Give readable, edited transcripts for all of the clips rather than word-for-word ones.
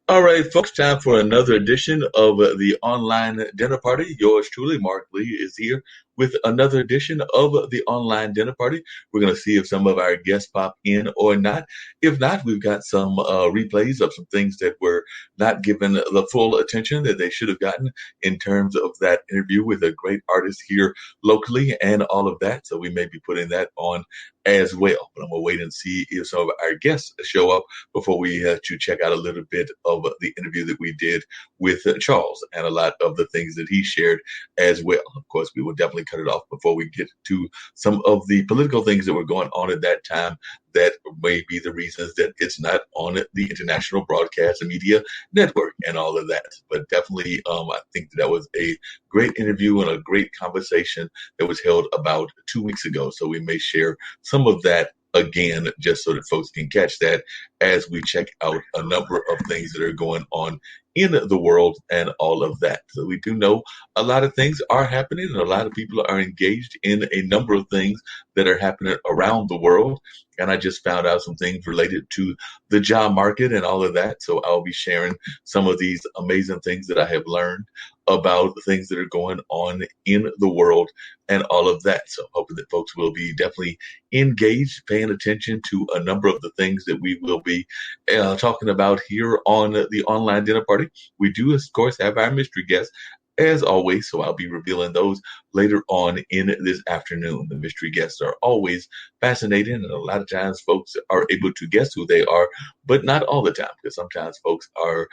All right, folks, time for another edition of the online dinner party. Yours truly, Mark Lee, is here with another edition of the online dinner party. We're going to see if some of our guests pop in or not. If not, we've got some replays of some things that were not given the full attention that they should have gotten in terms of that interview with a great artist here locally and all of that. So we may be putting that on as well. But I'm going to wait and see if some of our guests show up before we to check out a little bit of the interview that we did with Charles and a lot of the things that he shared as well. Of course, we will definitely cut it off before we get to some of the political things that were going on at that time that may be the reasons that it's not on the International Broadcast and Media Network and all of that. But definitely, I think that was a great interview and a great conversation that was held about 2 weeks ago. So we may share some of that again, just so that folks can catch that as we check out a number of things that are going on in the world and all of that. So we do know a lot of things are happening and a lot of people are engaged in a number of things that are happening around the world. And I just found out some things related to the job market and all of that. So I'll be sharing some of these amazing things that I have learned about the things that are going on in the world and all of that. So hoping that folks will be definitely engaged, paying attention to a number of the things that we will be talking about here on the online dinner party. We do, of course, have our mystery guests as always, so I'll be revealing those later on in this afternoon. The mystery guests are always fascinating, and a lot of times folks are able to guess who they are, but not all the time, because sometimes folks are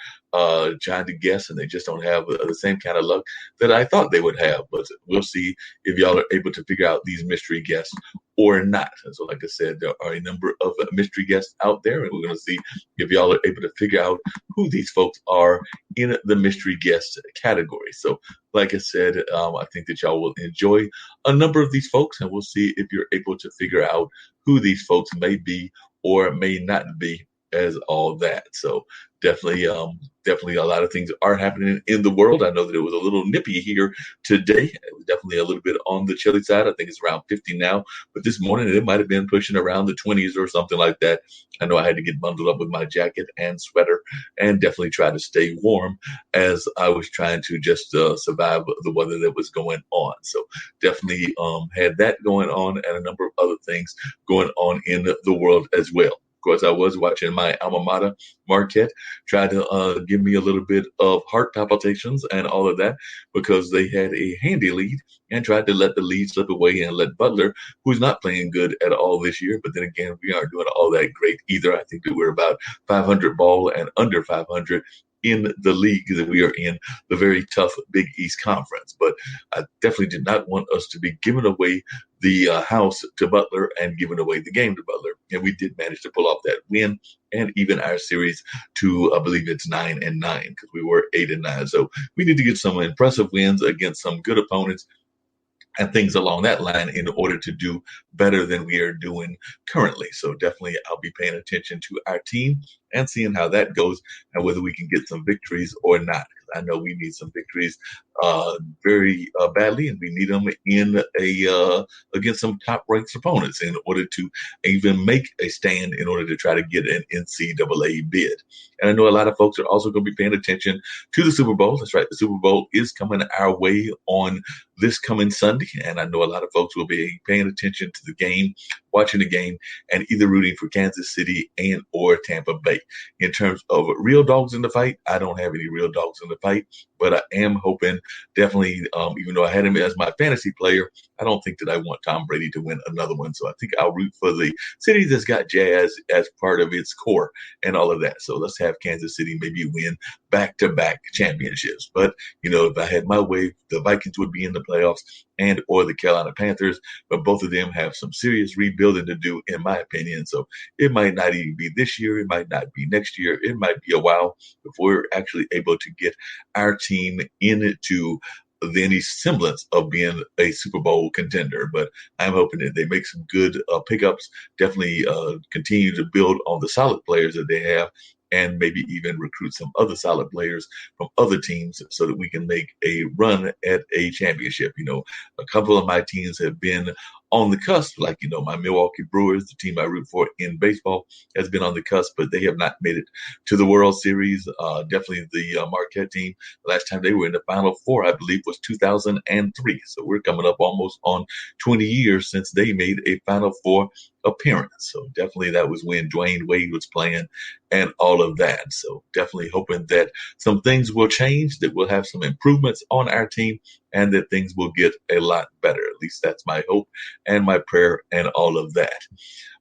trying to guess and they just don't have the same kind of luck that I thought they would have. But we'll see if y'all are able to figure out these mystery guests or not. And so, like I said, there are a number of mystery guests out there, and we're going to see if y'all are able to figure out who these folks are in the mystery guest category. So, like I said, I think that y'all will enjoy a number of these folks, and we'll see if you're able to figure out who these folks may be or may not be as all that. So definitely a lot of things are happening in the world. I know that it was a little nippy here today. It was definitely a little bit on the chilly side. I think it's around 50 now, but this morning it might have been pushing around the 20s or something like that. I know I had to get bundled up with my jacket and sweater and definitely try to stay warm as I was trying to just survive the weather that was going on. So definitely had that going on and a number of other things going on in the world as well. Of course, I was watching my alma mater, Marquette, try to give me a little bit of heart palpitations and all of that because they had a handy lead and tried to let the lead slip away and let Butler, who's not playing good at all this year, but then again, we aren't doing all that great either. I think that we're about 500 ball and under 500 in the league that we are in, the very tough Big East Conference. But I definitely did not want us to be giving away the house to Butler and giving away the game to Butler. And we did manage to pull off that win and even our series to, I believe it's 9-9, because we were 8-9. So we need to get some impressive wins against some good opponents and things along that line in order to do better than we are doing currently. So definitely I'll be paying attention to our team and seeing how that goes and whether we can get some victories or not. I know we need some victories very badly, and we need them in against some top-ranked opponents in order to even make a stand in order to try to get an NCAA bid. And I know a lot of folks are also going to be paying attention to the Super Bowl. That's right, the Super Bowl is coming our way on this coming Sunday, and I know a lot of folks will be paying attention to the game, watching the game, and either rooting for Kansas City and or Tampa Bay. In terms of real dogs in the fight, I don't have any real dogs in the fight, but I am hoping definitely, even though I had him as my fantasy player, I don't think that I want Tom Brady to win another one. So I think I'll root for the city that's got Jazz as part of its core and all of that. So let's have Kansas City maybe win back-to-back championships. But, if I had my way, the Vikings would be in the playoffs and or the Carolina Panthers, but both of them have some serious rebuilding to do, in my opinion. So it might not even be this year. It might not be next year. It might be a while before we're actually able to get our team into any semblance of being a Super Bowl contender. But I'm hoping that they make some good pickups, definitely continue to build on the solid players that they have, and maybe even recruit some other solid players from other teams so that we can make a run at a championship. A couple of my teams have been on the cusp, like, my Milwaukee Brewers, the team I root for in baseball, has been on the cusp, but they have not made it to the World Series. Definitely the Marquette team, the last time they were in the Final Four, I believe, was 2003. So we're coming up almost on 20 years since they made a Final Four appearance. So definitely that was when Dwayne Wade was playing and all of that. So definitely hoping that some things will change, that we'll have some improvements on our team, and that things will get a lot better. At least that's my hope and my prayer and all of that.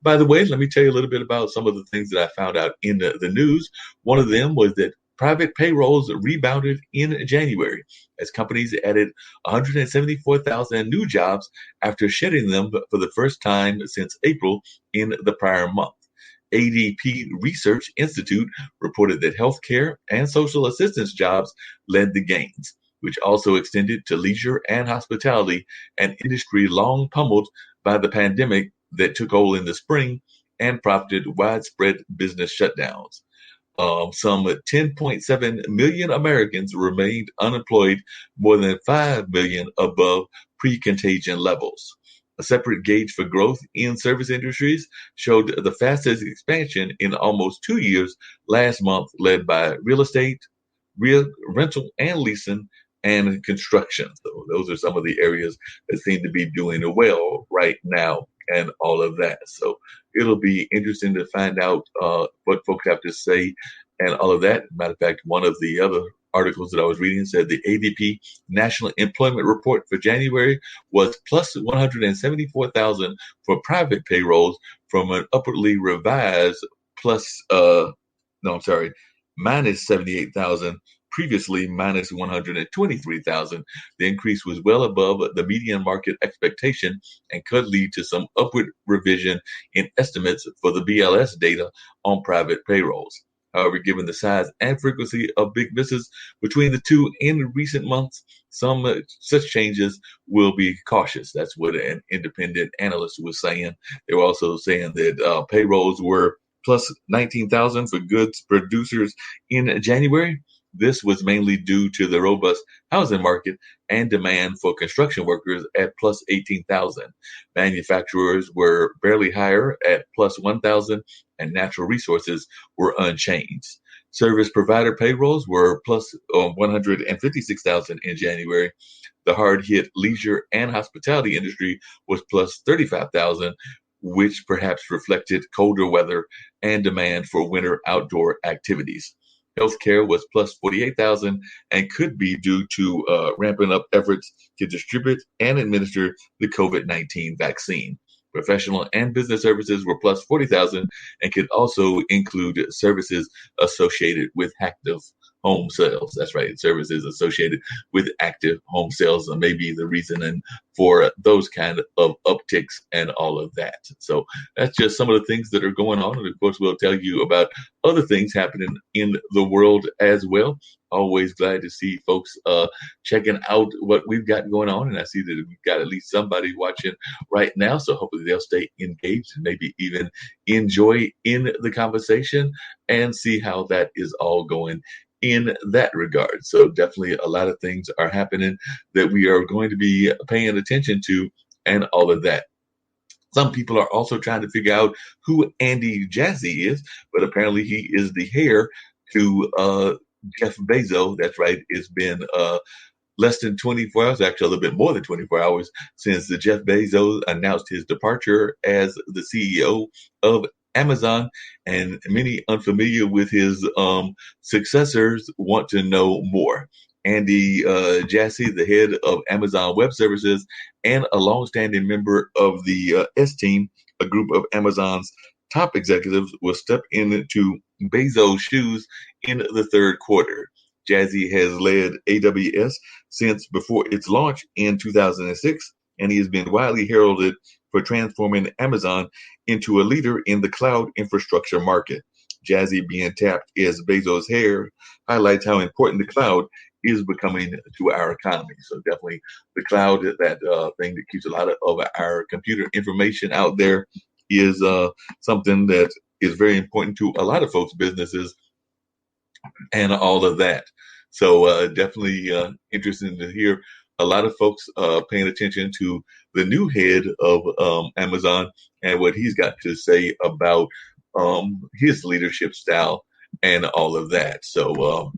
By the way, let me tell you a little bit about some of the things that I found out in the news. One of them was that private payrolls rebounded in January as companies added 174,000 new jobs after shedding them for the first time since April in the prior month. ADP Research Institute reported that healthcare and social assistance jobs led the gains, which also extended to leisure and hospitality, an industry long pummeled by the pandemic that took hold in the spring and prompted widespread business shutdowns. Some 10.7 million Americans remained unemployed, more than 5 million above pre-contagion levels. A separate gauge for growth in service industries showed the fastest expansion in almost 2 years last month, led by real estate, rental and leasing, and construction. So those are some of the areas that seem to be doing well right now and all of that. So it'll be interesting to find out what folks have to say and all of that. Matter of fact, one of the other articles that I was reading said the ADP National Employment Report for January was plus 174,000 for private payrolls from an upwardly revised minus 78,000, previously minus 123,000. The increase was well above the median market expectation and could lead to some upward revision in estimates for the BLS data on private payrolls. However, given the size and frequency of big misses between the two in recent months, some such changes will be cautious. That's what an independent analyst was saying. They were also saying that payrolls were plus 19,000 for goods producers in January. This was mainly due to the robust housing market and demand for construction workers at plus 18,000. Manufacturers were barely higher at plus 1,000, and natural resources were unchanged. Service provider payrolls were plus 156,000 in January. The hard-hit leisure and hospitality industry was plus 35,000, which perhaps reflected colder weather and demand for winter outdoor activities. Healthcare was plus 48,000 and could be due to ramping up efforts to distribute and administer the COVID-19 vaccine. Professional and business services were plus 40,000 and could also include services associated with active home sales. That's right, services associated with active home sales may be the reasoning for those kind of upticks and all of that. So that's just some of the things that are going on. And of course, we'll tell you about other things happening in the world as well. Always glad to see folks checking out what we've got going on. And I see that we've got at least somebody watching right now. So hopefully they'll stay engaged and maybe even enjoy in the conversation and see how that is all going in that regard. So definitely a lot of things are happening that we are going to be paying attention to and all of that. Some people are also trying to figure out who Andy Jassy is, but apparently he is the heir to Jeff Bezos. That's right. It's been less than 24 hours, actually a little bit more than 24 hours since Jeff Bezos announced his departure as the CEO of Amazon, and many unfamiliar with his successors want to know more. Andy Jassy, the head of Amazon Web Services and a longstanding member of the S-Team, a group of Amazon's top executives, will step into Bezos' shoes in the third quarter. Jassy has led AWS since before its launch in 2006, and he has been widely heralded for transforming Amazon into a leader in the cloud infrastructure market. Jassy being tapped as Bezos' heir highlights how important the cloud is becoming to our economy. So definitely the cloud, that thing that keeps a lot of our computer information out there, is something that is very important to a lot of folks' businesses and all of that. So definitely interesting to hear a lot of folks paying attention to the new head of Amazon and what he's got to say about his leadership style and all of that. So,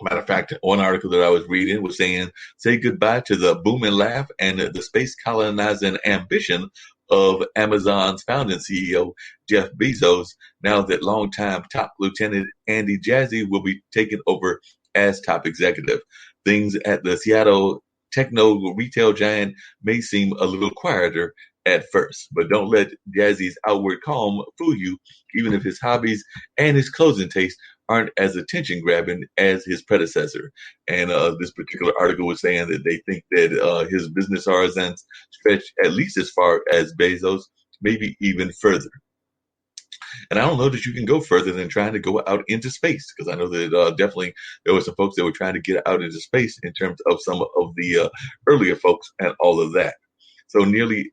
matter of fact, one article that I was reading was saying, say goodbye to the boom and laugh and the space colonizing ambition of Amazon's founding CEO, Jeff Bezos, now that longtime top lieutenant Andy Jassy will be taking over as top executive. Things at the Seattle techno retail giant may seem a little quieter at first, but don't let Jazzy's outward calm fool you, even if his hobbies and his clothing taste aren't as attention grabbing as his predecessor. And this particular article was saying that they think that his business horizons stretch at least as far as Bezos, maybe even further. And I don't know that you can go further than trying to go out into space, because I know that definitely there were some folks that were trying to get out into space in terms of some of the earlier folks and all of that. So nearly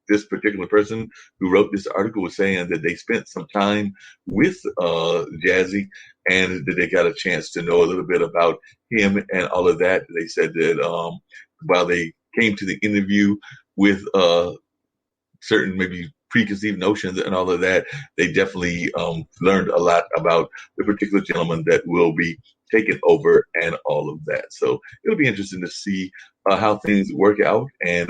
this particular person who wrote this article was saying that they spent some time with Jazzy and that they got a chance to know a little bit about him and all of that. They said that while they came to the interview with certain maybe preconceived notions and all of that, they definitely learned a lot about the particular gentleman that will be taking over and all of that. So it'll be interesting to see how things work out, and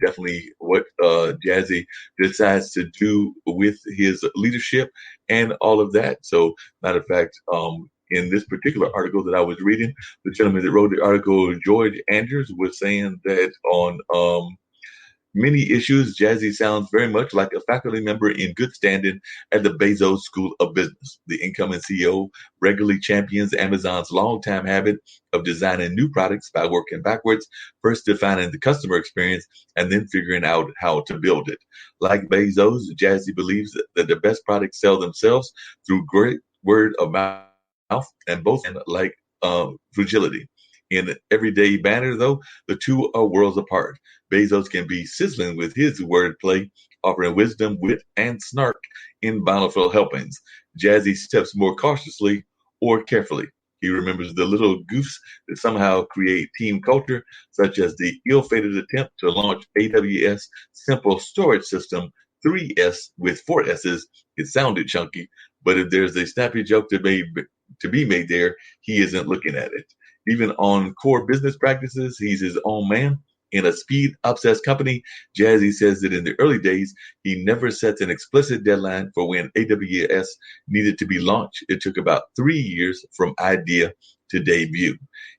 definitely what Jazzy decides to do with his leadership and all of that. So, matter of fact, in this particular article that I was reading, the gentleman that wrote the article, George Andrews, was saying that on many issues, Jazzy sounds very much like a faculty member in good standing at the Bezos School of Business. The incoming CEO regularly champions Amazon's longtime habit of designing new products by working backwards, first defining the customer experience and then figuring out how to build it. Like Bezos, Jazzy believes that the best products sell themselves through great word of mouth and both like fragility. In everyday banner, though, the two are worlds apart. Bezos can be sizzling with his wordplay, offering wisdom, wit, and snark in bountiful helpings. Jazzy steps more cautiously or carefully. He remembers the little goofs that somehow create team culture, such as the ill-fated attempt to launch AWS Simple Storage System 3S with 4 S's. It sounded chunky, but if there's a snappy joke to be made there, he isn't looking at it. Even on core business practices, he's his own man. In a speed-obsessed company, Jazzy says that in the early days, he never sets an explicit deadline for when AWS needed to be launched. It took about 3 years from idea to debut.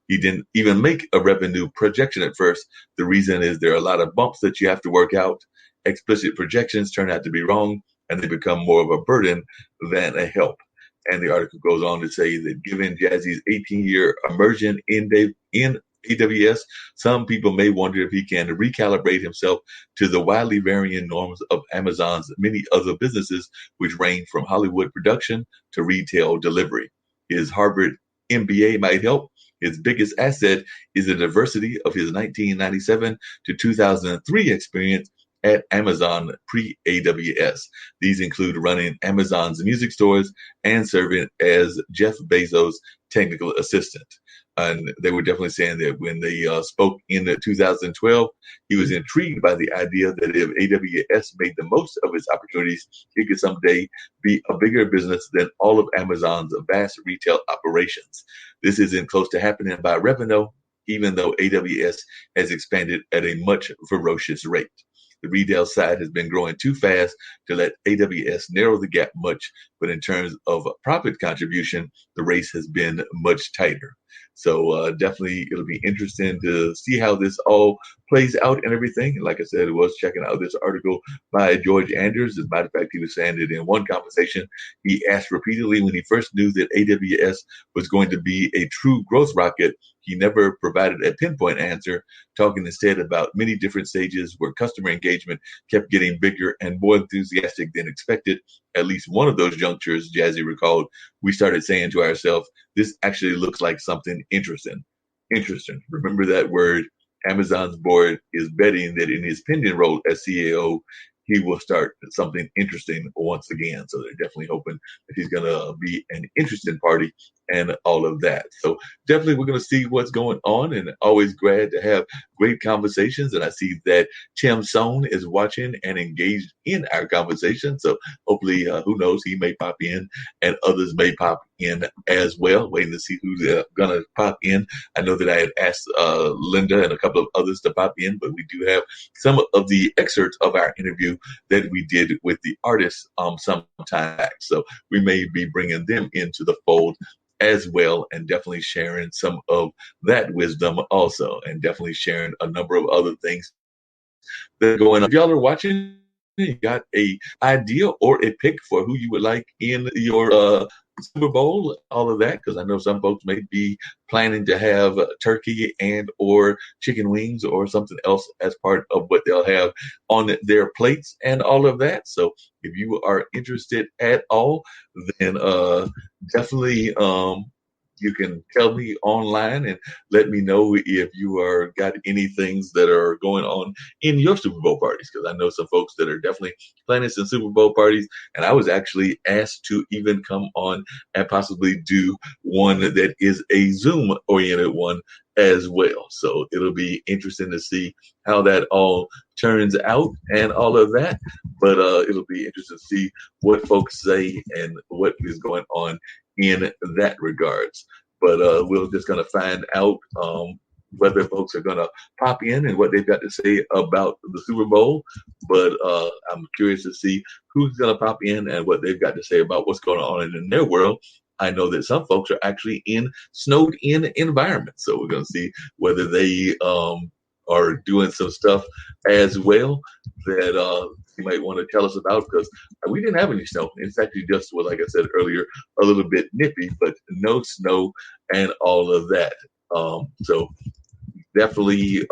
He didn't even make a revenue projection at first. The reason is there are a lot of bumps that you have to work out. Explicit projections turn out to be wrong, and they become more of a burden than a help. And the article goes on to say that given Jazzy's 18-year immersion in AWS, some people may wonder if he can recalibrate himself to the widely varying norms of Amazon's many other businesses, which range from Hollywood production to retail delivery. His Harvard MBA might help. His biggest asset is the diversity of his 1997 to 2003 experience at Amazon pre-AWS. These include running Amazon's music stores and serving as Jeff Bezos' technical assistant. And they were definitely saying that when they spoke in 2012, he was intrigued by the idea that if AWS made the most of its opportunities, it could someday be a bigger business than all of Amazon's vast retail operations. This isn't close to happening by revenue, even though AWS has expanded at a much ferocious rate. The retail side has been growing too fast to let AWS narrow the gap much, but in terms of profit contribution, the race has been much tighter. So definitely it'll be interesting to see how this all plays out and everything. And like I said, I was checking out this article by George Andrews. As a matter of fact, he was saying that in one conversation, he asked repeatedly when he first knew that AWS was going to be a true growth rocket. He never provided a pinpoint answer, talking instead about many different stages where customer engagement kept getting bigger and more enthusiastic than expected. At least one of those junctures, Jazzy recalled, we started saying to ourselves, this actually looks like something interesting. Interesting. Remember that word. Amazon's board is betting that in his pending role as CEO, he will start something interesting once again. So they're definitely hoping that he's going to be an interesting party and all of that. So definitely we're going to see what's going on, and always glad to have great conversations. And I see that Tim Sone is watching and engaged in our conversation. So hopefully, who knows, he may pop in and others may pop in as well. Waiting to see who's going to pop in. I know that I had asked Linda and a couple of others to pop in, but we do have some of the excerpts of our interview that we did with the artists some time back. So we may be bringing them into the fold as well, and definitely sharing some of that wisdom also, and definitely sharing a number of other things that are going on. If y'all are watching, you got a idea or a pick for who you would like in your Super Bowl, all of that, because I know some folks may be planning to have turkey and or chicken wings or something else as part of what they'll have on their plates and all of that. So if you are interested at all, then definitely you can tell me online and let me know if you are got any things that are going on in your Super Bowl parties, because I know some folks that are definitely planning some Super Bowl parties, and I was actually asked to even come on and possibly do one that is a Zoom oriented one as well. So it'll be interesting to see how that all turns out and all of that. But it'll be interesting to see what folks say and what is going on in that regards. But we're just going to find out whether folks are going to pop in and what they've got to say about the Super Bowl. But I'm curious to see who's going to pop in and what they've got to say about what's going on in their world. I know that some folks are actually in snowed in environments. So we're going to see whether they are doing some stuff as well that you might want to tell us about, because we didn't have any snow. It's actually just, well, like I said earlier, a little bit nippy, but no snow and all of that. So definitely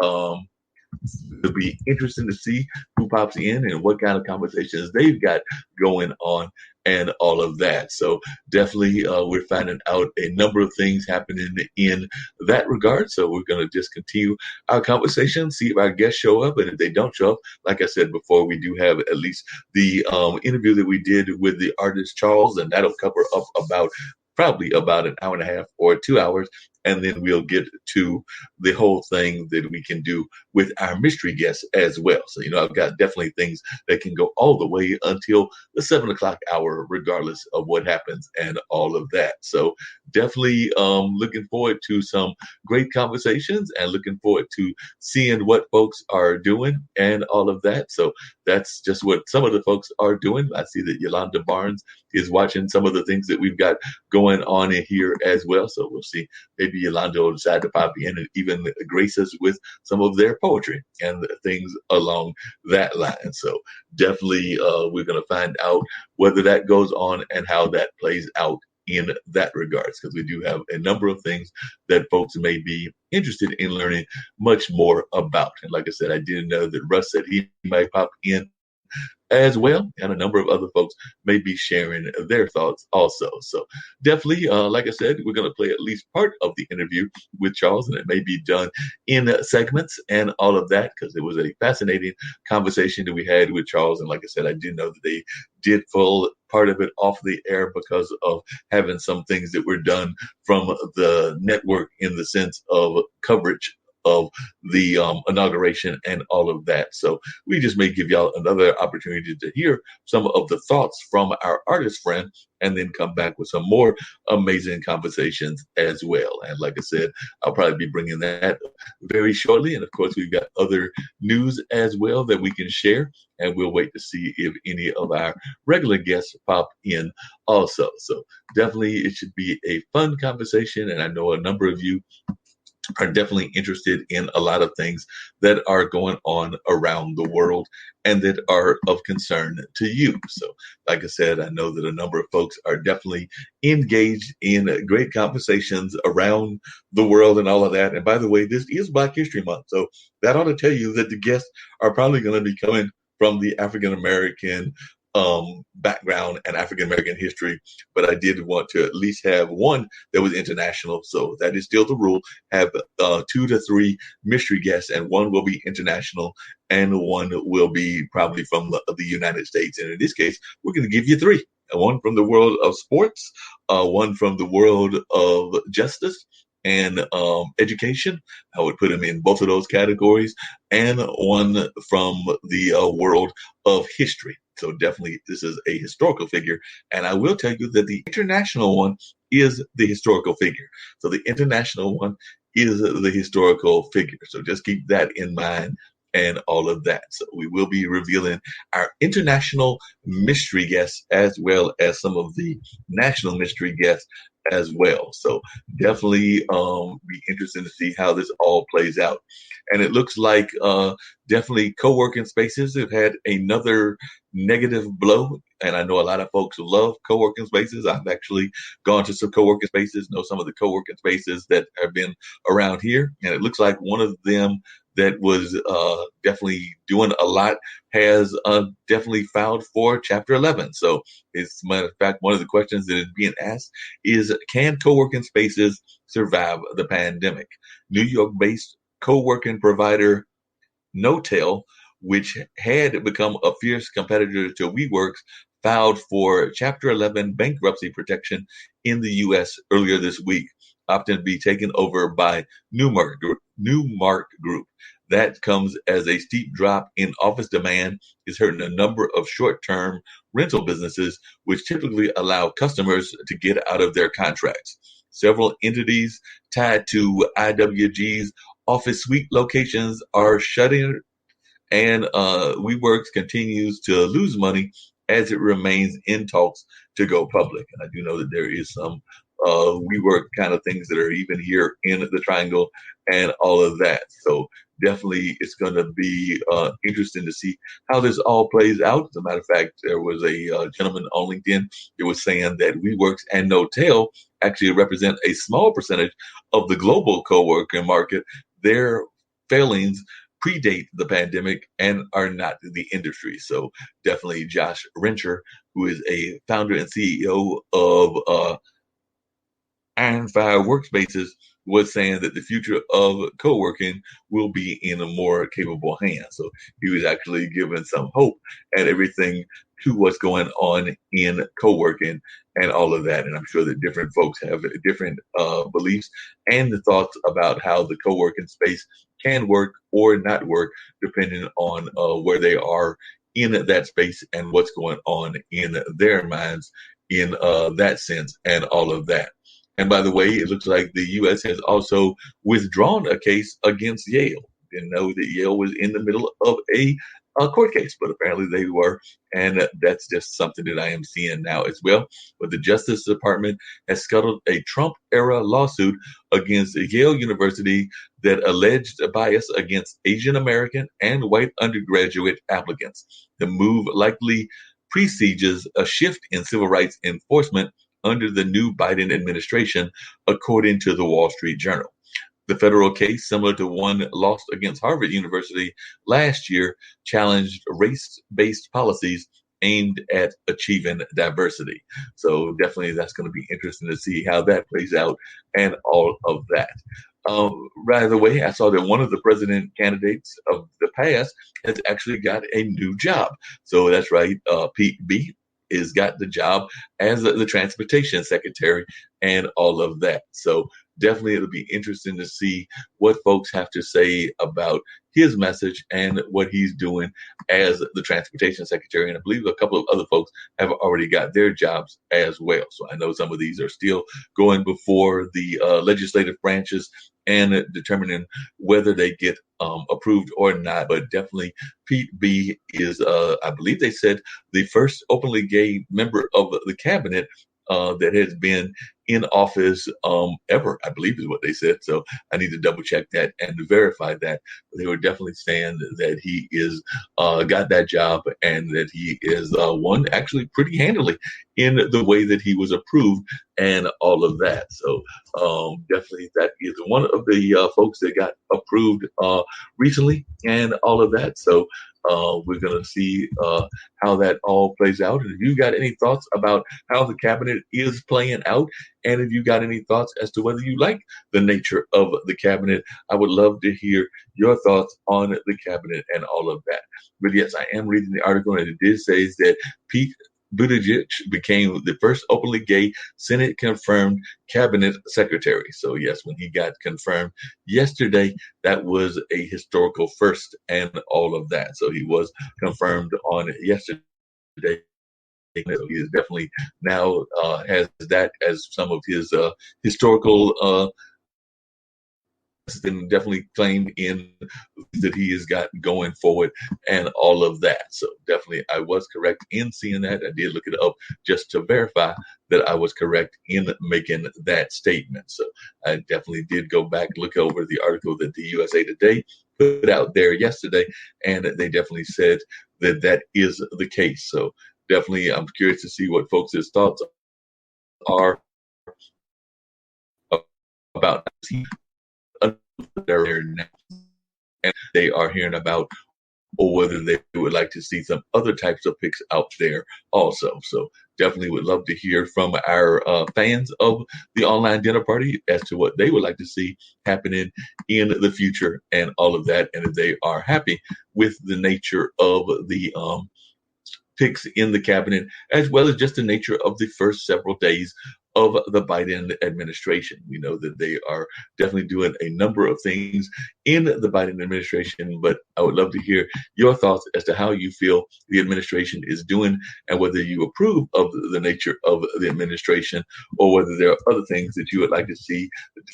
it'll be interesting to see who pops in and what kind of conversations they've got going on and all of that. So definitely we're finding out a number of things happening in that regard. So we're going to just continue our conversation, see if our guests show up. And if they don't show up, like I said before, we do have at least the interview that we did with the artist Charles, and that'll cover up probably about an hour and a half or 2 hours. And then we'll get to the whole thing that we can do with our mystery guests as well. So, I've got definitely things that can go all the way until the 7 o'clock hour, regardless of what happens and all of that. So definitely looking forward to some great conversations and looking forward to seeing what folks are doing and all of that. So that's just what some of the folks are doing. I see that Yolanda Barnes is watching some of the things that we've got going on in here as well. So we'll see. Maybe Yolanda will decide to pop in and even grace us with some of their poetry and things along that line. So definitely we're going to find out whether that goes on and how that plays out in that regards, because we do have a number of things that folks may be interested in learning much more about. And like I said, I did know that Russ said he might pop in as well, and a number of other folks may be sharing their thoughts also. So definitely, like I said, we're going to play at least part of the interview with Charles, and it may be done in segments and all of that, because it was a fascinating conversation that we had with Charles. And like I said, I did know that they did pull part of it off the air because of having some things that were done from the network in the sense of coverage of the inauguration and all of that. So we just may give y'all another opportunity to hear some of the thoughts from our artist friend, and then come back with some more amazing conversations as well. And like I said, I'll probably be bringing that very shortly. And of course, we've got other news as well that we can share, and we'll wait to see if any of our regular guests pop in also. So definitely it should be a fun conversation. And I know a number of you are definitely interested in a lot of things that are going on around the world and that are of concern to you. So, like I said, I know that a number of folks are definitely engaged in great conversations around the world and all of that. And by the way, this is Black History Month. So that ought to tell you that the guests are probably going to be coming from the African American background and African American history, but I did want to at least have one that was international. So that is still the rule. Have 2 to 3 mystery guests, and one will be international, and one will be probably from the United States. And in this case, we're going to give you 3. one from the world of sports, one from the world of justice and education. I would put him in both of those categories, and one from the world of history. So definitely this is a historical figure. And I will tell you that the international one is the historical figure. So the international one is the historical figure. So just keep that in mind and all of that. So we will be revealing our international mystery guests as well as some of the national mystery guests as well. So definitely be interested to see how this all plays out. And it looks like definitely co-working spaces have had another negative blow. And I know a lot of folks love co-working spaces. I've actually gone to some co-working spaces, know some of the co-working spaces that have been around here. And it looks like one of them that was definitely doing a lot has definitely filed for Chapter 11. So it's, matter of fact, one of the questions that is being asked is, can co-working spaces survive the pandemic? New York-based co-working provider Notel, which had become a fierce competitor to WeWorks, filed for Chapter 11 bankruptcy protection in the U.S. earlier this week, opting to be taken over by Newmark Group. That comes as a steep drop in office demand is hurting a number of short-term rental businesses, which typically allow customers to get out of their contracts. Several entities tied to IWG's office suite locations are shutting, and WeWorks continues to lose money as it remains in talks to go public. And I do know that there is some WeWork kind of things that are even here in the Triangle and all of that. So definitely it's going to be interesting to see how this all plays out. As a matter of fact, there was a gentleman on LinkedIn that was saying that WeWorks and Notel actually represent a small percentage of the global co-working market. Their failings predate the pandemic and are not the industry. So definitely Josh Rencher, who is a founder and CEO of Iron Fire Workspaces, was saying that the future of co-working will be in a more capable hands. So he was actually giving some hope and everything to what's going on in co-working and all of that. And I'm sure that different folks have different beliefs and the thoughts about how the co-working space can work or not work, depending on where they are in that space and what's going on in their minds in that sense and all of that. And by the way, it looks like the U.S. has also withdrawn a case against Yale. Didn't know that Yale was in the middle of a court case, but apparently they were. And that's just something that I am seeing now as well. But the Justice Department has scuttled a Trump-era lawsuit against Yale University that alleged bias against Asian American and white undergraduate applicants. The move likely precedes a shift in civil rights enforcement under the new Biden administration, according to the Wall Street Journal. The federal case, similar to one lost against Harvard University last year, challenged race-based policies aimed at achieving diversity. So definitely that's going to be interesting to see how that plays out and all of that. Right away, I saw that one of the president candidates of the past has actually got a new job. So that's right, Pete B is got the job as the transportation secretary and all of that. So definitely it'll be interesting to see what folks have to say about his message and what he's doing as the transportation secretary. And I believe a couple of other folks have already got their jobs as well. So I know some of these are still going before the legislative branches and determining whether they get approved or not. But definitely Pete B is, I believe they said, the first openly gay member of the cabinet that has been in office ever, I believe is what they said. So I need to double check that and to verify that. They were definitely saying that he is got that job and that he is won actually pretty handily in the way that he was approved and all of that. So definitely that is one of the folks that got approved recently and all of that. So we're going to see how that all plays out. And if you got any thoughts about how the cabinet is playing out, and if you got any thoughts as to whether you like the nature of the cabinet, I would love to hear your thoughts on the cabinet and all of that. But yes, I am reading the article, and it did say that Pete Buttigieg became the first openly gay Senate-confirmed cabinet secretary. So yes, when he got confirmed yesterday, that was a historical first and all of that. So he was confirmed on yesterday. So he is definitely now has that as some of his historical and definitely claimed in that he has got going forward and all of that. So definitely I was correct in seeing that. I did look it up just to verify that I was correct in making that statement. So I definitely did go back, look over the article that the USA Today put out there yesterday, and they definitely said that that is the case. So definitely I'm curious to see what folks' thoughts are about there now, and they are hearing about, or whether they would like to see some other types of picks out there also. So definitely would love to hear from our fans of the online dinner party as to what they would like to see happening in the future and all of that, and if they are happy with the nature of the picks in the cabinet, as well as just the nature of the first several days of the Biden administration. We know that they are definitely doing a number of things in the Biden administration, but I would love to hear your thoughts as to how you feel the administration is doing and whether you approve of the nature of the administration or whether there are other things that you would like to see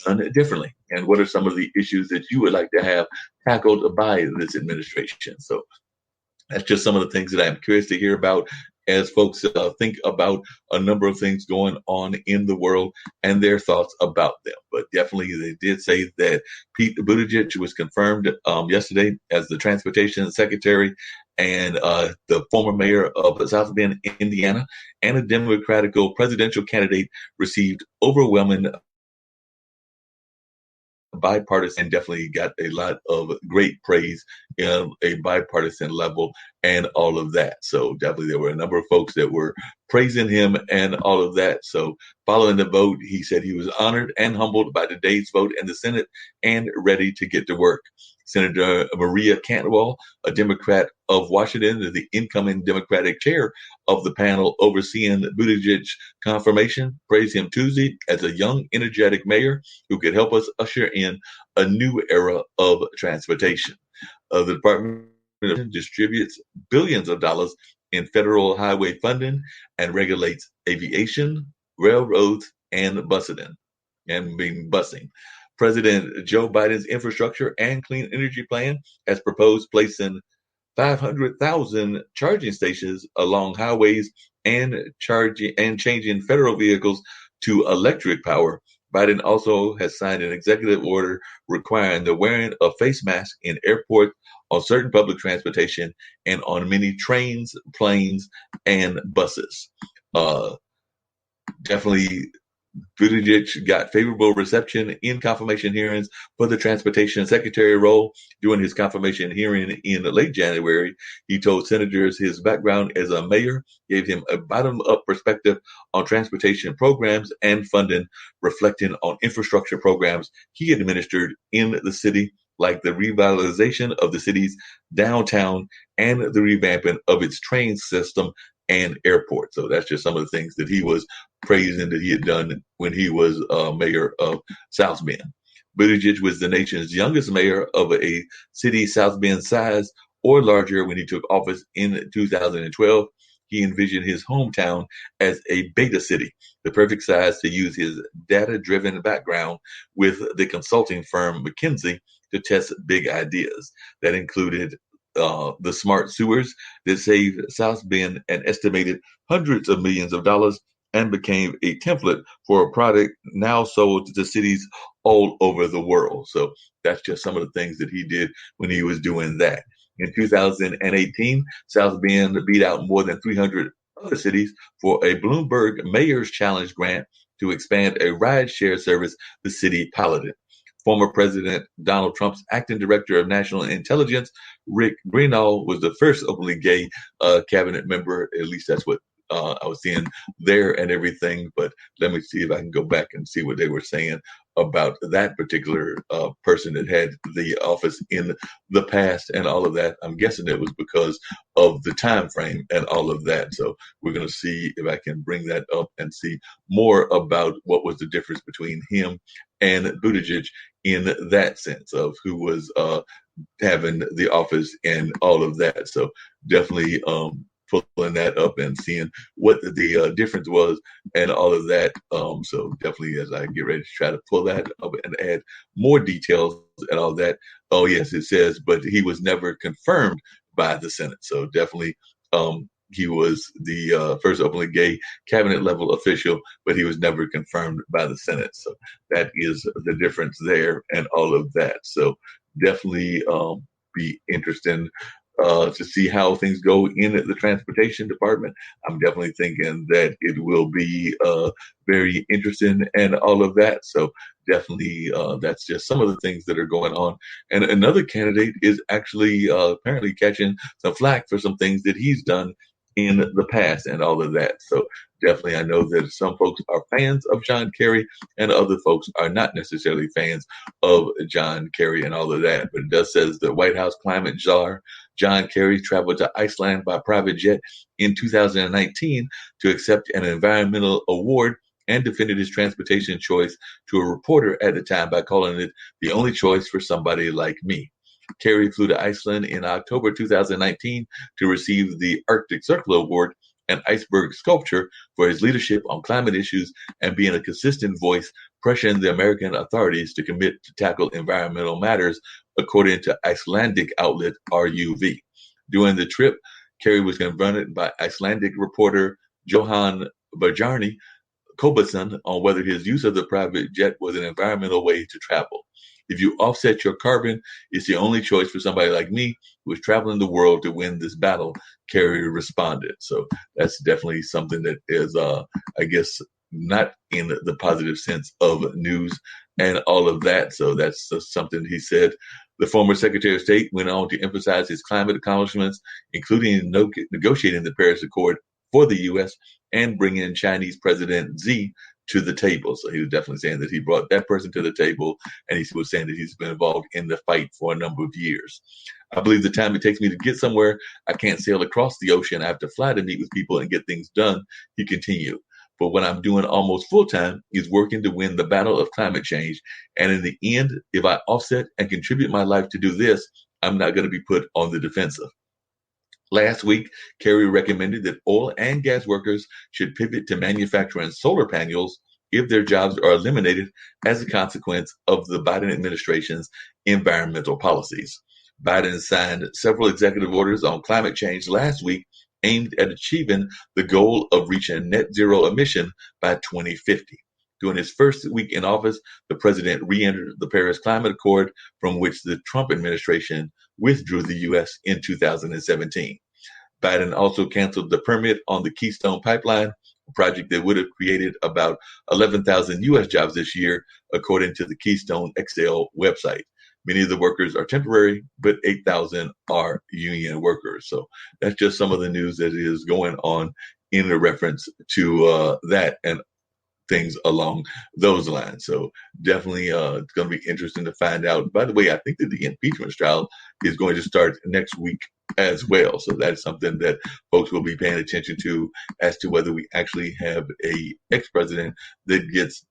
done differently. And what are some of the issues that you would like to have tackled by this administration? So that's just some of the things that I'm curious to hear about as folks think about a number of things going on in the world and their thoughts about them. But definitely they did say that Pete Buttigieg was confirmed yesterday as the transportation secretary, and the former mayor of South Bend, Indiana, and a Democratic presidential candidate received overwhelming bipartisan, definitely got a lot of great praise in a bipartisan level and all of that. So definitely there were a number of folks that were praising him and all of that. So following the vote, he said he was honored and humbled by today's vote in the Senate and ready to get to work. Senator Maria Cantwell, a Democrat of Washington, is the incoming Democratic chair of the panel overseeing Buttigieg's confirmation, praised him Tuesday as a young, energetic mayor who could help us usher in a new era of transportation. The Department distributes billions of dollars in federal highway funding and regulates aviation, railroads, and busing. President Joe Biden's infrastructure and clean energy plan has proposed placing 500,000 charging stations along highways and changing federal vehicles to electric power. Biden also has signed an executive order requiring the wearing of face masks in airports, on certain public transportation, and on many trains, planes, and buses. Definitely Buttigieg got favorable reception in confirmation hearings for the transportation secretary role. During his confirmation hearing in late January, he told senators his background as a mayor gave him a bottom-up perspective on transportation programs and funding, reflecting on infrastructure programs he administered in the city, like the revitalization of the city's downtown and the revamping of its train system and airport. So that's just some of the things that he was praising that he had done when he was mayor of South Bend. Buttigieg was the nation's youngest mayor of a city South Bend size or larger when he took office in 2012. He envisioned his hometown as a beta city, the perfect size to use his data-driven background with the consulting firm McKinsey to test big ideas. That included the smart sewers that saved South Bend an estimated hundreds of millions of dollars and became a template for a product now sold to cities all over the world. So that's just some of the things that he did when he was doing that. In 2018, South Bend beat out more than 300 other cities for a Bloomberg Mayor's Challenge grant to expand a ride-share service the city piloted. Former President Donald Trump's acting director of national intelligence, Rick Greenall, was the first openly gay cabinet member. At least that's what I was seeing there and everything. But let me see if I can go back and see what they were saying about that particular person that had the office in the past and all of that. I'm guessing it was because of the time frame and all of that. So we're going to see if I can bring that up and see more about what was the difference between him and Buttigieg in that sense of who was having the office and all of that. So definitely pulling that up and seeing what the difference was and all of that. So definitely as I get ready to try to pull that up and add more details and all that. Oh yes, it says, but he was never confirmed by the Senate. So definitely he was the first openly gay cabinet level official, but he was never confirmed by the Senate. So that is the difference there and all of that. So definitely be interesting to see how things go in the transportation department. I'm definitely thinking that it will be very interesting and all of that. So definitely that's just some of the things that are going on. And another candidate is actually apparently catching some flack for some things that he's done in the past and all of that. So definitely I know that some folks are fans of John Kerry and other folks are not necessarily fans of John Kerry and all of that. But it does says the White House climate czar John Kerry traveled to Iceland by private jet in 2019 to accept an environmental award and defended his transportation choice to a reporter at the time by calling it the only choice for somebody like me. Kerry flew to Iceland in October 2019 to receive the Arctic Circle Award, an iceberg sculpture, for his leadership on climate issues and being a consistent voice pressuring the American authorities to commit to tackle environmental matters, according to Icelandic outlet RUV. During the trip, Kerry was confronted by Icelandic reporter Johan Bjarni Kolbeinsson on whether his use of the private jet was an environmental way to travel. If you offset your carbon, it's the only choice for somebody like me who is traveling the world to win this battle, Kerry responded. So that's definitely something that is, I guess, not in the positive sense of news and all of that. So that's something he said. The former Secretary of State went on to emphasize his climate accomplishments, including negotiating the Paris Accord for the U.S. and bringing Chinese President Xi to the table. So he was definitely saying that he brought that person to the table, and he was saying that he's been involved in the fight for a number of years. I believe the time it takes me to get somewhere, I can't sail across the ocean. I have to fly to meet with people and get things done, he continued. But what I'm doing almost full time is working to win the battle of climate change. And in the end, if I offset and contribute my life to do this, I'm not going to be put on the defensive. Last week, Kerry recommended that oil and gas workers should pivot to manufacturing solar panels if their jobs are eliminated as a consequence of the Biden administration's environmental policies. Biden signed several executive orders on climate change last week aimed at achieving the goal of reaching net zero emission by 2050. During his first week in office, the president re-entered the Paris Climate Accord, from which the Trump administration withdrew the U.S. in 2017. Biden also canceled the permit on the Keystone Pipeline, a project that would have created about 11,000 U.S. jobs this year, according to the Keystone XL website. Many of the workers are temporary, but 8,000 are union workers. So that's just some of the news that is going on in the reference to that and things along those lines. So definitely it's going to be interesting to find out. By the way, I think that the impeachment trial is going to start next week as well. So that's something that folks will be paying attention to as to whether we actually have a ex-president that gets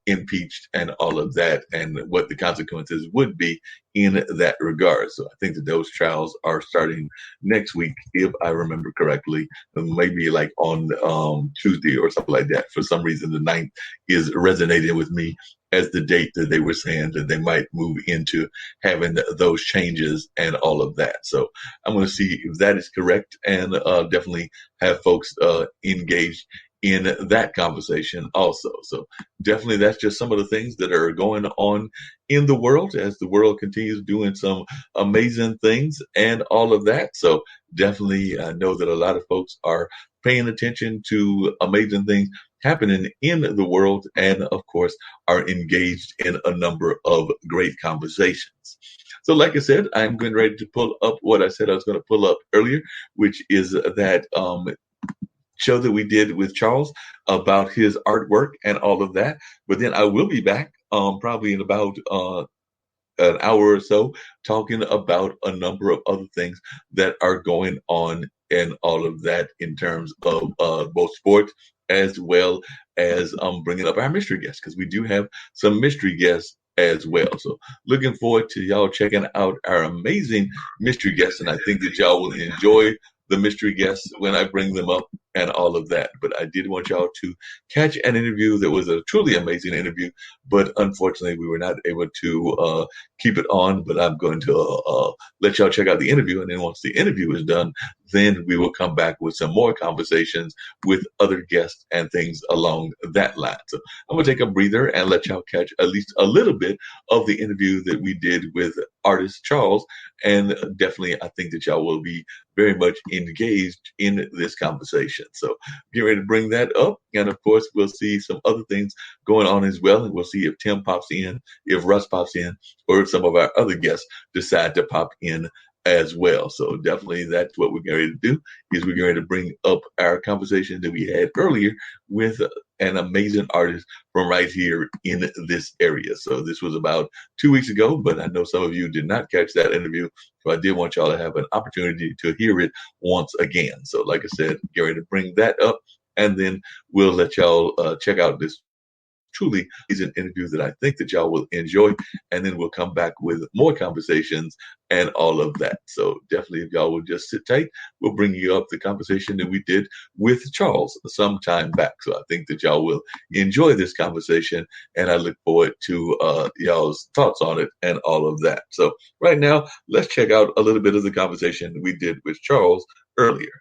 impeached and all of that and what the consequences would be in that regard. So I think that those trials are starting next week, if I remember correctly, maybe like on Tuesday or something like that. For some reason, the 9th is resonating with me as the date that they were saying that they might move into having those changes and all of that. So I'm going to see if that is correct and definitely have folks engaged in that conversation also. So definitely that's just some of the things that are going on in the world as the world continues doing some amazing things and all of that. So definitely I know that a lot of folks are paying attention to amazing things happening in the world and of course are engaged in a number of great conversations. So like I said, I'm getting ready to pull up what I said I was going to pull up earlier, which is that show that we did with Charles about his artwork and all of that. But then I will be back probably in about an hour or so talking about a number of other things that are going on and all of that in terms of both sports as well as bringing up our mystery guests, because we do have some mystery guests as well. So looking forward to y'all checking out our amazing mystery guests, and I think that y'all will enjoy the mystery guests when I bring them up and all of that. But I did want y'all to catch an interview that was a truly amazing interview, but unfortunately we were not able to keep it on. But I'm going to let y'all check out the interview, and then once the interview is done, then we will come back with some more conversations with other guests and things along that line. So I'm going to take a breather and let y'all catch at least a little bit of the interview that we did with artist Charles. And definitely, I think that y'all will be very much engaged in this conversation. So get ready to bring that up. And of course, we'll see some other things going on as well. And we'll see if Tim pops in, if Russ pops in, or if some of our other guests decide to pop in as well. So definitely that's what we're going to do, is we're going to bring up our conversation that we had earlier with an amazing artist from right here in this area. So this was about 2 weeks ago, but I know some of you did not catch that interview. So I did want y'all to have an opportunity to hear it once again. So like I said, get ready to bring that up, and then we'll let y'all check out this truly is an interview that I think that y'all will enjoy, and then we'll come back with more conversations and all of that. So definitely, if y'all will just sit tight, we'll bring you up the conversation that we did with Charles some time back. So I think that y'all will enjoy this conversation, and I look forward to y'all's thoughts on it and all of that. So right now, let's check out a little bit of the conversation we did with Charles earlier.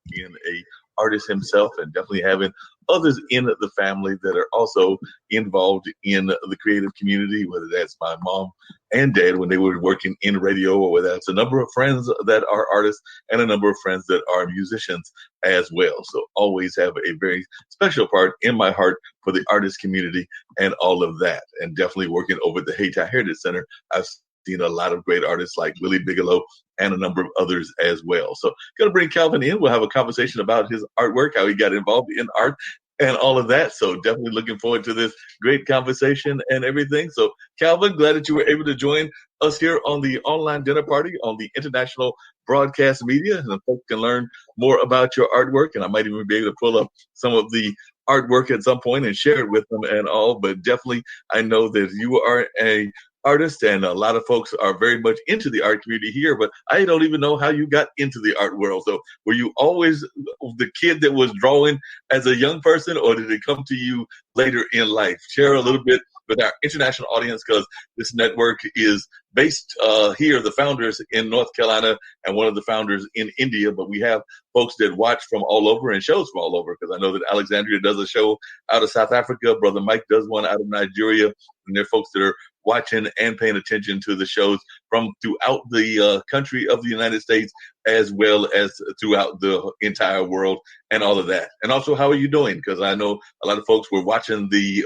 Being a artist himself, and definitely having others in the family that are also involved in the creative community, whether that's my mom and dad when they were working in radio, or whether that's a number of friends that are artists and a number of friends that are musicians as well. So always have a very special part in my heart for the artist community and all of that. And definitely working over at the Hayti Heritage Center, I've seen a lot of great artists like Willie Bigelow and a number of others as well. So going to bring Calvin in. We'll have a conversation about his artwork, how he got involved in art and all of that. So definitely looking forward to this great conversation and everything. So Calvin, glad that you were able to join us here on the online dinner party on the International Broadcast Media. And folks can learn more about your artwork. And I might even be able to pull up some of the artwork at some point and share it with them and all. But definitely, I know that you are a artist, and a lot of folks are very much into the art community here, but I don't even know how you got into the art world. So were you always the kid that was drawing as a young person, or did it come to you later in life? Share a little bit with our international audience, because this network is based here, the founders in North Carolina and one of the founders in India, but we have folks that watch from all over and shows from all over, because I know that Alexandria does a show out of South Africa, Brother Mike does one out of Nigeria, and there are folks that are watching and paying attention to the shows from throughout the country of the United States, as well as throughout the entire world and all of that. And also, how are you doing? Because I know a lot of folks were watching the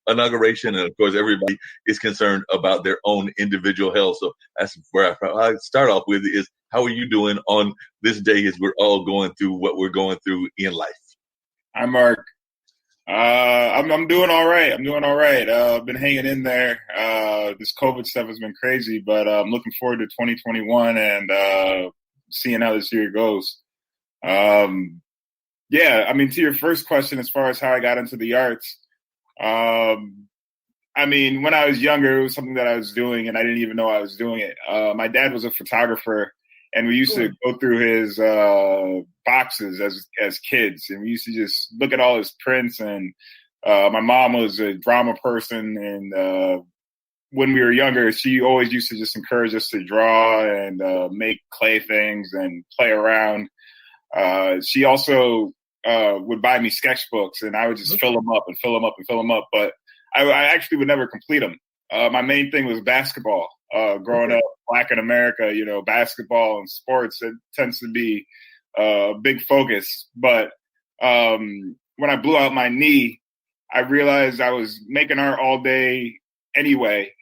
inauguration, and of course, everybody is concerned about their own individual health. So that's where I start off with is, how are you doing on this day as we're all going through what we're going through in life? Hi, Mark. I'm doing all right. I've been hanging in there. This COVID stuff has been crazy, but I'm looking forward to 2021 and seeing how this year goes. Yeah, I mean, to your first question, as far as how I got into the arts, I mean, when I was younger, it was something that I was doing, and I didn't even know I was doing it. My dad was a photographer, and we used to go through his boxes as kids, and we used to just look at all his prints. And my mom was a drama person, and when we were younger, she always used to just encourage us to draw and make clay things and play around. She also would buy me sketchbooks, and I would just fill them up and fill them up and fill them up. But I actually would never complete them. My main thing was basketball. Growing up Black in America, you know, basketball and sports, it tends to be a big focus. But when I blew out my knee, I realized I was making art all day anyway.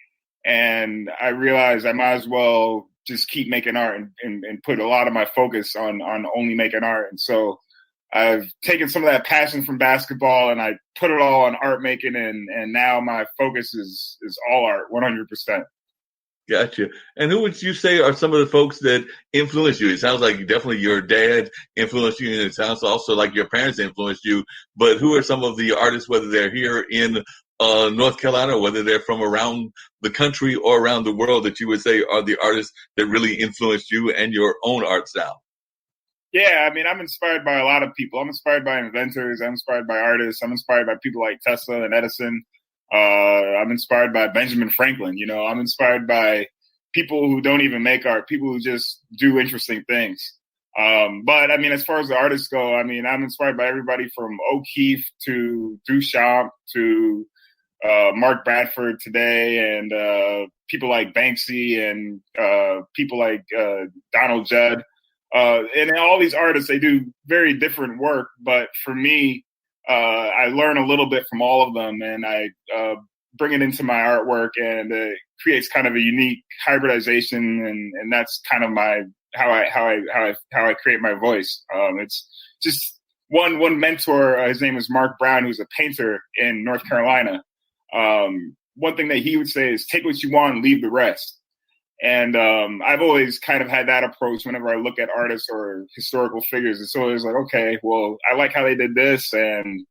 And I realized I might as well just keep making art and put a lot of my focus on only making art. And so I've taken some of that passion from basketball and I put it all on art making, and now my focus is all art, 100%. Gotcha. And who would you say are some of the folks that influence you? It sounds like definitely your dad influenced you, and it sounds also like your parents influenced you. But who are some of the artists, whether they're here in North Carolina, or whether they're from around the country or around the world, that you would say are the artists that really influenced you and your own art style? Yeah, I mean, I'm inspired by a lot of people. I'm inspired by inventors. I'm inspired by artists. I'm inspired by people like Tesla and Edison. I'm inspired by Benjamin Franklin. You know, I'm inspired by people who don't even make art, people who just do interesting things. But I mean, as far as the artists go, I mean, I'm inspired by everybody from O'Keeffe to Duchamp to Mark Bradford today, and people like Banksy and people like Donald Judd. And all these artists, they do very different work. But for me, I learn a little bit from all of them, and I bring it into my artwork, and it creates kind of a unique hybridization, and that's kind of how I create my voice. It's just one mentor. His name is Marc Brown, who's a painter in North Carolina. One thing that he would say is take what you want and leave the rest. And I've always kind of had that approach whenever I look at artists or historical figures. It's always like, okay, well, I like how they did this, and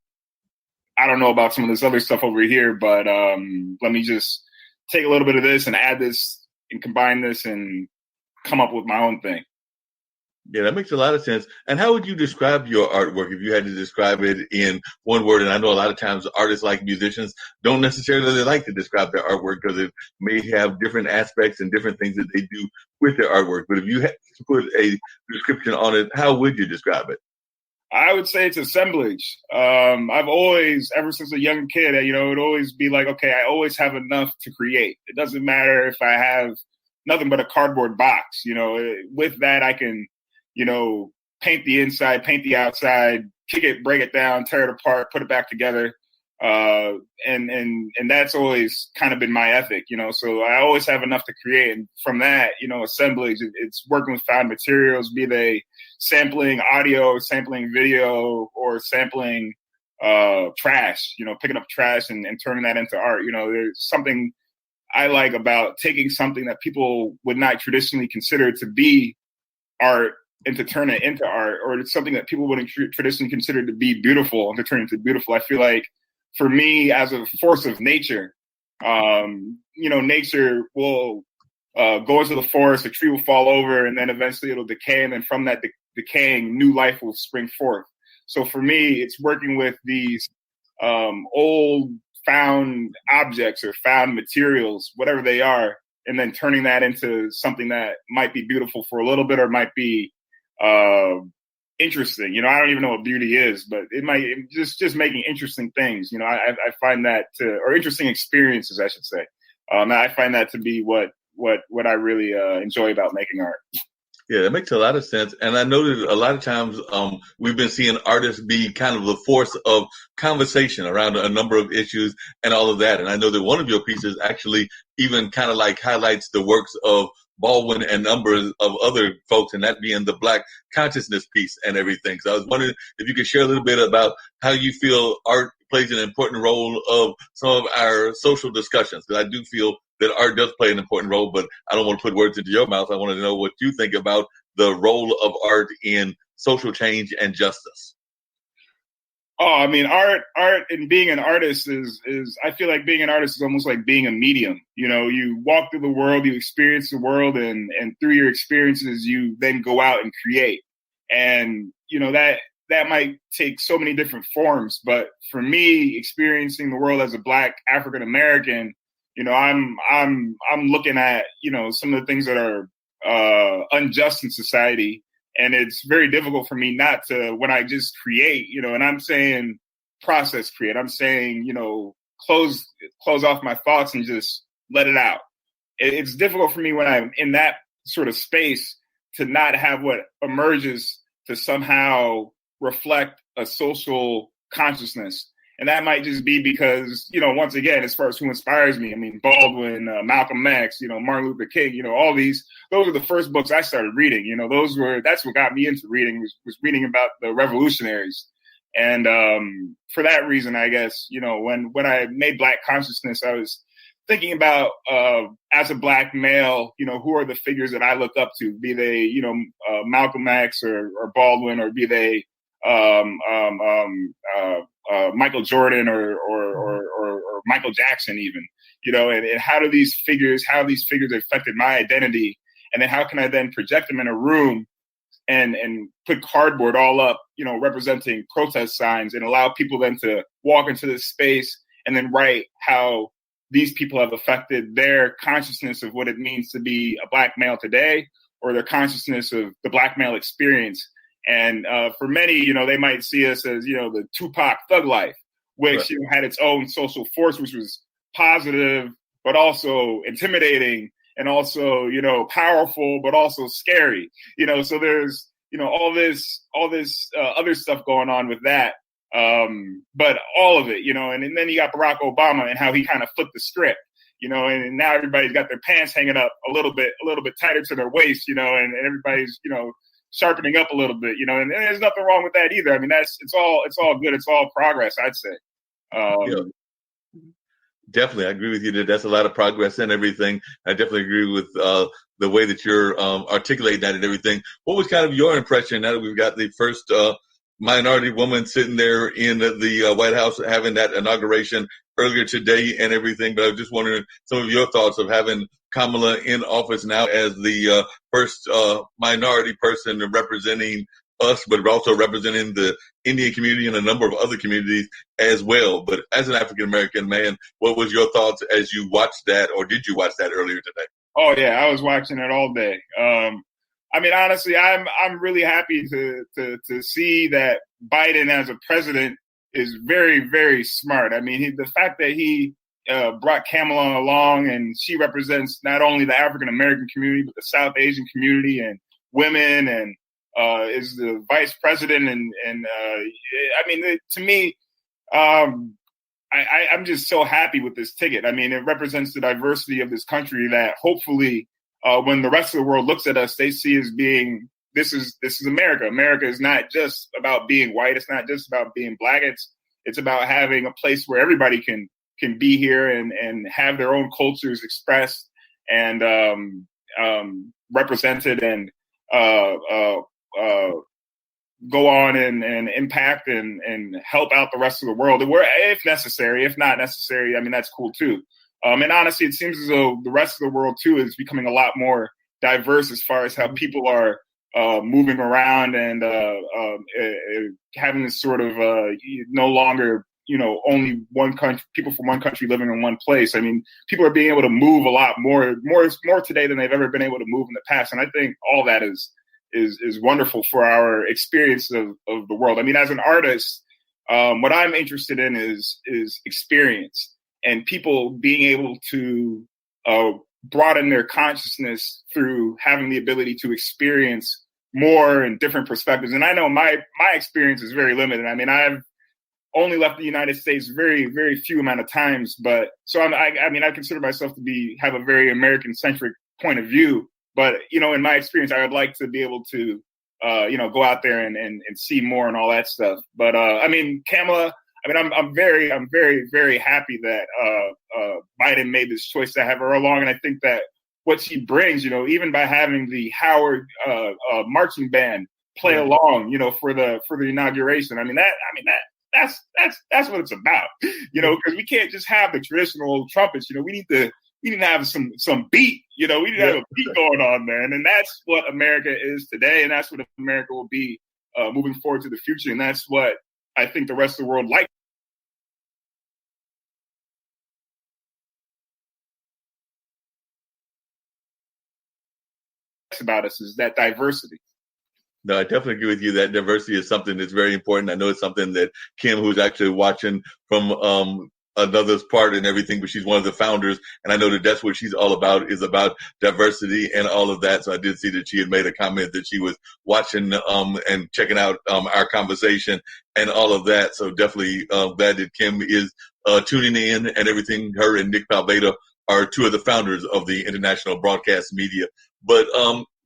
I don't know about some of this other stuff over here, but let me just take a little bit of this and add this and combine this and come up with my own thing. Yeah, that makes a lot of sense. And how would you describe your artwork if you had to describe it in one word? And I know a lot of times artists, like musicians, don't necessarily like to describe their artwork because it may have different aspects and different things that they do with their artwork. But if you had to put a description on it, how would you describe it? I would say it's assemblage. I've always, ever since a young kid, it would always be like, okay, I always have enough to create. It doesn't matter if I have nothing but a cardboard box. With that, I can paint the inside, paint the outside, kick it, break it down, tear it apart, put it back together. And that's always kind of been my ethic, so I always have enough to create. And from that, assemblage, it's working with found materials, be they sampling audio, sampling video, or sampling trash, picking up trash and turning that into art. There's something I like about taking something that people would not traditionally consider to be art and to turn it into art, or it's something that people wouldn't traditionally consider to be beautiful and to turn it into beautiful. I feel like for me, as a force of nature, nature will go into the forest, a tree will fall over, and then eventually it'll decay, and then from that decaying, new life will spring forth. So for me, it's working with these old found objects or found materials, whatever they are, and then turning that into something that might be beautiful for a little bit or might be interesting. I don't even know what beauty is, but it might just making interesting things. I find that or interesting experiences, I should say. I find that to be what I really enjoy about making art. Yeah, that makes a lot of sense. And I know that a lot of times we've been seeing artists be kind of the force of conversation around a number of issues and all of that. And I know that one of your pieces actually even kind of like highlights the works of Baldwin and numbers of other folks, and that being the Black consciousness piece and everything. So I was wondering if you could share a little bit about how you feel art plays an important role of some of our social discussions, because I do feel that art does play an important role, but I don't want to put words into your mouth. I want to know what you think about the role of art in social change and justice. Oh, I mean, art and being an artist is I feel like being an artist is almost like being a medium. You walk through the world, you experience the world, and through your experiences, you then go out and create. And, that might take so many different forms. But for me, experiencing the world as a Black African American, I'm looking at, some of the things that are unjust in society. And it's very difficult for me not to, when I just create, and I'm saying process create, I'm saying, close off my thoughts and just let it out. It's difficult for me when I'm in that sort of space to not have what emerges to somehow reflect a social consciousness. And that might just be because, once again, as far as who inspires me, I mean, Baldwin, Malcolm X, Martin Luther King, all these, those are the first books I started reading. That's what got me into reading was reading about the revolutionaries. And for that reason, I guess, when I made Black consciousness, I was thinking about, as a Black male, who are the figures that I look up to, be they, Malcolm X or Baldwin, or be they Michael Jordan or Michael Jackson even, and how these figures affected my identity. And then how can I then project them in a room and put cardboard all up, representing protest signs, and allow people then to walk into this space and then write how these people have affected their consciousness of what it means to be a Black male today, or their consciousness of the Black male experience. And for many, they might see us as, the Tupac thug life, which had its own social force, which was positive, but also intimidating, and also, powerful, but also scary. So there's, all this other stuff going on with that. But all of it, and then you got Barack Obama and how he kind of flipped the script, and now everybody's got their pants hanging up a little bit tighter to their waist, and everybody's, sharpening up a little bit, and there's nothing wrong with that either. I mean, it's all good. It's all progress, I'd say. Definitely. I agree with you that that's a lot of progress and everything. I definitely agree with the way that you're articulating that and everything. What was kind of your impression now that we've got the first minority woman sitting there in the White House having that inauguration earlier today and everything? But I was just wondering some of your thoughts of having Kamala in office now as the first minority person representing us, but also representing the Indian community and a number of other communities as well. But as an African-American man, what was your thoughts as you watched that, or did you watch that earlier today? Oh, yeah, I was watching it all day. I mean, honestly, I'm really happy to see that Biden as a president is very, very smart. I mean, the fact that he brought Kamala along, and she represents not only the African-American community, but the South Asian community and women, and is the vice president. And I mean, to me, I'm just so happy with this ticket. I mean, it represents the diversity of this country that hopefully when the rest of the world looks at us, they see as being, this is America. America is not just about being white. It's not just about being Black. It's about having a place where everybody can be here and have their own cultures expressed and represented, and go on and impact and help out the rest of the world, if necessary. If not necessary, I mean, that's cool too. And honestly, it seems as though the rest of the world too is becoming a lot more diverse as far as how people are moving around and having this sort of no longer, only one country, people from one country living in one place. I mean, people are being able to move a lot more today than they've ever been able to move in the past. And I think all that is wonderful for our experience of the world. I mean, as an artist, what I'm interested in is experience, and people being able to broaden their consciousness through having the ability to experience more and different perspectives. And I know my experience is very limited. I mean, I've only left the United States very, very few amount of times, but so I mean, I consider myself to have a very American-centric point of view. But, in my experience, I would like to be able to, go out there and see more and all that stuff. But, I mean, Kamala, I mean, I'm very, very happy that Biden made this choice to have her along. And I think that what she brings, even by having the Howard marching band play along, for the inauguration, that's what it's about, because we can't just have the traditional trumpets. We need to have some beat, we need to have a beat going on, man. And that's what America is today. And that's what America will be moving forward to the future. And that's what I think the rest of the world likes about us, is that diversity. No, I definitely agree with you that diversity is something that's very important. I know it's something that Kim, who's actually watching from another's part and everything, but she's one of the founders. And I know that that's what she's all about, is about diversity and all of that. So I did see that she had made a comment that she was watching and checking out our conversation and all of that. So definitely glad that Kim is tuning in and everything. Her and Nick Palveda are two of the founders of the International Broadcast Media. But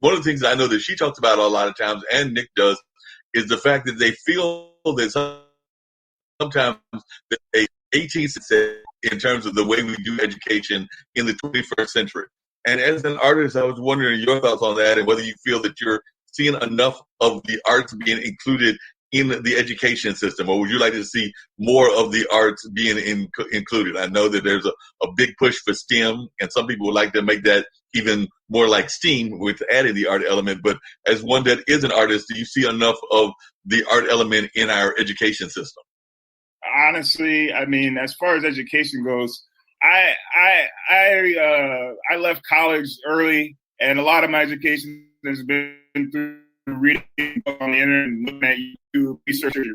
one of the things I know that she talks about a lot of times, and Nick does, is the fact that they feel that sometimes they 18th in terms of the way we do education in the 21st century. And as an artist, I was wondering your thoughts on that and whether you feel that you're seeing enough of the arts being included in the education system, or would you like to see more of the arts being included? I know that there's a big push for STEM, and some people would like to make that even more like STEAM with adding the art element. But as one that is an artist, do you see enough of the art element in our education system? Honestly, I mean, as far as education goes, I left college early, and a lot of my education has been through reading on the internet and looking at YouTube, researching.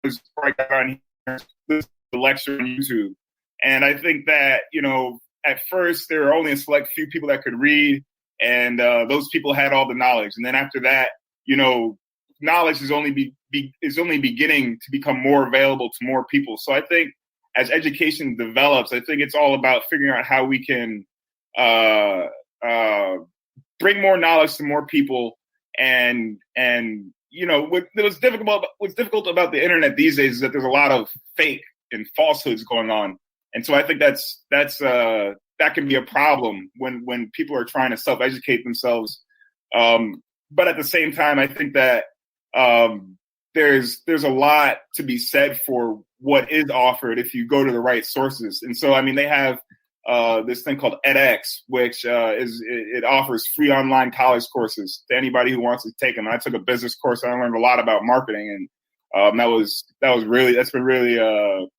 Before I got on here, this the lecture on YouTube, and I think that at first there were only a select few people that could read, and those people had all the knowledge, and then after that, knowledge is only beginning to become more available to more people. So I think as education develops, I think it's all about figuring out how we can bring more knowledge to more people. And what's difficult about the internet these days is that there's a lot of fake and falsehoods going on. And so I think that can be a problem when people are trying to self-educate themselves. But at the same time, I think that there's a lot to be said for what is offered if you go to the right sources. And so, I mean, they have this thing called edX, which it offers free online college courses to anybody who wants to take them. I took a business course and I learned a lot about marketing, and that's been really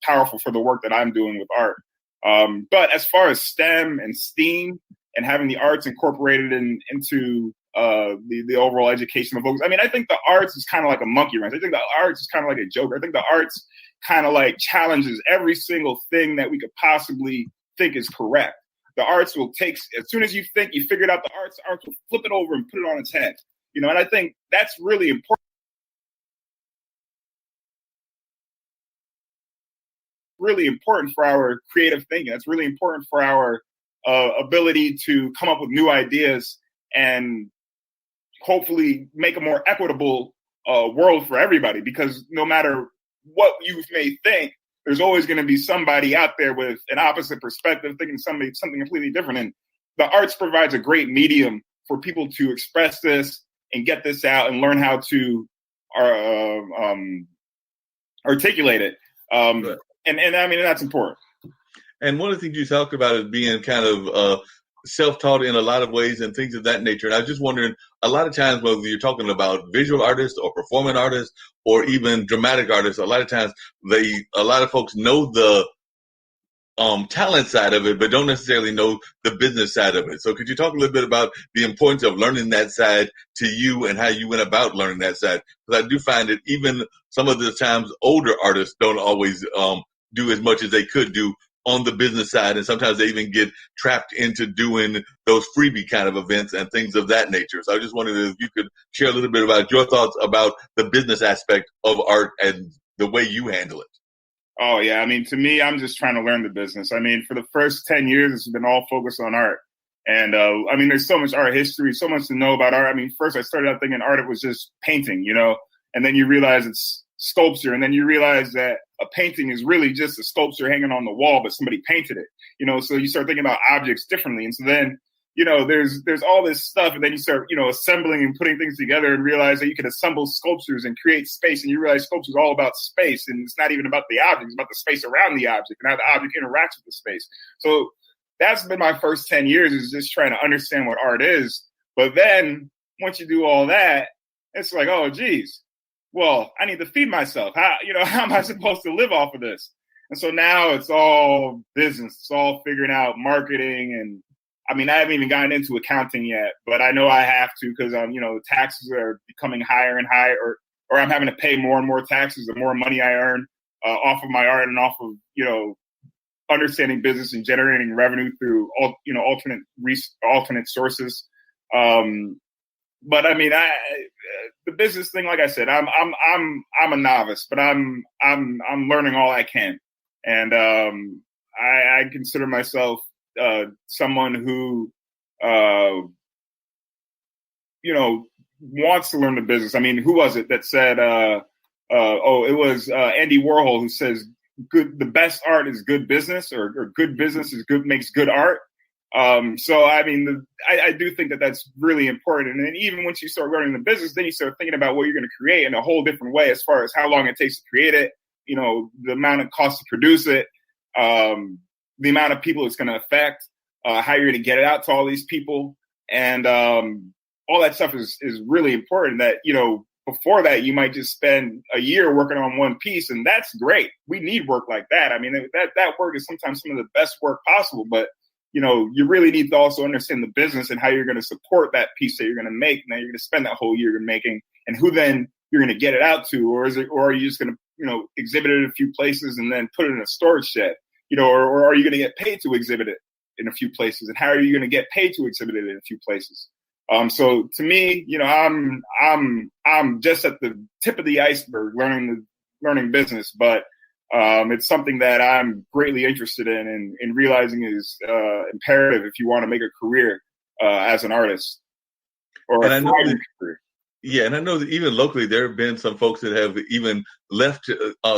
powerful for the work that I'm doing with art. But as far as STEM and STEAM and having the arts incorporated into the overall educational focus, I mean, I think the arts is kind of like a monkey wrench. I think the arts is kind of like a joke. I think the arts kind of like challenges every single thing that we could possibly think is correct. The arts will take, as soon as you think you figured out the arts will flip it over and put it on its head. And I think that's really important. Really important for our creative thinking. That's really important for our ability to come up with new ideas and hopefully make a more equitable world for everybody. Because no matter what you may think, there's always going to be somebody out there with an opposite perspective, thinking something completely different. And the arts provides a great medium for people to express this and get this out and learn how to articulate it. Right. And I mean, that's important. And one of the things you talked about is being kind of self-taught in a lot of ways and things of that nature. And I was just wondering, a lot of times, whether you're talking about visual artists or performing artists or even dramatic artists, a lot of times a lot of folks know the talent side of it, but don't necessarily know the business side of it. So could you talk a little bit about the importance of learning that side to you and how you went about learning that side? Because I do find that even some of the times older artists don't always do as much as they could do on the business side, and sometimes they even get trapped into doing those freebie kind of events and things of that nature. So I just wondered if you could share a little bit about your thoughts about the business aspect of art and the way you handle it. Oh, yeah. I mean, to me, I'm just trying to learn the business. I mean, for the first 10 years, it's been all focused on art. And I mean, there's so much art history, so much to know about art. I mean, first I started out thinking art was just painting, and then you realize it's sculpture. And then you realize that a painting is really just a sculpture hanging on the wall, but somebody painted it, so you start thinking about objects differently. And so then, there's all this stuff. And then you start, assembling and putting things together and realize that you can assemble sculptures and create space. And you realize sculpture is all about space. And it's not even about the object, it's about the space around the object and how the object interacts with the space. So that's been my first 10 years, is just trying to understand what art is. But then once you do all that, it's like, oh, geez, well, I need to feed myself. How am I supposed to live off of this? And so now it's all business. It's all figuring out marketing. And I mean, I haven't even gotten into accounting yet, but I know I have to, because taxes are becoming higher and higher, or I'm having to pay more and more taxes the more money I earn off of my art and off of, understanding business and generating revenue through alternate sources. But I mean, the business thing, like I said, I'm a novice, but I'm learning all I can, and I consider myself someone who wants to learn the business. I mean, who was it that said? It was Andy Warhol who says, the best art is good business, or good business is good makes good art. So, I mean, I do think that that's really important. And then even once you start learning the business, then you start thinking about what you're going to create in a whole different way, as far as how long it takes to create it, the amount it costs to produce it, the amount of people it's going to affect, how you're going to get it out to all these people. And all that stuff is really important. That, before that, you might just spend a year working on one piece, and that's great. We need work like that. I mean, that work is sometimes some of the best work possible, but you really need to also understand the business and how you're going to support that piece that you're going to make. Now you're going to spend that whole year you're making, and who then you're going to get it out to, or are you just going to, exhibit it in a few places and then put it in a storage shed, or are you going to get paid to exhibit it in a few places, and how are you going to get paid to exhibit it in a few places? So to me, I'm just at the tip of the iceberg learning business, but it's something that I'm greatly interested in and realizing is imperative if you want to make a career as an artist or a career. Yeah, and I know that even locally there have been some folks that have even left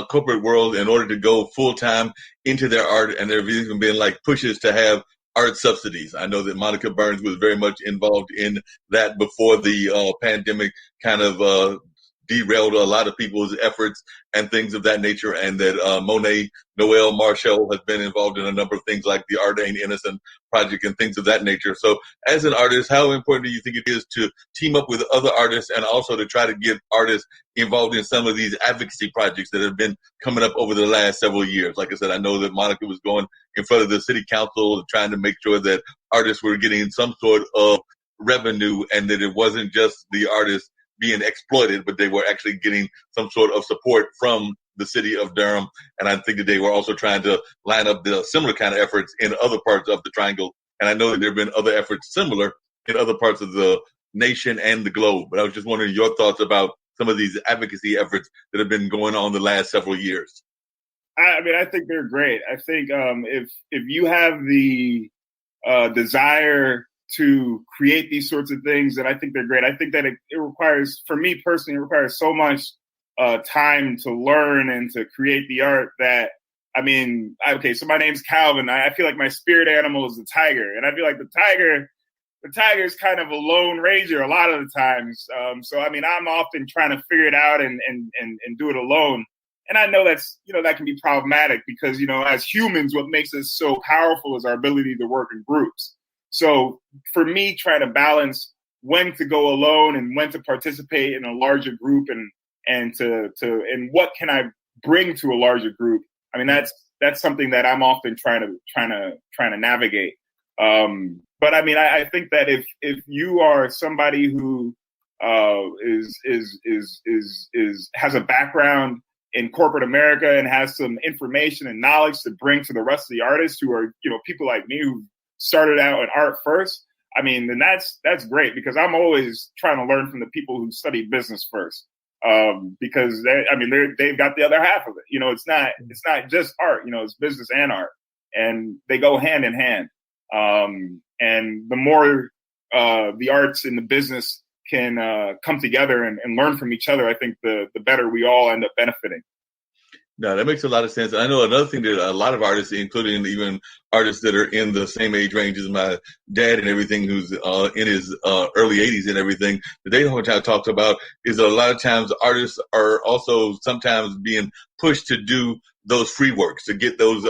corporate world in order to go full time into their art, and there have even been like pushes to have art subsidies. I know that Monica Burns was very much involved in that before the pandemic kind of derailed a lot of people's efforts and things of that nature, and that Monet Noel Marshall has been involved in a number of things like the Art Ain't Innocent project and things of that nature. So as an artist, how important do you think it is to team up with other artists and also to try to get artists involved in some of these advocacy projects that have been coming up over the last several years? Like I said, I know that Monica was going in front of the city council trying to make sure that artists were getting some sort of revenue and that it wasn't just the artists being exploited, but they were actually getting some sort of support from the city of Durham. And I think that they were also trying to line up the similar kind of efforts in other parts of the triangle. And I know that there have been other efforts similar in other parts of the nation and the globe. But I was just wondering your thoughts about some of these advocacy efforts that have been going on the last several years. I mean, I think they're great. I think if you have the desire to create these sorts of things, then I think they're great. I think that it requires, for me personally, it requires so much time to learn and to create the art that, I mean, so my name's Calvin. I feel like my spirit animal is the tiger. And I feel like the tiger is kind of a lone ranger a lot of the times. So, I mean, I'm often trying to figure it out and do it alone. And I know that's, that can be problematic because, as humans, what makes us so powerful is our ability to work in groups. So for me, trying to balance when to go alone and when to participate in a larger group and what can I bring to a larger group? I mean, that's something that I'm often trying to navigate. But I mean, I think that if you are somebody who has a background in corporate America and has some information and knowledge to bring to the rest of the artists who are, people like me who started out in art first, I mean, then that's great because I'm always trying to learn from the people who study business first, because they've got the other half of it. It's not just art. It's business and art, and they go hand in hand. And the more the arts and the business can come together and learn from each other, I think the better we all end up benefiting. No, that makes a lot of sense. I know another thing that a lot of artists, including even artists that are in the same age range as my dad and everything, who's in his early 80s and everything, that they don't talk about is a lot of times artists are also sometimes being pushed to do those free works, to get those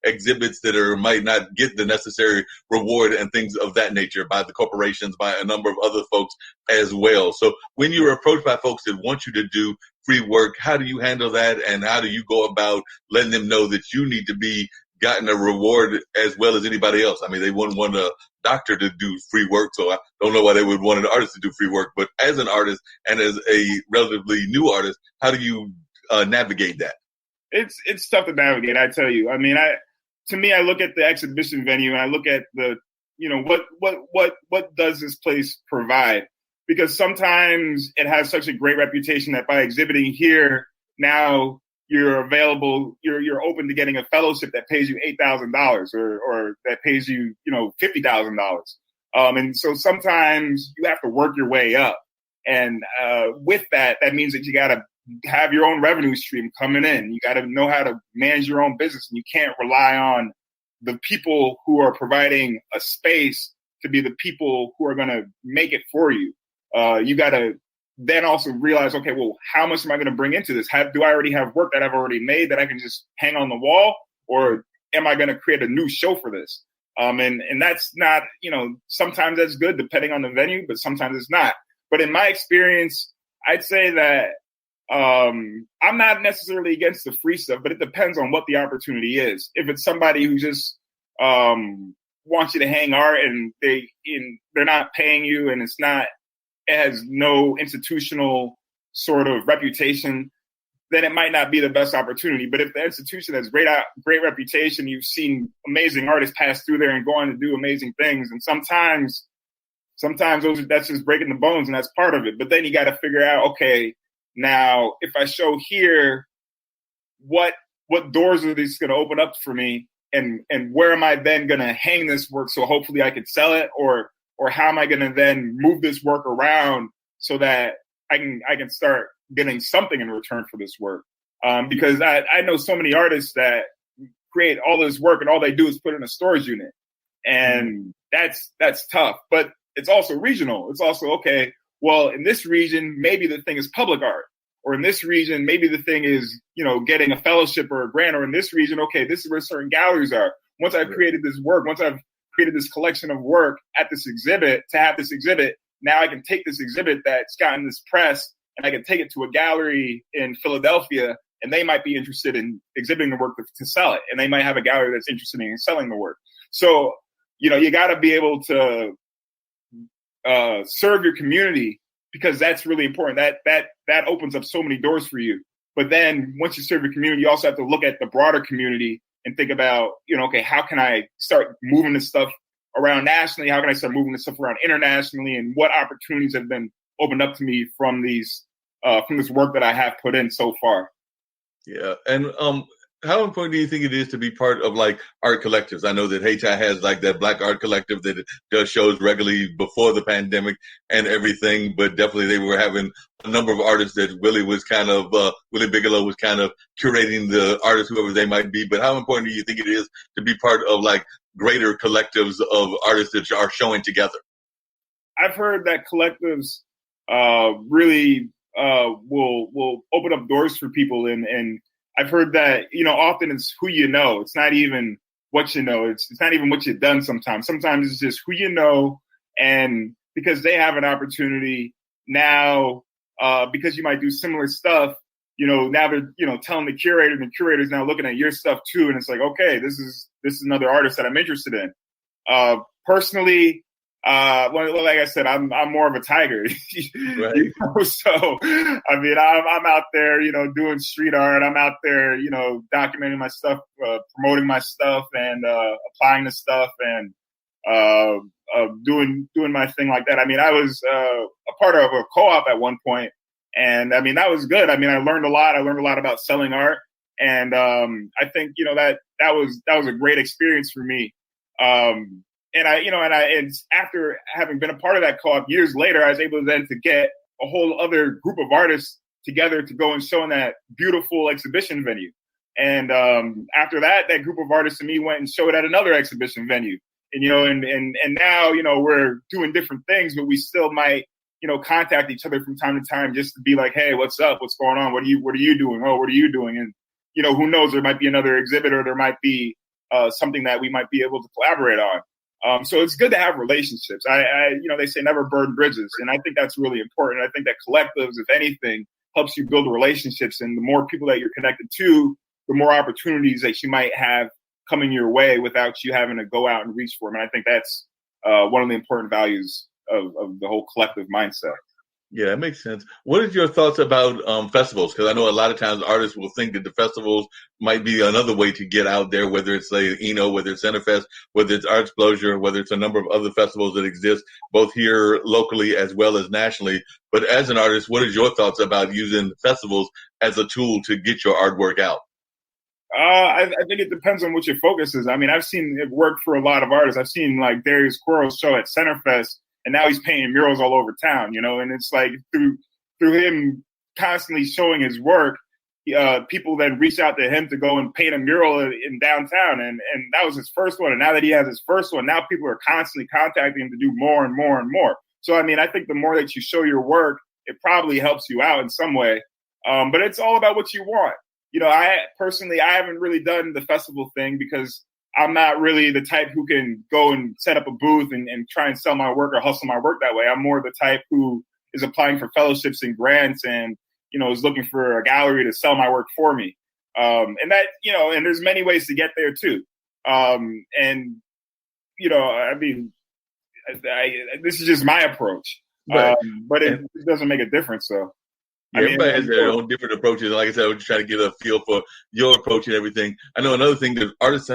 exhibits that might not get the necessary reward and things of that nature by the corporations, by a number of other folks as well. So when you're approached by folks that want you to do free work, how do you handle that, and how do you go about letting them know that you need to be gotten a reward as well as anybody else? I mean, they wouldn't want a doctor to do free work, so I don't know why they would want an artist to do free work. But as an artist and as a relatively new artist, how do you navigate that? It's tough to navigate. I tell you. I mean, to me, I look at the exhibition venue and I look at the, what does this place provide? Because sometimes it has such a great reputation that by exhibiting here, now you're available, you're open to getting a fellowship that pays you $8,000 or that pays you, $50,000. And so sometimes you have to work your way up. And with that means that you got to have your own revenue stream coming in. You got to know how to manage your own business, and you can't rely on the people who are providing a space to be the people who are going to make it for you. You got to then also realize, okay, well, how much am I going to bring into this? Do I already have work that I've already made that I can just hang on the wall, or am I going to create a new show for this? And that's not, sometimes that's good depending on the venue, but sometimes it's not. But in my experience, I'd say that I'm not necessarily against the free stuff, but it depends on what the opportunity is. If it's somebody who just wants you to hang art and they're not paying you, and it has no institutional sort of reputation, then it might not be the best opportunity. But if the institution has great reputation, you've seen amazing artists pass through there and go on to do amazing things, and sometimes that's just breaking the bones, and that's part of it. But then you got to figure out, okay, now if I show here, what doors are these going to open up for me, and where am I then going to hang this work so hopefully I could sell it, or how am I going to then move this work around so that I can start getting something in return for this work? Because I know so many artists that create all this work and all they do is put in a storage unit, and that's tough. But it's also regional. It's also, okay, well, in this region, maybe the thing is public art, or in this region, maybe the thing is, getting a fellowship or a grant, or in this region, okay, this is where certain galleries are. Once I've created this work, once I've created this collection of work at this exhibit, to have this exhibit, now I can take this exhibit that's gotten this press and I can take it to a gallery in Philadelphia, and they might be interested in exhibiting the work to sell it. And they might have a gallery that's interested in selling the work. So, you got to be able to serve your community, because that's really important. That opens up so many doors for you. But then once you serve your community, you also have to look at the broader community and think about, okay, how can I start moving this stuff around nationally? How can I start moving this stuff around internationally? And what opportunities have been opened up to me from this work that I have put in so far? Yeah. And how important do you think it is to be part of like art collectives? I know that HI has like that Black Art Collective that does shows regularly before the pandemic and everything, but definitely they were having a number of artists that Willie Bigelow was kind of curating the artists, whoever they might be. But how important do you think it is to be part of like greater collectives of artists that are showing together? I've heard that collectives really will open up doors for people, and I've heard that, often it's who you know. It's not even what you know. It's not even what you've done sometimes. Sometimes it's just who you know, and because they have an opportunity now, because you might do similar stuff, now they're, telling the curator, and the curator's now looking at your stuff too, and it's like, okay, this is another artist that I'm interested in. Personally, well, like I said, I'm more of a tiger, right. So, I mean, I'm out there, doing street art. I'm out there, documenting my stuff, promoting my stuff, and applying the stuff, and doing my thing like that. I mean, I was a part of a co-op at one point, and I mean, that was good. I mean, I learned a lot. I learned a lot about selling art, and I think that was a great experience for me. And after having been a part of that co-op years later, I was able then to get a whole other group of artists together to go and show in that beautiful exhibition venue. And after that group of artists and me went and showed at another exhibition venue. And and now, we're doing different things, but we still might, contact each other from time to time just to be like, hey, what's up? What's going on? What are you doing? Oh, what are you doing? And, who knows, there might be another exhibit, or there might be something that we might be able to collaborate on. So it's good to have relationships. They say never burn bridges, and I think that's really important. I think that collectives, if anything, helps you build relationships, and the more people that you're connected to, the more opportunities that you might have coming your way without you having to go out and reach for them. And I think that's one of the important values of the whole collective mindset. Yeah, that makes sense. What is your thoughts about festivals? Because I know a lot of times artists will think that the festivals might be another way to get out there, whether it's like whether it's Centerfest, whether it's Art Explosion, whether it's a number of other festivals that exist both here locally as well as nationally. But as an artist, what is your thoughts about using festivals as a tool to get your artwork out? I think it depends on what your focus is. I mean, I've seen it work for a lot of artists. I've seen like Darius Quarles show at Centerfest, and now he's painting murals all over town, and it's like through him constantly showing his work, people then reach out to him to go and paint a mural in downtown, and that was his first one. And now that he has his first one, now people are constantly contacting him to do more and more and more. So I mean, I think the more that you show your work, it probably helps you out in some way. But it's all about what you want. I haven't really done the festival thing because I'm not really the type who can go and set up a booth and try and sell my work or hustle my work that way. I'm more the type who is applying for fellowships and grants and, is looking for a gallery to sell my work for me. And that, and there's many ways to get there too. I mean, this is just my approach, but it doesn't make a difference. So. Yeah, everybody has their own different approaches. Like I said, I was just trying to get a feel for your approach and everything. I know another thing that artists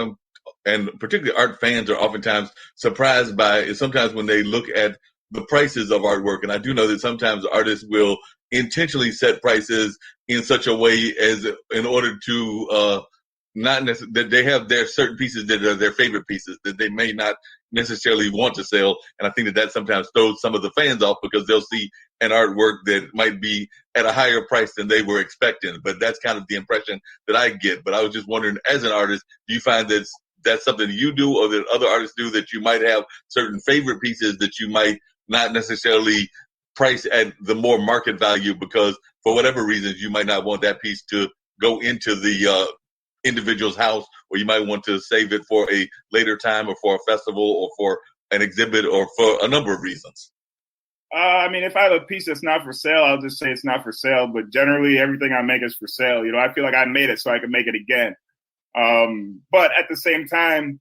and particularly art fans are oftentimes surprised by is sometimes when they look at the prices of artwork. And I do know that sometimes artists will intentionally set prices in such a way as in order to not necessarily that they have their certain pieces that are their favorite pieces that they may not necessarily want to sell. And I think that sometimes throws some of the fans off because they'll see an artwork that might be at a higher price than they were expecting. But that's kind of the impression that I get. But I was just wondering, as an artist, do you find that that's something you do or that other artists do, that you might have certain favorite pieces that you might not necessarily price at the more market value because for whatever reasons you might not want that piece to go into the individual's house, or you might want to save it for a later time or for a festival or for an exhibit or for a number of reasons? I mean, if I have a piece that's not for sale, I'll just say it's not for sale. But generally, everything I make is for sale. I feel like I made it so I can make it again. But at the same time,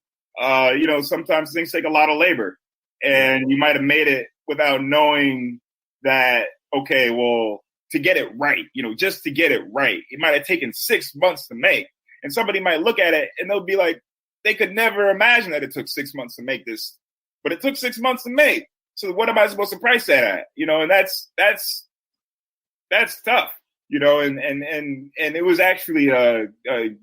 sometimes things take a lot of labor, and you might have made it without knowing that, okay, well, to get it right, just to get it right, it might have taken 6 months to make. And somebody might look at it and they'll be like, they could never imagine that it took 6 months to make this, but it took 6 months to make. So what am I supposed to price that at? And that's tough, and it was actually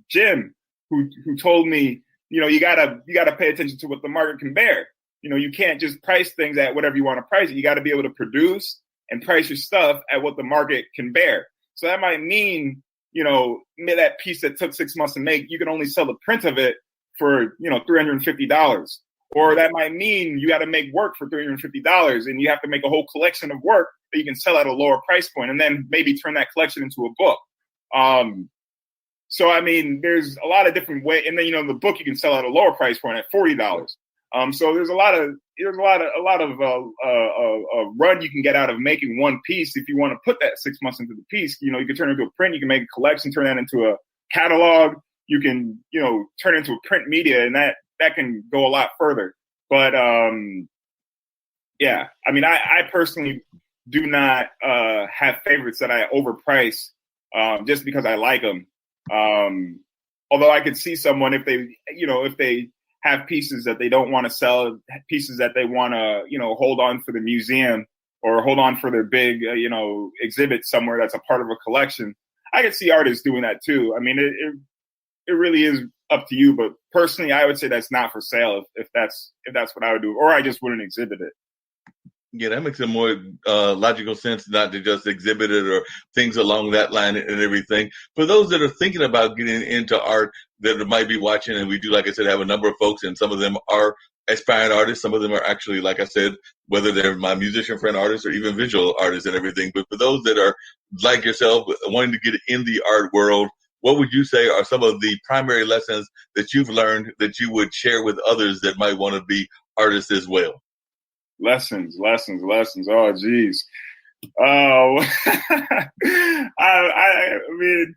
Jim who told me, you gotta pay attention to what the market can bear. You can't just price things at whatever you want to price it. You got to be able to produce and price your stuff at what the market can bear. So that might mean, that piece that took 6 months to make, you can only sell the print of it for, $350. Or that might mean you got to make work for $350 and you have to make a whole collection of work that you can sell at a lower price point and then maybe turn that collection into a book. So, I mean, there's a lot of different ways. And then, the book you can sell at a lower price point at $40. So there's a lot of run you can get out of making one piece. If you want to put that 6 months into the piece, you can turn it into a print. You can make a collection, turn that into a catalog. You can, turn it into a print media, and that can go a lot further. But yeah, I mean, I personally do not have favorites that I overprice just because I like them. Although I could see someone if they have pieces that they don't want to sell, pieces that they want to, hold on for the museum or hold on for their big, exhibit somewhere that's a part of a collection. I could see artists doing that too. I mean, it really is up to you, but personally, I would say that's not for sale if that's what I would do, or I just wouldn't exhibit it. Yeah, that makes a more logical sense, not to just exhibit it or things along that line and everything. For those that are thinking about getting into art that might be watching, and we do, like I said, have a number of folks, and some of them are aspiring artists. Some of them are actually, like I said, whether they're my musician friend artists or even visual artists and everything. But for those that are like yourself, wanting to get in the art world, what would you say are some of the primary lessons that you've learned that you would share with others that might want to be artists as well? Lessons. Oh, geez. Oh, I mean,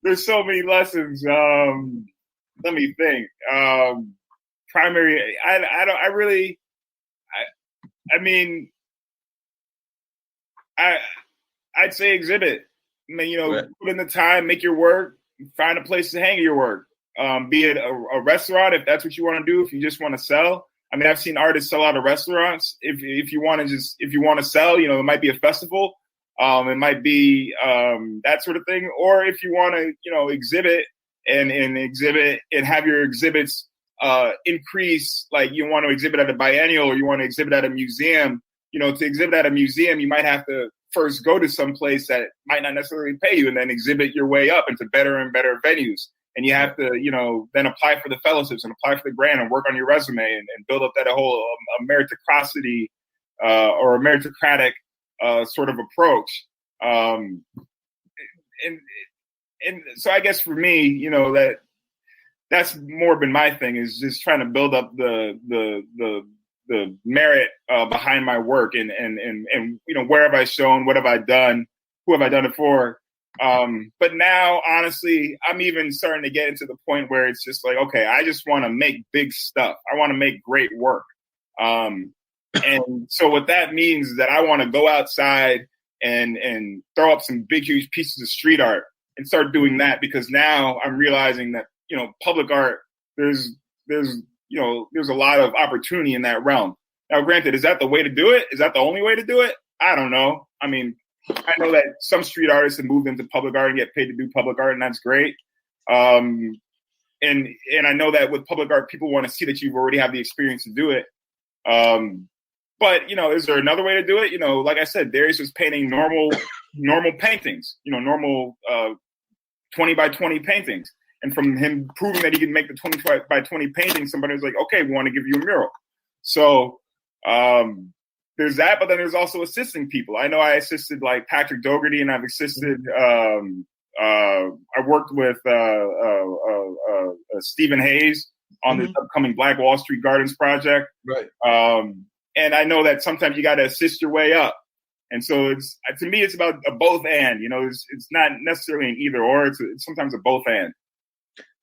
there's so many lessons. Let me think. Primary. I mean, I'd say exhibit. I mean, Right. put in the time, make your work, find a place to hang your work. Be it a restaurant, if that's what you want to do. If you just want to sell, I mean, I've seen artists sell out of restaurants. If you want to sell, it might be a festival. It might be that sort of thing. Or if you want to, exhibit and exhibit and have your exhibits increase, like you want to exhibit at a biennial or you want to exhibit at a museum. To exhibit at a museum, you might have to first go to some place that might not necessarily pay you and then exhibit your way up into better and better venues. And you have to, then apply for the fellowships and apply for the grant and work on your resume and build up that whole meritocracy or a meritocratic sort of approach. And so I guess for me, that's more been my thing, is just trying to build up the merit behind my work and where have I shown, what have I done, who have I done it for. But now, honestly, I'm even starting to get into the point where it's just like, okay, I just want to make big stuff. I want to make great work. And so what that means is that I want to go outside and throw up some big, huge pieces of street art and start doing that, because now I'm realizing that, public art, there's a lot of opportunity in that realm. Now, granted, is that the way to do it? Is that the only way to do it? I don't know. I mean, I know that some street artists have moved into public art and get paid to do public art, and that's great. And I know that with public art, people want to see that you've already have the experience to do it. But is there another way to do it? Like I said, Darius was painting normal paintings, normal 20 by 20 paintings. And from him proving that he can make the 20 by 20 painting, somebody was like, okay, we want to give you a mural. So there's that, but then there's also assisting people. I know I assisted like Patrick Dougherty, and I've assisted, I worked with Stephen Hayes on this upcoming Black Wall Street Gardens project. Right. And I know that sometimes you got to assist your way up. And so to me, it's about a both and, it's not necessarily an either or, it's sometimes a both and.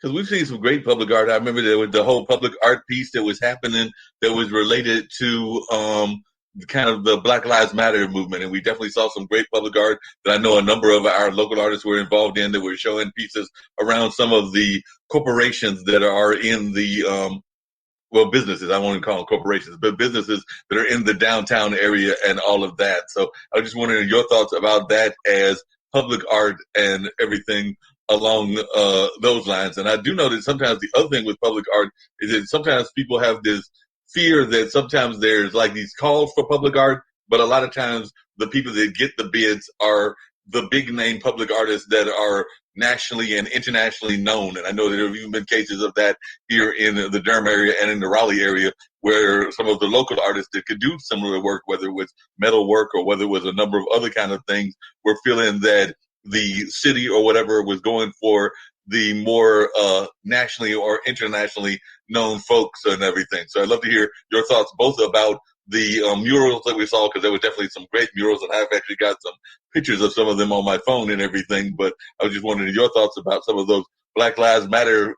Because we've seen some great public art. I remember there was the whole public art piece that was happening that was related to kind of the Black Lives Matter movement. And we definitely saw some great public art that I know a number of our local artists were involved in, that were showing pieces around some of the corporations that are in the, businesses, I won't call them corporations, but businesses that are in the downtown area and all of that. So I was just wondering your thoughts about that as public art and everything along those lines. And I do know that sometimes the other thing with public art is that sometimes people have this fear that sometimes there's like these calls for public art, but a lot of times the people that get the bids are the big name public artists that are nationally and internationally known. And I know there have even been cases of that here in the Durham area and in the Raleigh area, where some of the local artists that could do similar work, whether it was metal work or whether it was a number of other kind of things, were feeling that the city or whatever was going for the more nationally or internationally known folks and everything. So I'd love to hear your thoughts both about the murals that we saw, because there were definitely some great murals, and I've actually got some pictures of some of them on my phone and everything. But I was just wondering your thoughts about some of those Black Lives Matter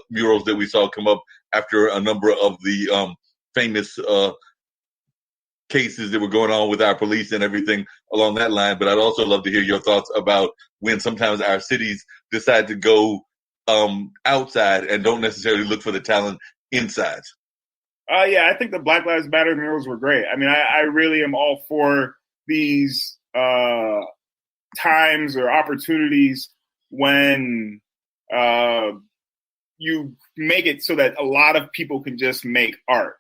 murals that we saw come up after a number of the famous cases that were going on with our police and everything along that line. But I'd also love to hear your thoughts about when sometimes our cities decide to go outside and don't necessarily look for the talent inside. Yeah, I think the Black Lives Matter murals were great. I mean, I really am all for these times or opportunities when you make it so that a lot of people can just make art.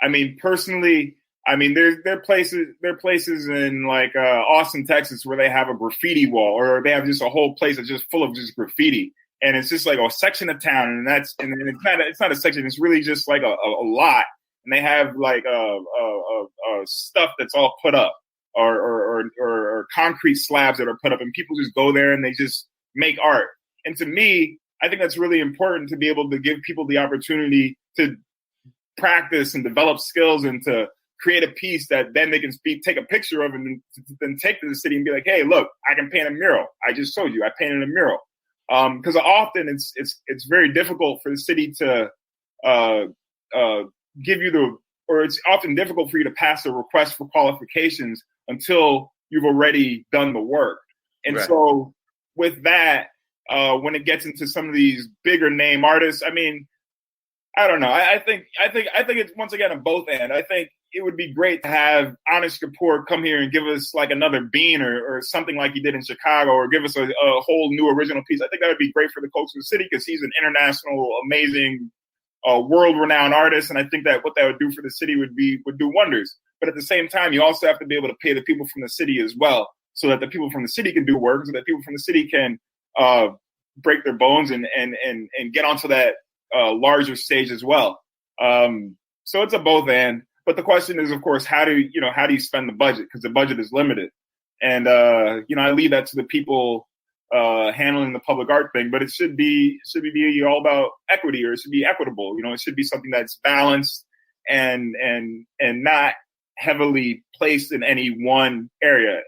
I mean, personally, there are places in like Austin, Texas, where they have a graffiti wall, or they have just a whole place that's just full of just graffiti. And it's just like a section of town, and it's not a section. It's really just like a lot, and they have like stuff that's all put up, or concrete slabs that are put up, and people just go there and they just make art. And to me, I think that's really important, to be able to give people the opportunity to practice and develop skills and to create a piece that then they can take a picture of, and then take to the city and be like, hey, look, I can paint a mural. I just showed you, I painted a mural. Because often it's very difficult for the city to give you or it's often difficult for you to pass a request for qualifications until you've already done the work. And Right. so with that, when it gets into some of these bigger name artists, I mean, I don't know. I think it's once again a both end. I think it would be great to have Honest Kapoor come here and give us like another Bean or something like he did in Chicago, or give us a whole new original piece. I think that would be great for the culture of the city, because he's an international, amazing, world-renowned artist, and I think that what that would do for the city would do wonders. But at the same time, you also have to be able to pay the people from the city as well, so that the people from the city can do work, so that people from the city can break their bones and get onto that larger stage as well. So it's a both and. But the question is, of course, how do you spend the budget? Because the budget is limited. And, I leave that to the people handling the public art thing. But it should be all about equity, or it should be equitable. It should be something that's balanced and not heavily placed in any one area.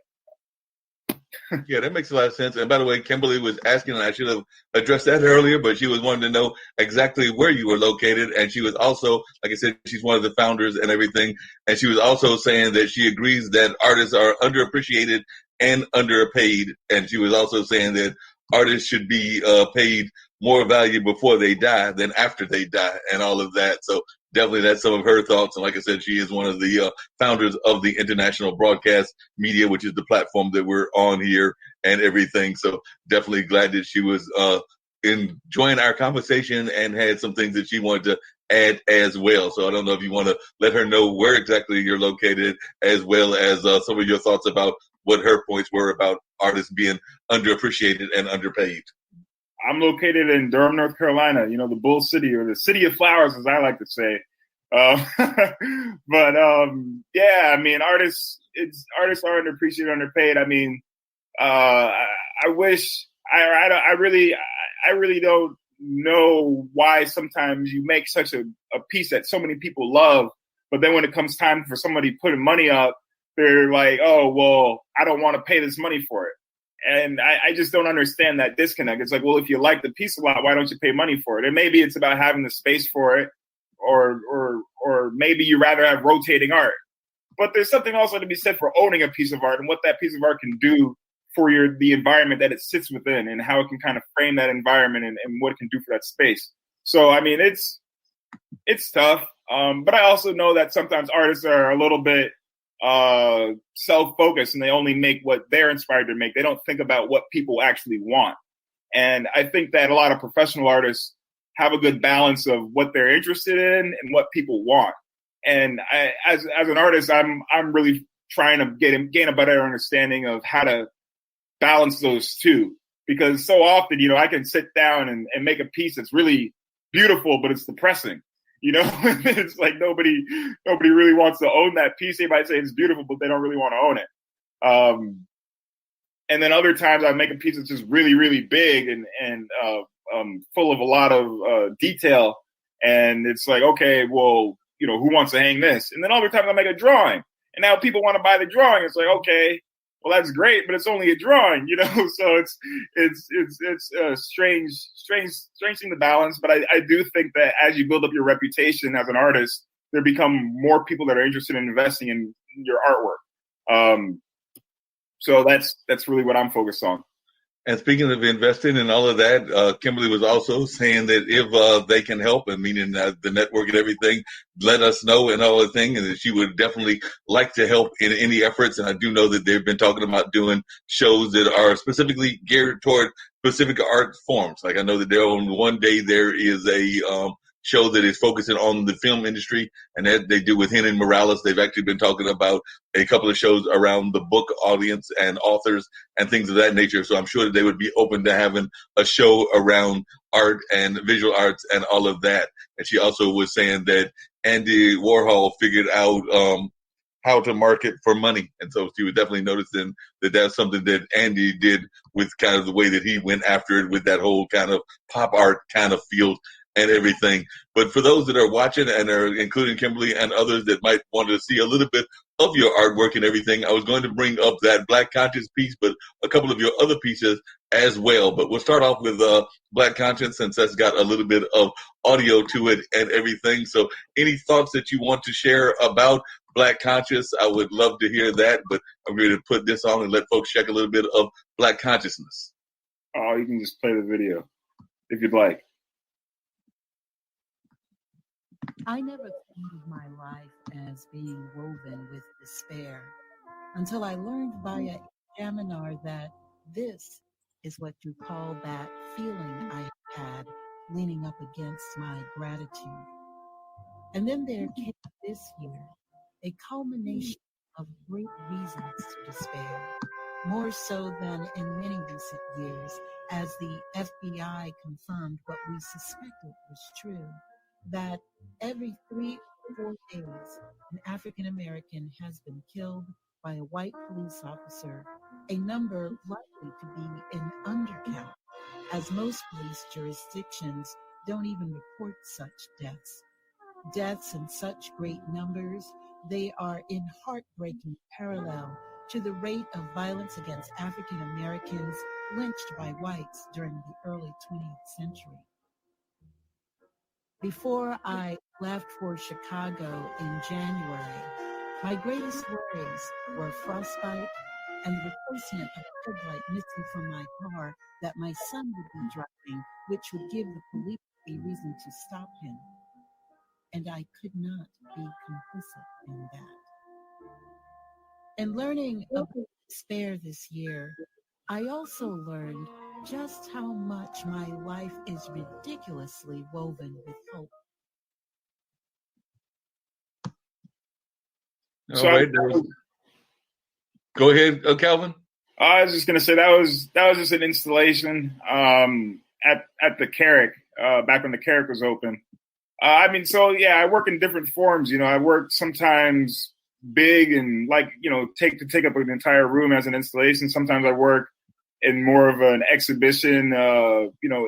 Yeah, that makes a lot of sense. And by the way, Kimberly was asking, and I should have addressed that earlier, but she was wanting to know exactly where you were located. And she was also, like I said, she's one of the founders and everything. And she was also saying that she agrees that artists are underappreciated and underpaid. And she was also saying that artists should be paid more value before they die than after they die, and all of that. So definitely that's some of her thoughts. And like I said, she is one of the founders of the International Broadcast Media, which is the platform that we're on here and everything. So definitely glad that she was enjoying our conversation and had some things that she wanted to add as well. So I don't know if you want to let her know where exactly you're located, as well as some of your thoughts about what her points were about artists being underappreciated and underpaid. I'm located in Durham, North Carolina, the Bull City, or the City of Flowers, as I like to say. But yeah, I mean, artists are underappreciated, underpaid. I mean, I wish I really don't know why sometimes you make such a piece that so many people love, but then when it comes time for somebody putting money up, they're like, oh, well, I don't want to pay this money for it. And I just don't understand that disconnect. It's like, well, if you like the piece a lot, why don't you pay money for it? And maybe it's about having the space for it, or maybe you rather have rotating art. But there's something also to be said for owning a piece of art and what that piece of art can do for the environment that it sits within, and how it can kind of frame that environment, and what it can do for that space. So, I mean, it's tough. But I also know that sometimes artists are a little bit self-focused, and they only make what they're inspired to make. They don't think about what people actually want. And I think that a lot of professional artists have a good balance of what they're interested in and what people want. And as an artist, I'm really trying to gain a better understanding of how to balance those two, because so often, I can sit down and make a piece that's really beautiful, but it's depressing. It's like nobody really wants to own that piece. They might say it's beautiful, but they don't really want to own it. And then other times I make a piece that's just really, really big and full of a lot of detail. And it's like, okay, well, who wants to hang this? And then other times I make a drawing, and now people want to buy the drawing. It's like, okay, well, that's great, but it's only a drawing, So it's a strange thing to balance. But I do think that as you build up your reputation as an artist, there become more people that are interested in investing in your artwork. So that's really what I'm focused on. And speaking of investing and all of that, Kimberly was also saying that if they can help, and meaning the network and everything, let us know and all the thing, and that she would definitely like to help in any efforts. And I do know that they've been talking about doing shows that are specifically geared toward specific art forms. Like I know that there on one day there is a show that is focusing on the film industry, and that they do with Henry Morales. They've actually been talking about a couple of shows around the book audience and authors and things of that nature. So I'm sure that they would be open to having a show around art and visual arts and all of that. And she also was saying that Andy Warhol figured out how to market for money. And so she was definitely noticing that that's something that Andy did with kind of the way that he went after it with that whole kind of pop art kind of field and everything. But for those that are watching and are including Kimberly and others that might want to see a little bit of your artwork and everything. I was going to bring up that Black Conscience piece, but a couple of your other pieces as well. But we'll start off with Black Conscience, since that's got a little bit of audio to it and everything. So any thoughts that you want to share about Black Conscience, I would love to hear that. But I'm going to put this on and let folks check a little bit of Black Consciousness. Oh, you can just play the video if you'd like. I never thought of my life as being woven with despair until I learned via examinar that this is what you call that feeling I had leaning up against my gratitude. And then there came this year, a culmination of great reasons to despair, more so than in many recent years, as the FBI confirmed what we suspected was true, that every 3 or 4 days, an African American has been killed by a white police officer, a number likely to be in undercount, as most police jurisdictions don't even report such deaths. Deaths in such great numbers, they are in heartbreaking parallel to the rate of violence against African Americans lynched by whites during the early 20th century. Before I left for Chicago in January, my greatest worries were frostbite and the replacement of a headlight missing from my car that my son would be driving, which would give the police a reason to stop him. And I could not be complicit in that. In learning about despair this year, I also learned just how much my life is ridiculously woven with hope. All right. Go ahead, Calvin. I was just gonna say that was just an installation at the Carrick back when the Carrick was open. I work in different forms. I work sometimes big and take up an entire room as an installation. Sometimes I work in more of an exhibition,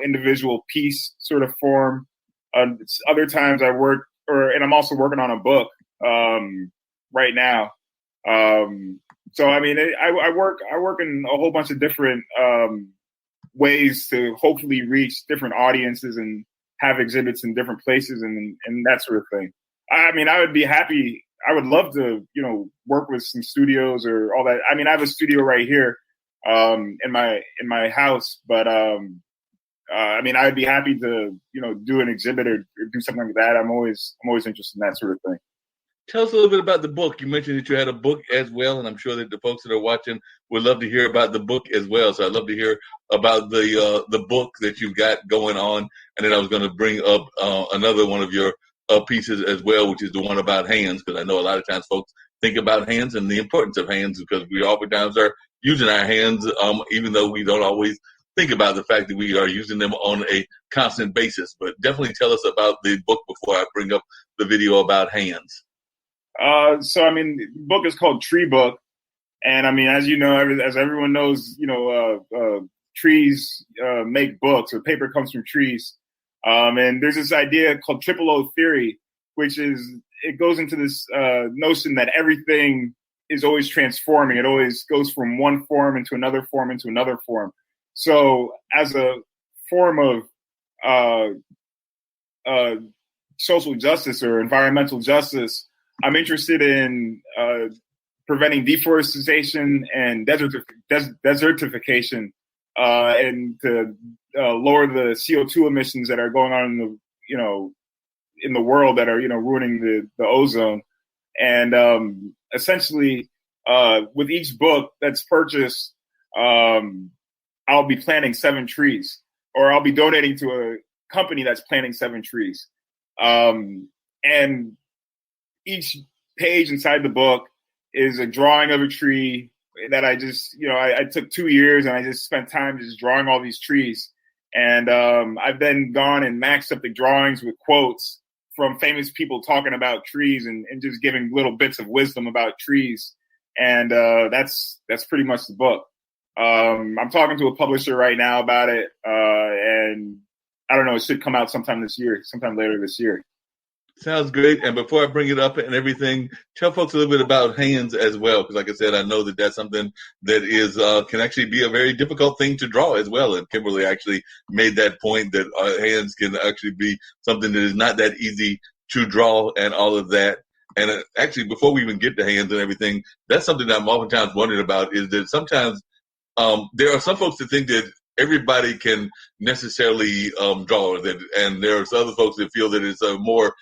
individual piece sort of form. Other times I work, and I'm also working on a book right now. I work in a whole bunch of different ways to hopefully reach different audiences and have exhibits in different places and that sort of thing. I would be happy. I would love to, work with some studios or all that. I have a studio right here in my house, but I would be happy to, do an exhibit or do something like that. I'm always interested in that sort of thing. Tell us a little bit about the book. You mentioned that you had a book as well, and I'm sure that the folks that are watching would love to hear about the book as well. So I'd love to hear about the book that you've got going on. And then I was going to bring up another one of your pieces as well, which is the one about hands, because I know a lot of times folks think about hands and the importance of hands, because we oftentimes are using our hands, even though we don't always think about the fact that we are using them on a constant basis. But definitely tell us about the book before I bring up the video about hands. The book is called Tree Book. And as you know, as everyone knows, trees make books, or paper comes from trees. And there's this idea called triple O theory, which it goes into this notion that everything is always transforming. It always goes from one form into another form into another form. So as a form of social justice or environmental justice, I'm interested in preventing deforestation and desertification, and to lower the CO2 emissions that are going on in the world that are ruining the ozone. And essentially, with each book that's purchased, I'll be planting 7 trees, or I'll be donating to a company that's planting 7 trees. And each page inside the book is a drawing of a tree that I just, I took 2 years and I just spent time just drawing all these trees. And I've then gone and maxed up the drawings with quotes from famous people talking about trees and just giving little bits of wisdom about trees. And that's pretty much the book. I'm talking to a publisher right now about it. And I don't know, it should come out sometime later this year. Sounds great. And before I bring it up and everything, tell folks a little bit about hands as well, because like I said, I know that that's something that is can actually be a very difficult thing to draw as well. And Kimberly actually made that point that hands can actually be something that is not that easy to draw and all of that. And actually, before we even get to hands and everything, that's something that I'm oftentimes wondering about is that sometimes there are some folks that think that everybody can necessarily draw, and there are other folks that feel that it's a more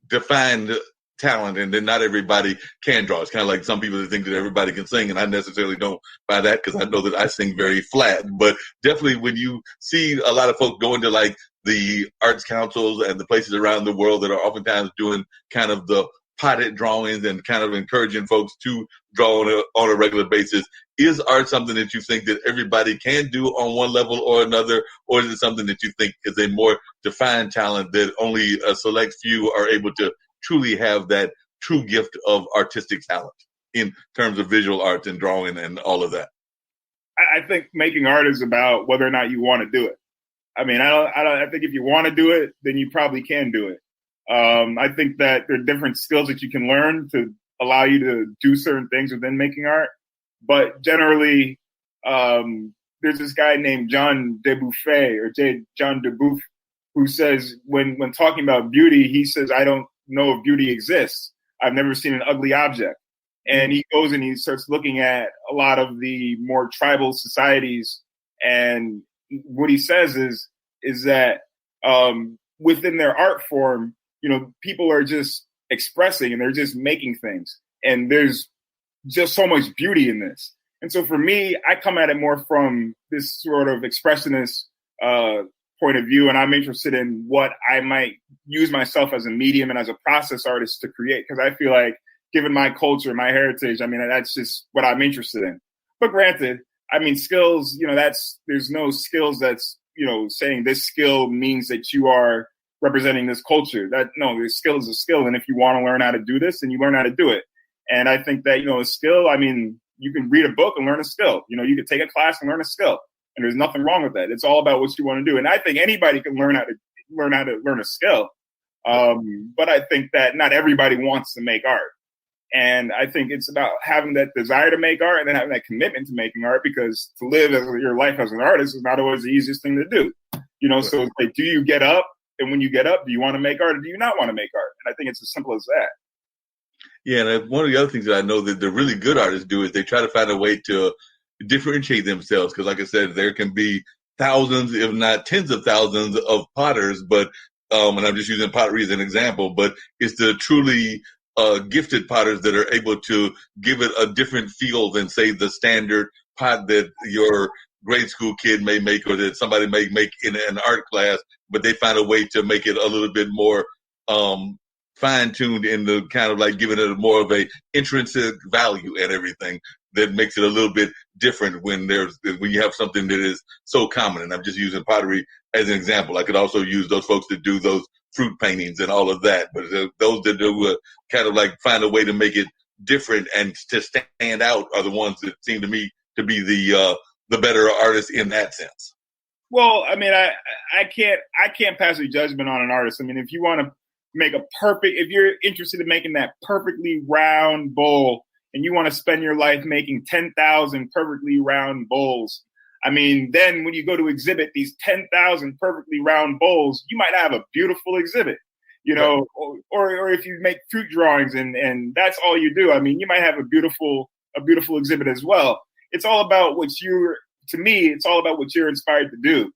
defined talent, and then not everybody can draw. It's kind of like some people that think that everybody can sing, and I necessarily don't buy that because I know that I sing very flat. But definitely, when you see a lot of folks going to like the arts councils and the places around the world that are oftentimes doing kind of the potted drawings and kind of encouraging folks to draw on a regular basis. Is art something that you think that everybody can do on one level or another, or is it something that you think is a more defined talent that only a select few are able to truly have that true gift of artistic talent in terms of visual arts and drawing and all of that? I think making art is about whether or not you want to do it. I mean, I think if you want to do it, then you probably can do it. I think that there are different skills that you can learn to allow you to do certain things within making art. But generally, there's this guy named John Dubuff, who says when talking about beauty, he says, I don't know if beauty exists. I've never seen an ugly object. And he goes and he starts looking at a lot of the more tribal societies. And what he says is that within their art form, you know, people are just expressing and they're just making things. And there's just so much beauty in this. And so for me, I come at it more from this sort of expressionist point of view. And I'm interested in what I might use myself as a medium and as a process artist to create. Because I feel like given my culture, my heritage, I mean, that's just what I'm interested in. But granted, I mean, skills, you know, there's no skills that's, you know, saying this skill means that you are representing this culture. The skill is a skill. And if you want to learn how to do this, then you learn how to do it. And I think that, you know, a skill, I mean, you can read a book and learn a skill. You know, you could take a class and learn a skill. And there's nothing wrong with that. It's all about what you want to do. And I think anybody can learn how to learn a skill. But I think that not everybody wants to make art. And I think it's about having that desire to make art and then having that commitment to making art, because to live your life as an artist is not always the easiest thing to do. You know, so it's like, do you get up? And when you get up, do you want to make art or do you not want to make art? And I think it's as simple as that. Yeah, and one of the other things that I know that the really good artists do is they try to find a way to differentiate themselves. Because like I said, there can be thousands, if not tens of thousands of potters, but and I'm just using pottery as an example, but it's the truly gifted potters that are able to give it a different feel than, say, the standard pot that your grade school kid may make or that somebody may make in an art class, but they find a way to make it a little bit more fine-tuned in the kind of like giving it more of a intrinsic value and everything that makes it a little bit different when you have something that is so common. And I'm just using pottery as an example. I could also use those folks that do those fruit paintings and all of that, but those that do kind of like find a way to make it different and to stand out are the ones that seem to me to be the better artists in that sense. Well, I mean, I can't pass a judgment on an artist. I mean, if you want to if you're interested in making that perfectly round bowl and you want to spend your life making 10,000 perfectly round bowls, I mean, then when you go to exhibit these 10,000 perfectly round bowls, you might have a beautiful exhibit, you know, or if you make fruit drawings and that's all you do, I mean, you might have a beautiful exhibit as well. It's all about to me, it's all about what you're inspired to do.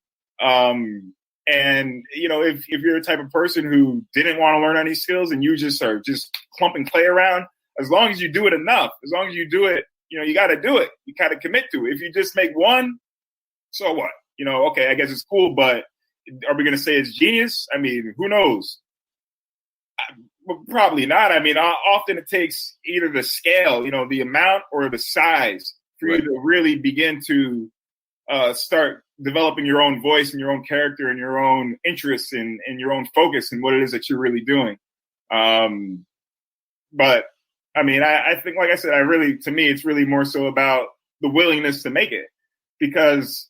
And, you know, if you're the type of person who didn't want to learn any skills and you just are just clumping clay around, as long as you do it enough, as long as you do it, you know, you got to do it. You got to commit to it. If you just make one, so what? You know, okay, I guess it's cool, but are we going to say it's genius? I mean, who knows? Probably not. I mean, often it takes either the scale, you know, the amount or the size for you to really begin to start developing your own voice and your own character and your own interests and your own focus and what it is that you're really doing. But I mean, I think, like I said, to me, it's really more so about the willingness to make it, because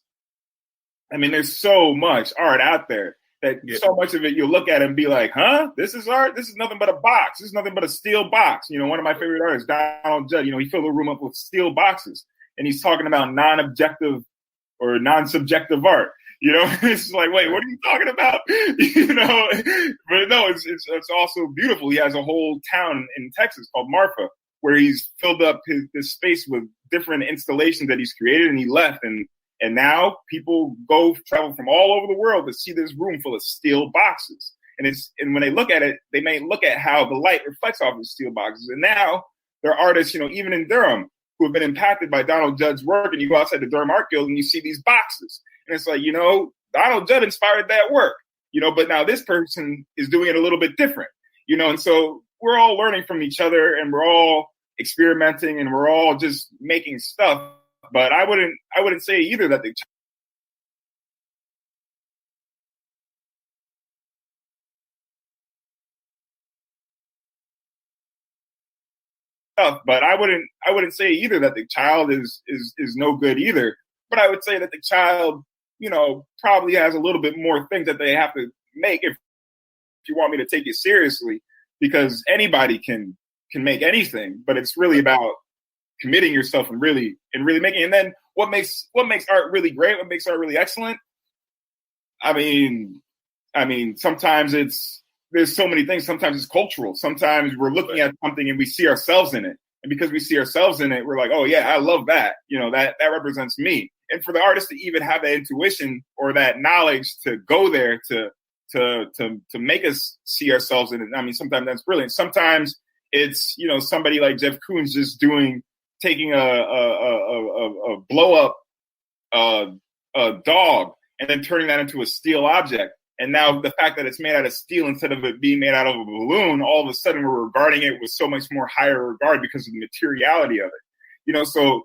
I mean, there's so much art out there. that so much of it you'll look at it and be like, huh? This is art? This is nothing but a box. This is nothing but a steel box. You know, one of my favorite artists, Donald Judd, you know, he filled the room up with steel boxes. And he's talking about non-objective or non-subjective art. You know, it's like, wait, what are you talking about? You know, but no, it's also beautiful. He has a whole town in Texas called Marfa, where he's filled up his space with different installations that he's created, and he left. And now people travel from all over the world to see this room full of steel boxes. And when they look at it, they may look at how the light reflects off the steel boxes. And now there are artists, you know, even in Durham, who have been impacted by Donald Judd's work. And you go outside the Durham Art Guild and you see these boxes. And it's like, you know, Donald Judd inspired that work, you know, but now this person is doing it a little bit different, you know. And so we're all learning from each other, and we're all experimenting, and we're all just making stuff. But I wouldn't say either that the But I wouldn't say either that the child is no good either. But I would say that the child, you know, probably has a little bit more things that they have to make if you want me to take it seriously, because anybody can make anything, but it's really about committing yourself and really making. And then what makes art really great, what makes art really excellent? I mean, sometimes there's so many things. Sometimes it's cultural. Sometimes we're looking at something and we see ourselves in it. And because we see ourselves in it, we're like, oh yeah, I love that. You know, that represents me. And for the artist to even have that intuition or that knowledge to go there to make us see ourselves in it. I mean, sometimes that's brilliant. Sometimes it's, you know, somebody like Jeff Koons just taking a blow up a dog and then turning that into a steel object. And now the fact that it's made out of steel instead of it being made out of a balloon, all of a sudden we're regarding it with so much more higher regard because of the materiality of it. You know, so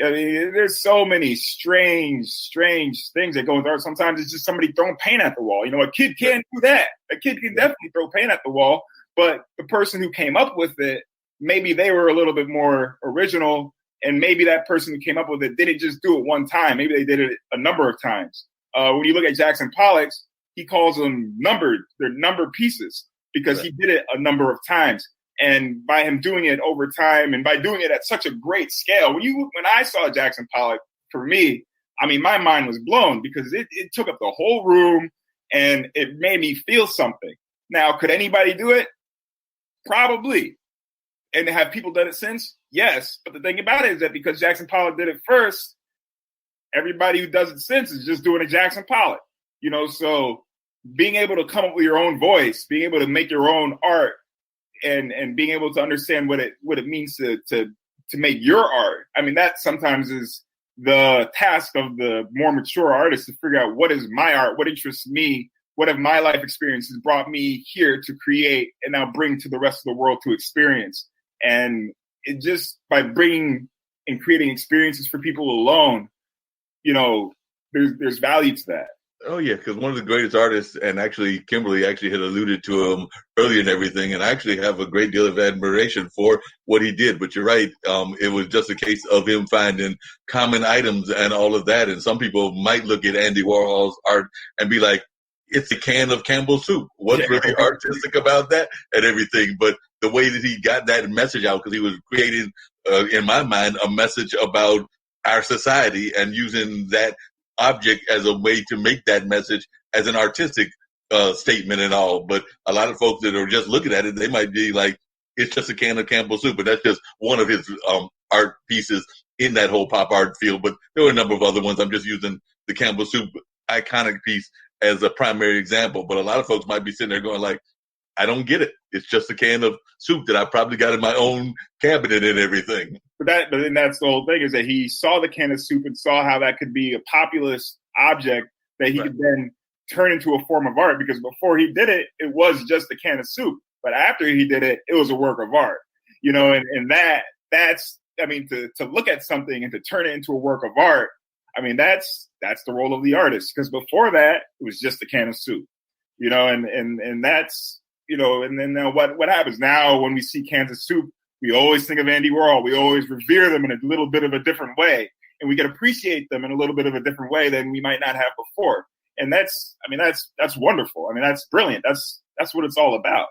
I mean, there's so many strange things that go with art. Sometimes it's just somebody throwing paint at the wall. You know, a kid can't do that. A kid can definitely throw paint at the wall, but the person who came up with it, maybe they were a little bit more original, and maybe that person who came up with it didn't just do it one time. Maybe they did it a number of times. When you look at Jackson Pollock's, he calls them numbered. They're numbered pieces because he did it a number of times. And by him doing it over time and by doing it at such a great scale, when I saw Jackson Pollock, for me, I mean, my mind was blown because it took up the whole room and it made me feel something. Now, could anybody do it? Probably. And have people done it since? Yes. But the thing about it is that because Jackson Pollock did it first, everybody who does it since is just doing a Jackson Pollock. You know, so being able to come up with your own voice, being able to make your own art, and being able to understand what it means to make your art. I mean, that sometimes is the task of the more mature artist, to figure out what is my art, what interests me, what have my life experiences brought me here to create and now bring to the rest of the world to experience. And it just by bringing and creating experiences for people alone, you know, there's value to that. Oh, yeah, because one of the greatest artists, and actually Kimberly actually had alluded to him earlier and everything, and I actually have a great deal of admiration for what he did. But you're right, it was just a case of him finding common items and all of that. And some people might look at Andy Warhol's art and be like, it's a can of Campbell's soup. What's really artistic about that and everything? But the way that he got that message out, because he was creating, in my mind, a message about our society and using that object as a way to make that message as an artistic statement and all. But a lot of folks that are just looking at it, they might be like, it's just a can of Campbell's soup. But that's just one of his art pieces in that whole pop art field. But there were a number of other ones. I'm just using the Campbell's soup iconic piece as a primary example. But a lot of folks might be sitting there going like, I don't get it. It's just a can of soup that I probably got in my own cabinet and everything. But then that's the whole thing, is that he saw the can of soup and saw how that could be a populist object that he could then turn into a form of art. Because before he did it, it was just a can of soup. But after he did it, it was a work of art. You know, and that's I mean, to look at something and to turn it into a work of art, I mean, that's the role of the artist. Because before that, it was just a can of soup. You know, and that's, you know, and then what happens now when we see cans of soup? We always think of Andy Warhol. We always revere them in a little bit of a different way, and we can appreciate them in a little bit of a different way than we might not have before. And that's wonderful. I mean, that's brilliant. That's what it's all about.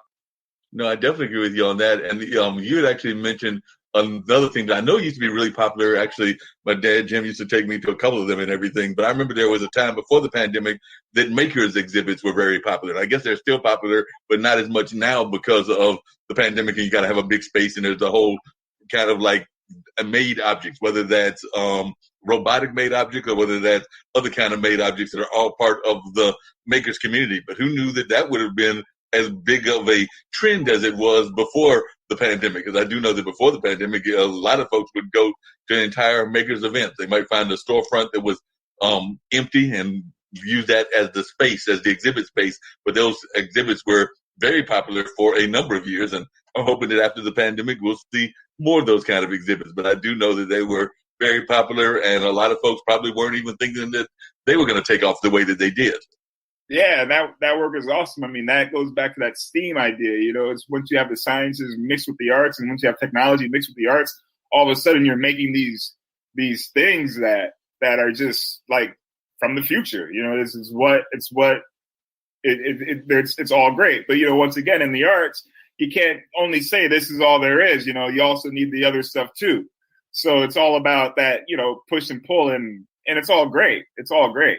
No, I definitely agree with you on that. And you had actually mentioned another thing that I know used to be really popular. Actually, my dad, Jim, used to take me to a couple of them and everything. But I remember there was a time before the pandemic that makers exhibits were very popular. And I guess they're still popular, but not as much now because of the pandemic. And you got to have a big space. And there's a whole kind of like made objects, whether that's robotic made objects or whether that's other kind of made objects that are all part of the makers community. But who knew that that would have been as big of a trend as it was before the pandemic? Because I do know that before the pandemic, a lot of folks would go to entire makers events. They might find a storefront that was empty and use that as the space, as the exhibit space. But those exhibits were very popular for a number of years. And I'm hoping that after the pandemic, we'll see more of those kind of exhibits. But I do know that they were very popular, and a lot of folks probably weren't even thinking that they were going to take off the way that they did. Yeah, that work is awesome. I mean, that goes back to that STEAM idea. You know, it's once you have the sciences mixed with the arts, and once you have technology mixed with the arts, all of a sudden you're making these things that are just like from the future. You know, it's all great. But, you know, once again, in the arts, you can't only say this is all there is. You know, you also need the other stuff too. So it's all about that, you know, push and pull, and it's all great. It's all great.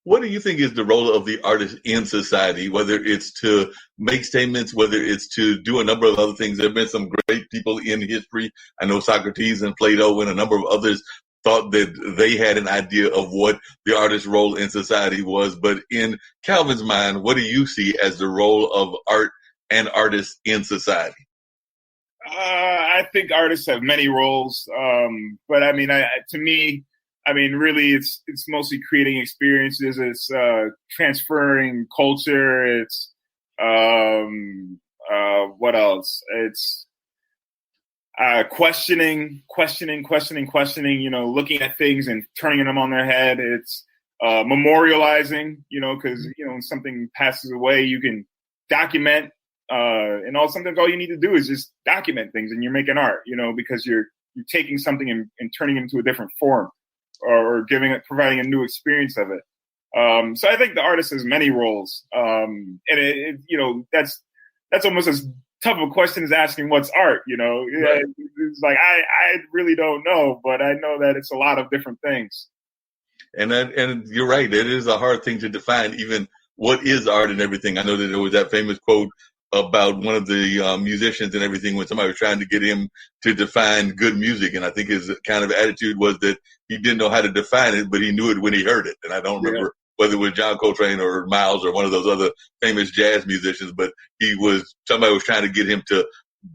What do you think is the role of the artist in society, whether it's to make statements, whether it's to do a number of other things? There have been some great people in history. I know Socrates and Plato and a number of others thought that they had an idea of what the artist's role in society was. But in Calvin's mind, what do you see as the role of art and artists in society? I think artists have many roles. But I mean, to me, I mean, really, it's mostly creating experiences. It's transferring culture. It's what else? It's questioning. You know, looking at things and turning them on their head. It's memorializing. You know, because you know when something passes away, you can document. And sometimes all you need to do is just document things, and you're making art. You know, because you're taking something and turning it into a different form. Or providing a new experience of it. So I think the artist has many roles, and you know that's almost as tough of a question as asking what's art. You know, right. It's like I really don't know, but I know that it's a lot of different things. And you're right. It is a hard thing to define, even what is art and everything. I know that there was that famous quote about one of the musicians and everything when somebody was trying to get him to define good music. And I think his kind of attitude was that he didn't know how to define it, but he knew it when he heard it. And I don't remember whether it was John Coltrane or Miles or one of those other famous jazz musicians, but somebody was trying to get him to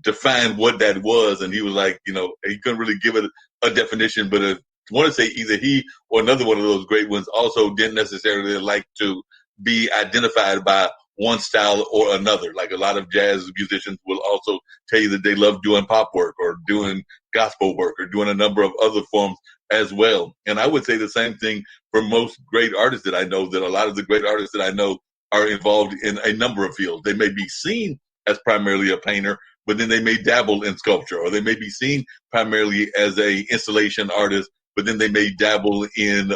define what that was. And he was like, you know, he couldn't really give it a definition, but I want to say either he or another one of those great ones also didn't necessarily like to be identified by one style or another. Like a lot of jazz musicians will also tell you that they love doing pop work or doing gospel work or doing a number of other forms as well. And I would say the same thing for most great artists that I know, that a lot of the great artists that I know are involved in a number of fields. They may be seen as primarily a painter, but then they may dabble in sculpture, or they may be seen primarily as a installation artist, but then they may dabble in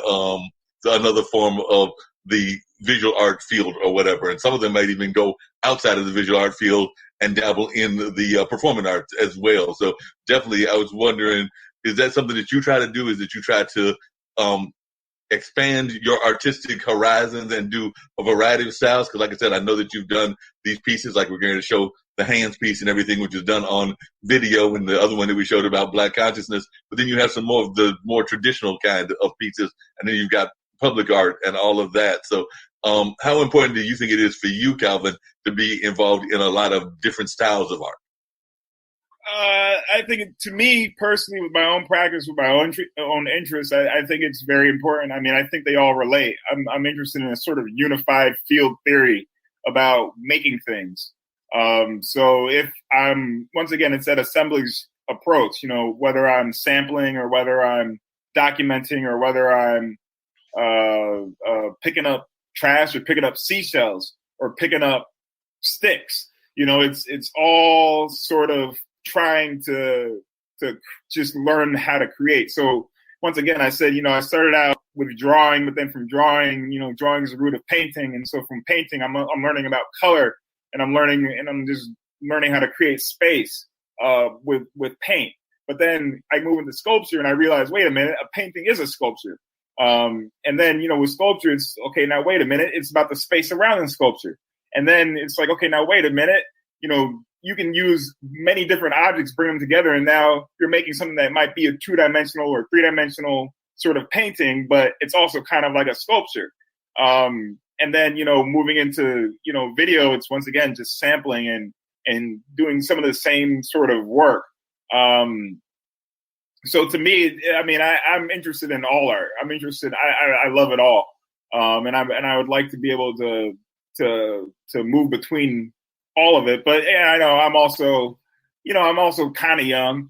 another form of the visual art field or whatever. And some of them might even go outside of the visual art field and dabble in the performing arts as well. So definitely, I was wondering, is that something that you try to do? Is that you try to expand your artistic horizons and do a variety of styles? Because like I said, I know that you've done these pieces, like we're going to show the hands piece and everything, which is done on video, and the other one that we showed about Black consciousness. But then you have some more of the more traditional kind of pieces, and then you've got public art and all of that. So how important do you think it is for you, Calvin, to be involved in a lot of different styles of art? I think to me personally, with my own practice, with my own interests, I think it's very important. I mean, I think they all relate. I'm interested in a sort of unified field theory about making things. So if once again, it's that assemblage approach, you know, whether I'm sampling or whether I'm documenting or whether I'm picking up trash or picking up seashells or picking up sticks, you know, it's all sort of trying to just learn how to create. So once again, I said, you know, I started out with drawing, but then from drawing, drawing is the root of painting. And so from painting, I'm learning about color, and I'm just learning how to create space with paint. But then I move into sculpture and I realize, wait a minute, a painting is a sculpture. And then, with sculpture, it's okay, now wait a minute, it's about the space around the sculpture. And then it's like, okay, now wait a minute, you can use many different objects, bring them together, and now you're making something that might be a 2-dimensional or 3-dimensional sort of painting, but it's also kind of like a sculpture. And then, moving into, video, it's once again just sampling and doing some of the same sort of work. So to me, I mean, I'm interested in all art. I'm interested. I love it all. And I would like to be able to move between all of it. But yeah, I know I'm also kind of young.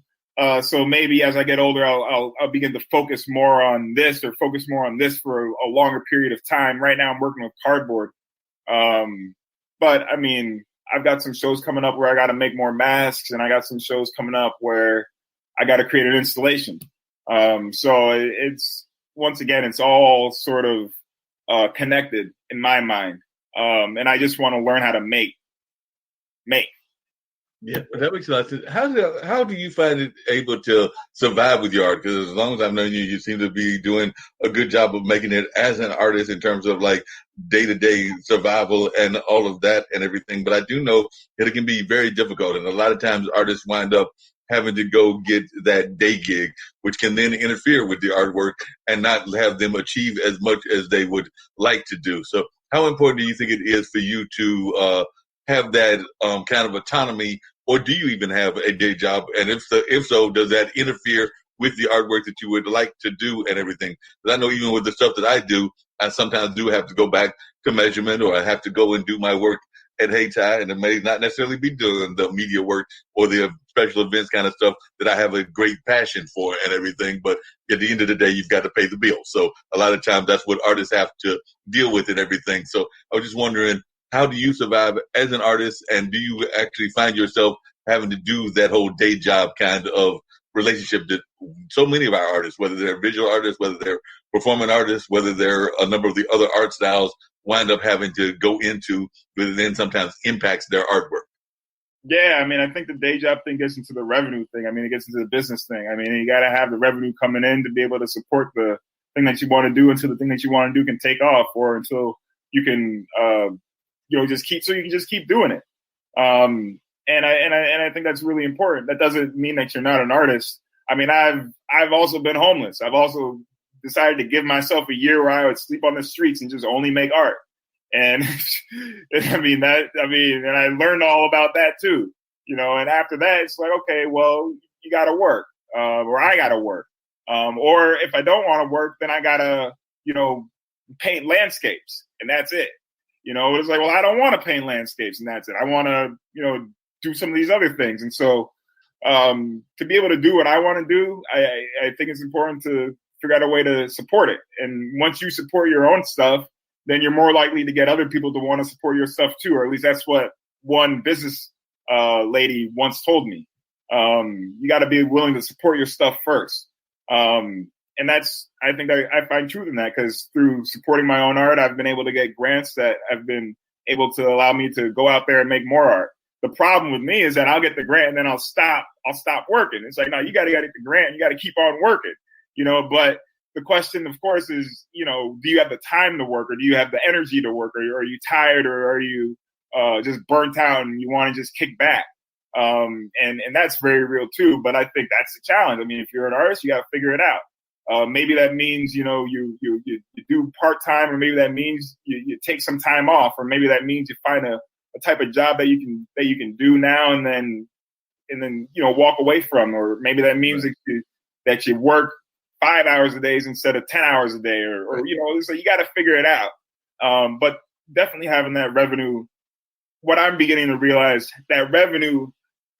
So maybe as I get older, I'll begin to focus more on this or focus more on this for a longer period of time. Right now I'm working with cardboard. But I mean, I've got some shows coming up where I got to make more masks, and I got some shows coming up where I got to create an installation. So it's, once again, it's all sort of connected in my mind. And I just want to learn how to make. Yeah, that makes a lot of sense. How do you find it able to survive with your art? Because as long as I've known you, you seem to be doing a good job of making it as an artist in terms of like day-to-day survival and all of that and everything. But I do know that it can be very difficult. And a lot of times artists wind up having to go get that day gig, which can then interfere with the artwork and not have them achieve as much as they would like to do. So how important do you think it is for you to have that kind of autonomy, or do you even have a day job? And if so, does that interfere with the artwork that you would like to do and everything? Because I know even with the stuff that I do, I sometimes do have to go back to measurement, or I have to go and do my work at Hayti, and it may not necessarily be doing the media work or the special events kind of stuff that I have a great passion for and everything. But at the end of the day, you've got to pay the bill. So a lot of times that's what artists have to deal with and everything. So I was just wondering, how do you survive as an artist, and do you actually find yourself having to do that whole day job kind of relationship that so many of our artists, whether they're visual artists, whether they're performing artists, whether they're a number of the other art styles, wind up having to go into, but then sometimes impacts their artwork? Yeah, I mean, I think the day job thing gets into the revenue thing. I mean, it gets into the business thing. I mean, you got to have the revenue coming in to be able to support the thing that you want to do until the thing that you want to do can take off, or until you can, just keep doing it. And I think that's really important. That doesn't mean that you're not an artist. I mean, I've also been homeless. I've also decided to give myself a year where I would sleep on the streets and just only make art. And and I learned all about that too, and after that, it's like, okay, well, you got to work, or I got to work. Or if I don't want to work, then I got to, paint landscapes, and that's it. It's like, well, I don't want to paint landscapes, and that's it. I want to, do some of these other things. And so to be able to do what I want to do, I think it's important to figure out a way to support it. And once you support your own stuff, then you're more likely to get other people to want to support your stuff too, or at least that's what one business lady once told me. You got to be willing to support your stuff first. And I think I find truth in that, because through supporting my own art, I've been able to get grants that have been able to allow me to go out there and make more art. The problem with me is that I'll get the grant and then I'll stop working. It's like, no, you got to get the grant. You got to keep on working, but the question, of course, is, do you have the time to work, or do you have the energy to work, or are you tired, or are you just burnt out and you want to just kick back? And that's very real too. But I think that's the challenge. I mean, if you're an artist, you got to figure it out. Maybe that means, you do part-time, or maybe that means you take some time off, or maybe that means you find a type of job that you can do now and then walk away from, or maybe that means that you work 5 hours a day instead of 10 hours a day, or so you got to figure it out. But definitely having that revenue, what I'm beginning to realize, that revenue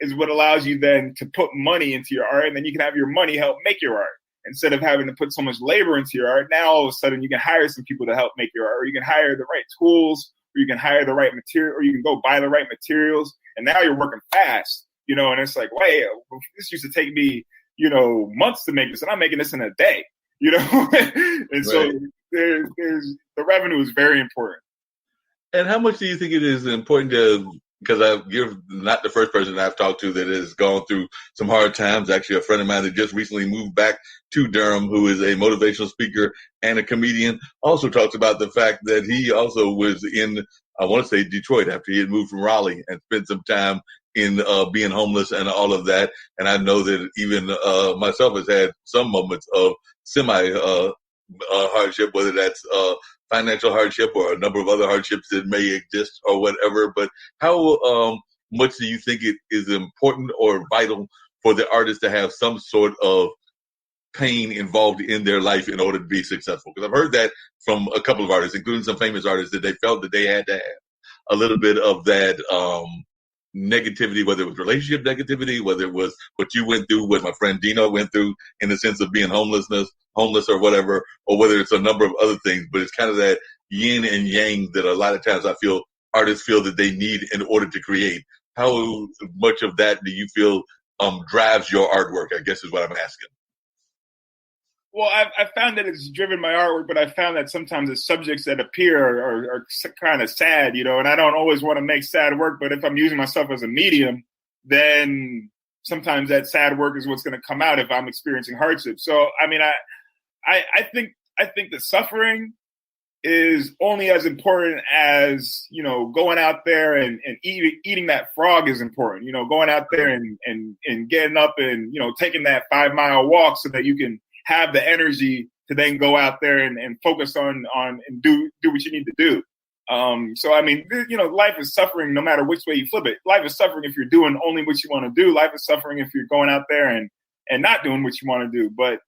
is what allows you then to put money into your art, and then you can have your money help make your art. Instead of having to put so much labor into your art, now all of a sudden you can hire some people to help make your art, or you can hire the right tools, or you can hire the right material, or you can go buy the right materials, and now you're working fast, and it's like, wait, this used to take me, months to make this, and I'm making this in a day, you know, and so Right. there's the revenue is very important. And how much do you think it is important to, because you're not the first person I've talked to that has gone through some hard times. Actually, a friend of mine that just recently moved back to Durham, who is a motivational speaker and a comedian, also talks about the fact that he also was in, I want to say Detroit, after he had moved from Raleigh and spent some time in being homeless and all of that. And I know that even myself has had some moments of semi hardship, whether that's financial hardship or a number of other hardships that may exist or whatever. But how much do you think it is important or vital for the artist to have some sort of pain involved in their life in order to be successful? Because I've heard that from a couple of artists, including some famous artists, that they felt that they had to have a little bit of that negativity, whether it was relationship negativity, whether it was what you went through, what my friend Dino went through in the sense of being homeless or whatever, or whether it's a number of other things. But it's kind of that yin and yang that a lot of times I feel artists feel that they need in order to create. How much of that do you feel drives your artwork, I guess is what I'm asking. Well, I found that it's driven my artwork, but I found that sometimes the subjects that appear are kind of sad, you know, and I don't always want to make sad work, but if I'm using myself as a medium, then sometimes that sad work is what's going to come out if I'm experiencing hardship. So, I mean, I think the suffering is only as important as, you know, going out there and eating that frog is important, you know, going out there and getting up and, you know, taking that 5-mile walk so that you can have the energy to then go out there and focus on and do what you need to do. So, I mean, you know, life is suffering no matter which way you flip it. Life is suffering if you're doing only what you want to do. Life is suffering if you're going out there and not doing what you want to do. But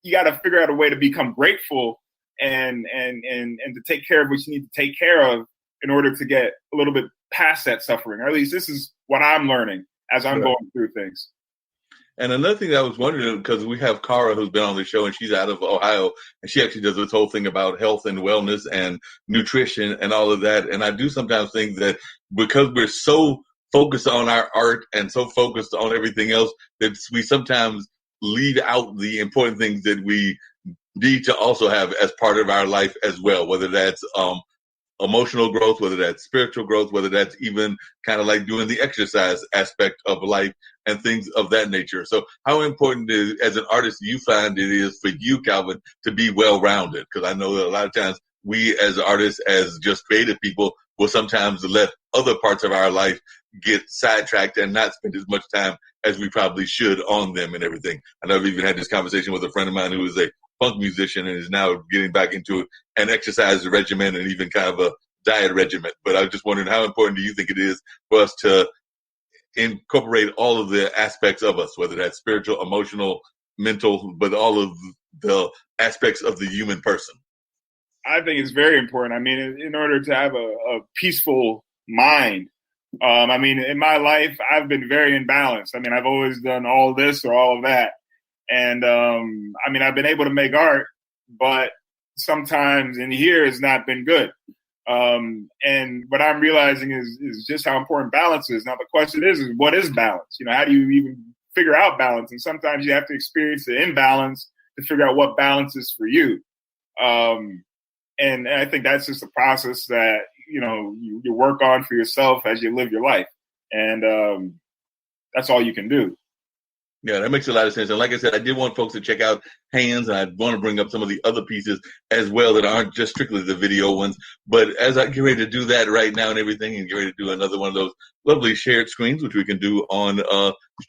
you got to figure out a way to become grateful and to take care of what you need to take care of in order to get a little bit past that suffering. Or at least this is what I'm learning as I'm going through things. And another thing that I was wondering, because we have Cara who's been on the show and she's out of Ohio, and she actually does this whole thing about health and wellness and nutrition and all of that. And I do sometimes think that because we're so focused on our art and so focused on everything else, that we sometimes leave out the important things that we need to also have as part of our life as well, whether that's emotional growth, whether that's spiritual growth, whether that's even kind of like doing the exercise aspect of life and things of that nature. So how important as an artist do you find it is for you, Calvin, to be well-rounded? Because I know that a lot of times we as artists, as just creative people, will sometimes let other parts of our life get sidetracked and not spend as much time as we probably should on them and everything. I know I've even had this conversation with a friend of mine who is a funk musician and is now getting back into an exercise regimen and even kind of a diet regimen. But I was just wondering, how important do you think it is for us to incorporate all of the aspects of us, whether that's spiritual, emotional, mental, but all of the aspects of the human person? I think it's very important. I mean, in order to have a peaceful mind, I mean, in my life, I've been very imbalanced. I mean, I've always done all this or all of that. And, I mean, I've been able to make art, but sometimes in here it's not been good. And what I'm realizing is just how important balance is. Now, the question is what is balance? You know, how do you even figure out balance? And sometimes you have to experience the imbalance to figure out what balance is for you. And I think that's just a process that, you know, you work on for yourself as you live your life. And that's all you can do. Yeah, that makes a lot of sense. And like I said, I did want folks to check out Hands, and I want to bring up some of the other pieces as well that aren't just strictly the video ones. But as I get ready to do that right now and everything, and get ready to do another one of those lovely shared screens, which we can do on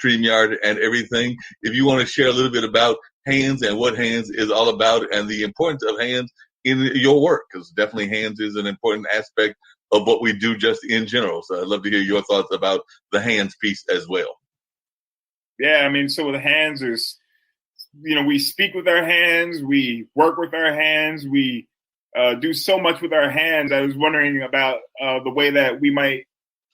StreamYard and everything, if you want to share a little bit about Hands and what Hands is all about and the importance of Hands in your work, because definitely Hands is an important aspect of what we do just in general. So I'd love to hear your thoughts about the Hands piece as well. Yeah, I mean, so with the hands, there's, you know, we speak with our hands, we work with our hands, we do so much with our hands. I was wondering about the way that we might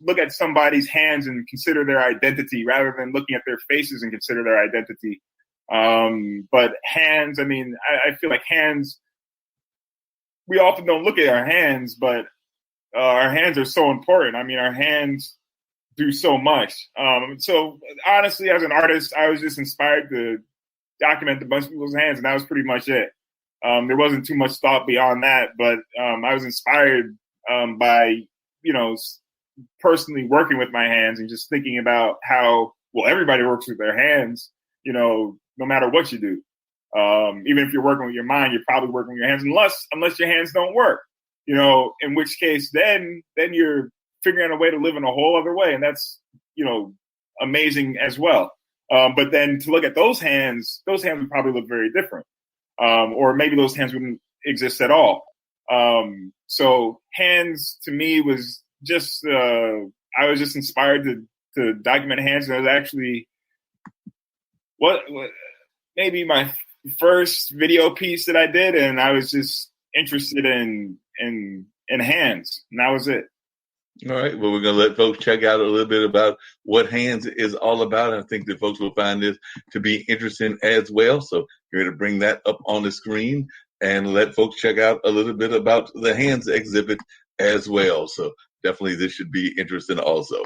look at somebody's hands and consider their identity rather than looking at their faces and consider their identity. But hands, I mean, I feel like hands, we often don't look at our hands, but our hands are so important. I mean, our hands do so much. So honestly, as an artist, I was just inspired to document a bunch of people's hands, and that was pretty much it. There wasn't too much thought beyond that, but I was inspired by, personally working with my hands and just thinking about how, well, everybody works with their hands, no matter what you do. Even if you're working with your mind, you're probably working with your hands, unless your hands don't work, in which case then you're figuring out a way to live in a whole other way. And that's, amazing as well. But then to look at those hands would probably look very different. Or maybe those hands wouldn't exist at all. So hands to me was just, I was just inspired to document hands. And it was actually what maybe my first video piece that I did. And I was just interested in hands, and that was it. All right. Well, we're going to let folks check out a little bit about what hands is all about. I think that folks will find this to be interesting as well. So you're going to bring that up on the screen and let folks check out a little bit about the hands exhibit as well. So definitely this should be interesting also.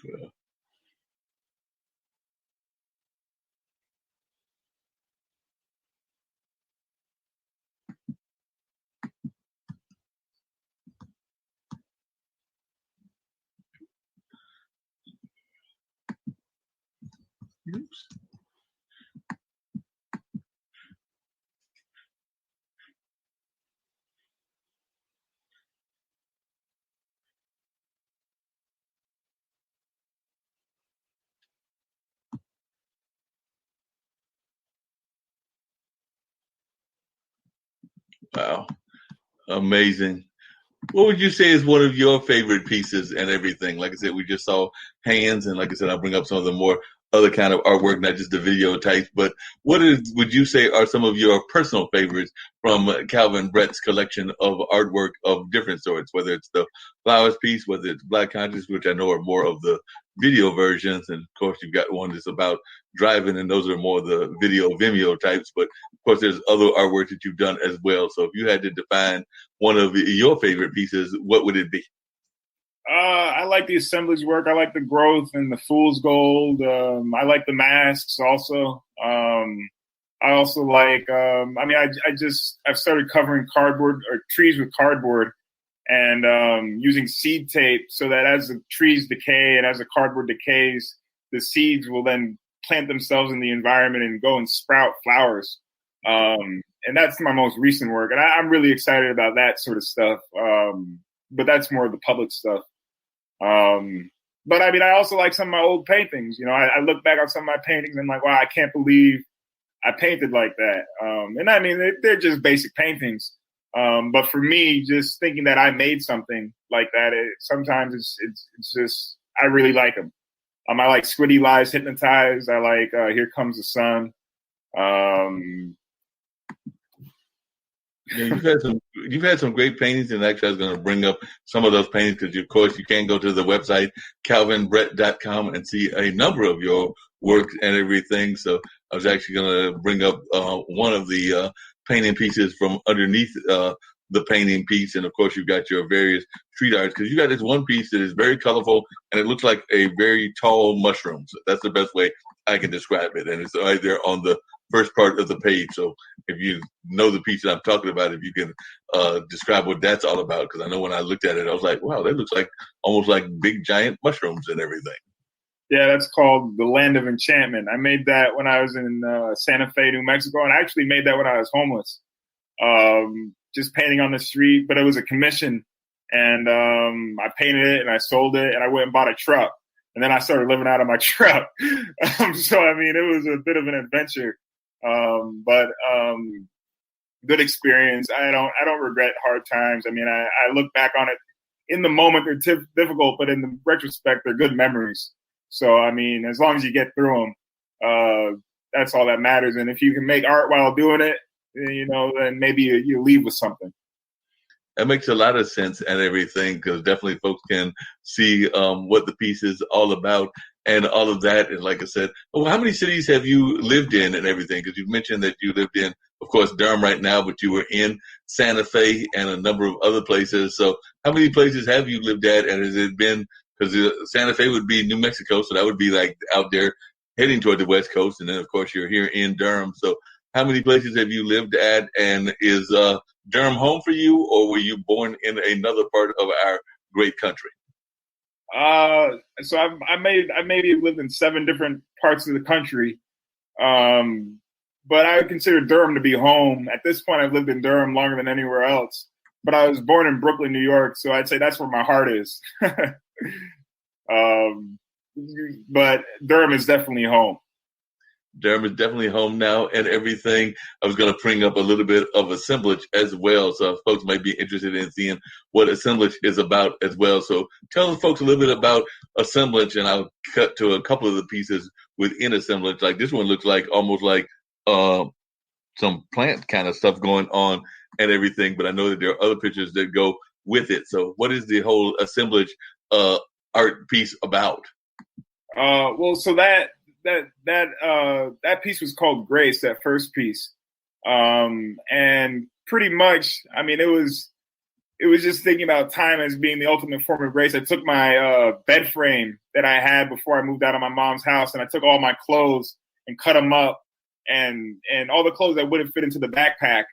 Yeah. Oops. Wow. Amazing. What would you say is one of your favorite pieces and everything? Like I said, we just saw hands, and like I said, I'll bring up some of the more other kind of artwork, not just the video types. But would you say are some of your personal favorites from Calvin Brett's collection of artwork of different sorts? Whether it's the flowers piece, whether it's Black Conscious, which I know are more of the video versions, and of course you've got one that's about driving, and those are more the video Vimeo types. But of course, there's other artwork that you've done as well. So if you had to define one of your favorite pieces, what would it be? I like the assemblage work. I like the growth and the fool's gold. I like the masks also. I also like, I've started covering cardboard or trees with cardboard and using seed tape so that as the trees decay and as the cardboard decays, the seeds will then plant themselves in the environment and go and sprout flowers. And that's my most recent work. And I'm really excited about that sort of stuff. But that's more of the public stuff. But I mean, I also like some of my old paintings. I look back on some of my paintings and I'm like, wow, I can't believe I painted like that. And I mean, they're just basic paintings. But for me, just thinking that I made something like that, sometimes it's just, I really like them. I like Squiddy Lies Hypnotized. I like Here Comes the Sun. Yeah, you've had some great paintings, and actually I was going to bring up some of those paintings because, of course, you can go to the website calvinbrett.com and see a number of your work and everything. So I was actually going to bring up one of the painting pieces from underneath the painting piece, and of course you've got your various street arts, because you got this one piece that is very colorful and it looks like a very tall mushroom. So that's the best way I can describe it, and it's right there on the first part of the page. So if you know the piece that I'm talking about, if you can describe what that's all about, because I know when I looked at it, I was like, wow, that looks like almost like big giant mushrooms and everything. Yeah, that's called The Land of Enchantment. I made that when I was in Santa Fe, New Mexico, and I actually made that when I was homeless, just painting on the street. But it was a commission, and I painted it and I sold it, and I went and bought a truck, and then I started living out of my truck. So I mean, it was a bit of an adventure, but good experience. I don't regret hard times. I mean, I look back on it. In the moment, they're difficult, but in the retrospect, they're good memories. So, I mean, as long as you get through them, that's all that matters. And if you can make art while doing it, then maybe you leave with something. That makes a lot of sense and everything, because definitely folks can see what the piece is all about and all of that. And like I said, how many cities have you lived in and everything? Because you mentioned that you lived in, of course, Durham right now, but you were in Santa Fe and a number of other places. So how many places have you lived at, and has it been? Because Santa Fe would be New Mexico, so that would be like out there heading toward the West Coast. And then, of course, you're here in Durham. So how many places have you lived at? And is Durham home for you, or were you born in another part of our great country? So I maybe lived in 7 different parts of the country. But I would consider Durham to be home. At this point, I've lived in Durham longer than anywhere else. But I was born in Brooklyn, New York, so I'd say that's where my heart is. But Durham is definitely home. Durham is definitely home now and everything. I was going to bring up a little bit of assemblage as well, so folks might be interested in seeing what assemblage is about as well. So tell the folks a little bit about assemblage, and I'll cut to a couple of the pieces within assemblage. Like this one looks like almost like some plant kind of stuff going on and everything, but I know that there are other pictures that go with it. So what is the whole assemblage art piece about? Well, so that piece was called Grace, that first piece. And pretty much, I mean, it was just thinking about time as being the ultimate form of grace. I took my bed frame that I had before I moved out of my mom's house, and I took all my clothes and cut them up, and all the clothes that wouldn't fit into my backpack,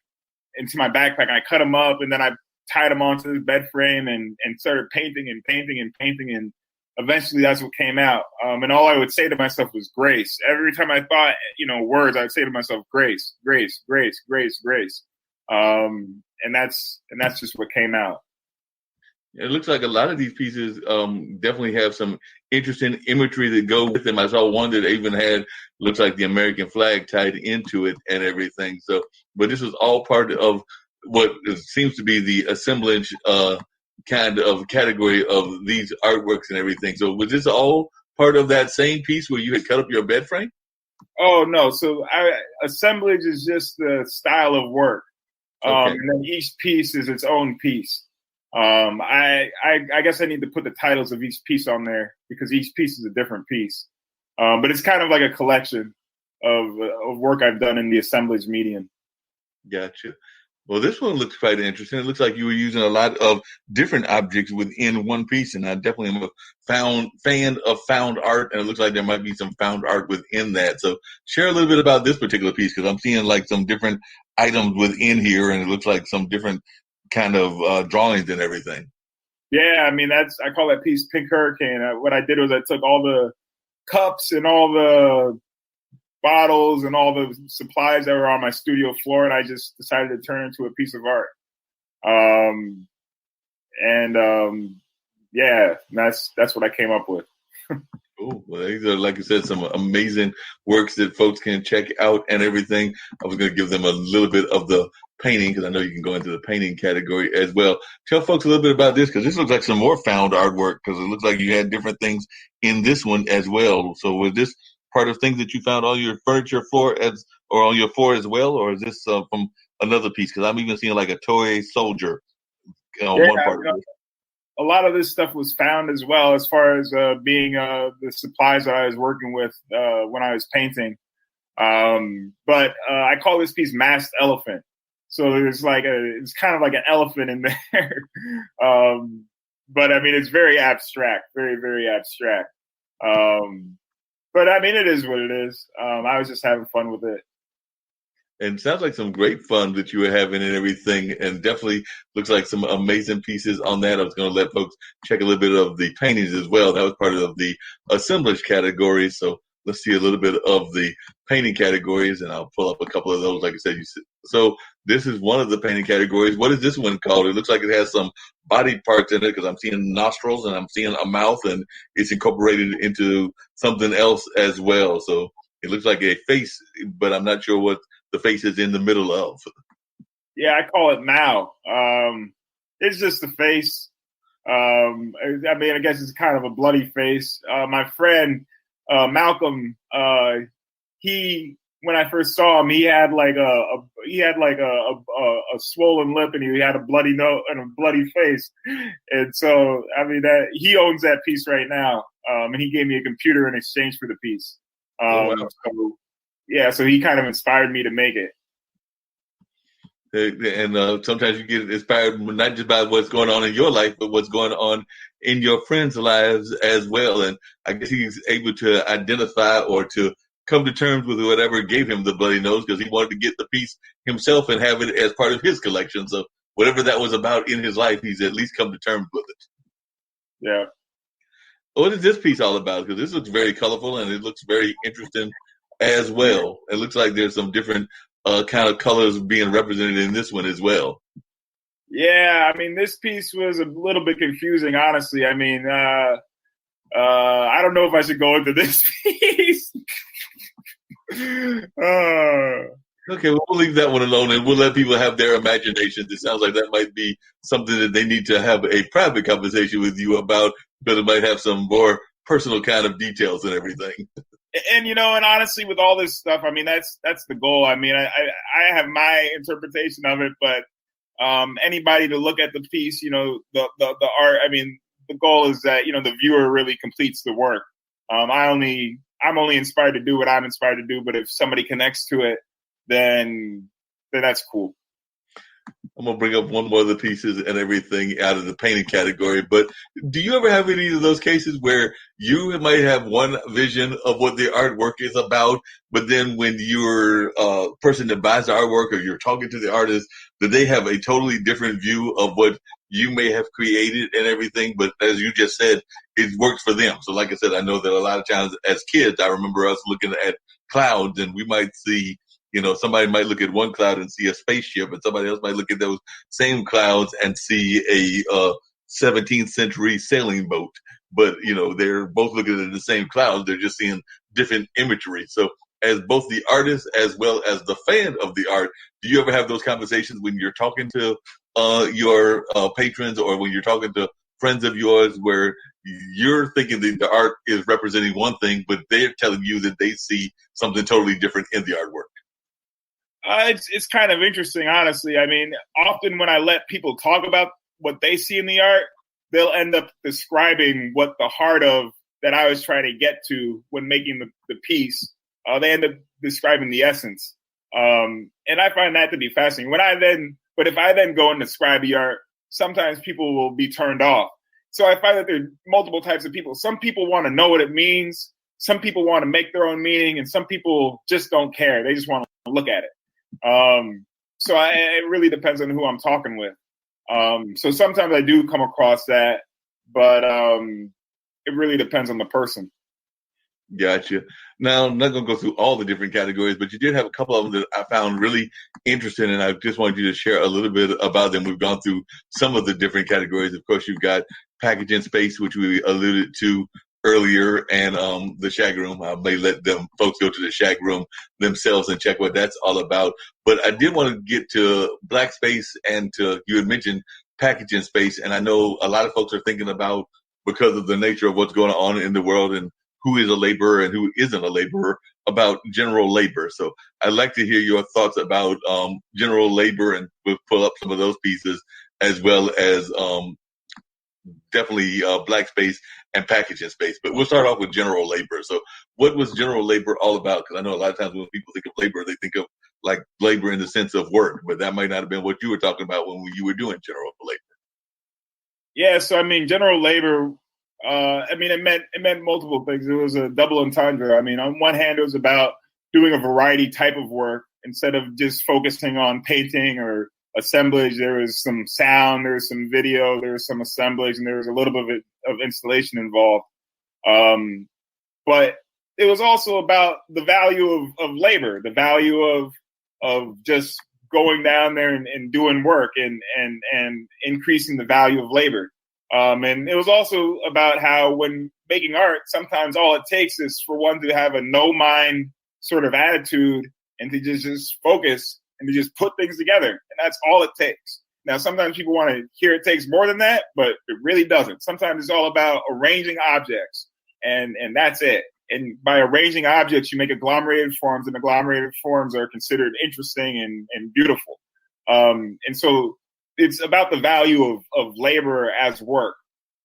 and I cut them up, and then I tied them onto this bed frame and started painting, and eventually that's what came out. And all I would say to myself was grace. Every time I thought, words, I would say to myself, grace, grace, grace, grace, grace. And that's just what came out. It looks like a lot of these pieces definitely have some interesting imagery that go with them. I saw one that even had, looks like the American flag tied into it and everything. So, but this was all part of what seems to be the assemblage kind of category of these artworks and everything. So was this all part of that same piece where you had cut up your bed frame? Oh, no. So assemblage is just the style of work. Okay. And then each piece is its own piece. I guess I need to put the titles of each piece on there because each piece is a different piece. But it's kind of like a collection of work I've done in the assemblage medium. Gotcha. Well, this one looks quite interesting. It looks like you were using a lot of different objects within one piece, and I definitely am a fan of found art, and it looks like there might be some found art within that. So share a little bit about this particular piece, because I'm seeing like some different items within here, and it looks like some different kind of drawings and everything. Yeah, I mean, I call that piece Pink Hurricane. What I did was I took all the cups and all the bottles and all the supplies that were on my studio floor, and I just decided to turn it into a piece of art. Yeah, that's what I came up with. Cool. Well, these are, like I said, some amazing works that folks can check out and everything. I was going to give them a little bit of the painting because I know you can go into the painting category as well. Tell folks a little bit about this, because this looks like some more found artwork, because it looks like you had different things in this one as well. So was this part of things that you found on your furniture floor or on your floor as well, or is this from another piece? Because I'm even seeing like a toy soldier on one part of it. A lot of this stuff was found as well, as far as being the supplies that I was working with when I was painting. But I call this piece Masked Elephant. So there's it's kind of like an elephant in there. But I mean, it's very abstract, very, very abstract. But I mean, it is what it is. I was just having fun with it. And sounds like some great fun that you were having and everything, and definitely looks like some amazing pieces on that. I was going to let folks check a little bit of the paintings as well. That was part of the assemblage category. So let's see a little bit of the painting categories, and I'll pull up a couple of those. Like I said, so this is one of the painting categories. What is this one called? It looks like it has some body parts in it because I'm seeing nostrils and I'm seeing a mouth, and it's incorporated into something else as well. So it looks like a face, but I'm not sure what the face is in the middle of. Yeah, I call it Mao. It's just the face. I mean, I guess it's kind of a bloody face. My friend Malcolm, when I first saw him, he had like a swollen lip, and he had a bloody nose and a bloody face. And so, I mean, that he owns that piece right now, and he gave me a computer in exchange for the piece. Wow. So, yeah, so he kind of inspired me to make it. And sometimes you get inspired not just by what's going on in your life, but what's going on in your friends' lives as well. And I guess he's able to identify or to come to terms with whatever gave him the bloody nose, because he wanted to get the piece himself and have it as part of his collection. So whatever that was about in his life, he's at least come to terms with it. Yeah. What is this piece all about? Because this looks very colorful and it looks very interesting as well. It looks like there's some different kind of colors being represented in this one as well. Yeah, I mean, this piece was a little bit confusing, honestly. I mean, I don't know if I should go into this piece. Okay, well, we'll leave that one alone, and we'll let people have their imaginations. It sounds like that might be something that they need to have a private conversation with you about, because it might have some more personal kind of details and everything. And, you know, and honestly, with all this stuff, I mean, that's the goal. I mean, I have my interpretation of it, but anybody to look at the piece, you know, the art, I mean, the goal is that, you know, the viewer really completes the work. I'm only inspired to do what I'm inspired to do, but if somebody connects to it, then that's cool. I'm going to bring up one more of the pieces and everything out of the painting category. But do you ever have any of those cases where you might have one vision of what the artwork is about, but then when you're a person that buys the artwork or you're talking to the artist, that they have a totally different view of what you may have created and everything, but as you just said, it works for them. So like I said, I know that a lot of times as kids, I remember us looking at clouds and we might see, you know, somebody might look at one cloud and see a spaceship, and somebody else might look at those same clouds and see a 17th century sailing boat. But, you know, they're both looking at the same clouds. They're just seeing different imagery. So as both the artist as well as the fan of the art, do you ever have those conversations when you're talking to your patrons, or when you're talking to friends of yours, where you're thinking that the art is representing one thing, but they're telling you that they see something totally different in the artwork? It's kind of interesting, honestly. I mean, often when I let people talk about what they see in the art, they'll end up describing what the heart of that I was trying to get to when making the piece. They end up describing the essence. And I find that to be fascinating. But if I then go and describe the art, sometimes people will be turned off. So I find that there are multiple types of people. Some people want to know what it means. Some people want to make their own meaning, and some people just don't care. They just want to look at it. So it really depends on who I'm talking with. So sometimes I do come across that, but it really depends on the person. Gotcha. Now, I'm not going to go through all the different categories, but you did have a couple of them that I found really interesting, and I just wanted you to share a little bit about them. We've gone through some of the different categories. Of course, you've got packaging space, which we alluded to earlier, and the Shag Room. I may let them folks go to the Shag Room themselves and check what that's all about. But I did want to get to Black space, and you had mentioned packaging space, and I know a lot of folks are thinking about, because of the nature of what's going on in the world and who is a laborer and who isn't a laborer, about general labor. So I'd like to hear your thoughts about general labor, and we'll pull up some of those pieces, as well as definitely Black space and packaging space. But we'll start off with general labor. So what was general labor all about? Because I know a lot of times when people think of labor, they think of like labor in the sense of work, but that might not have been what you were talking about when you were doing general labor. Yeah, so I mean, general labor. I mean, it meant multiple things. It was a double entendre. I mean, on one hand, it was about doing a variety type of work instead of just focusing on painting or assemblage. There was some sound, there was some video, there was some assemblage, and there was a little bit of installation involved. But it was also about the value of labor, the value of just going down there and doing work and increasing the value of labor. And it was also about how when making art, sometimes all it takes is for one to have a no mind sort of attitude and to just focus and to just put things together. And that's all it takes. Now, sometimes people want to hear it takes more than that, but it really doesn't. Sometimes it's all about arranging objects and that's it. And by arranging objects, you make agglomerated forms, and agglomerated forms are considered interesting and beautiful. And so it's about the value of labor as work.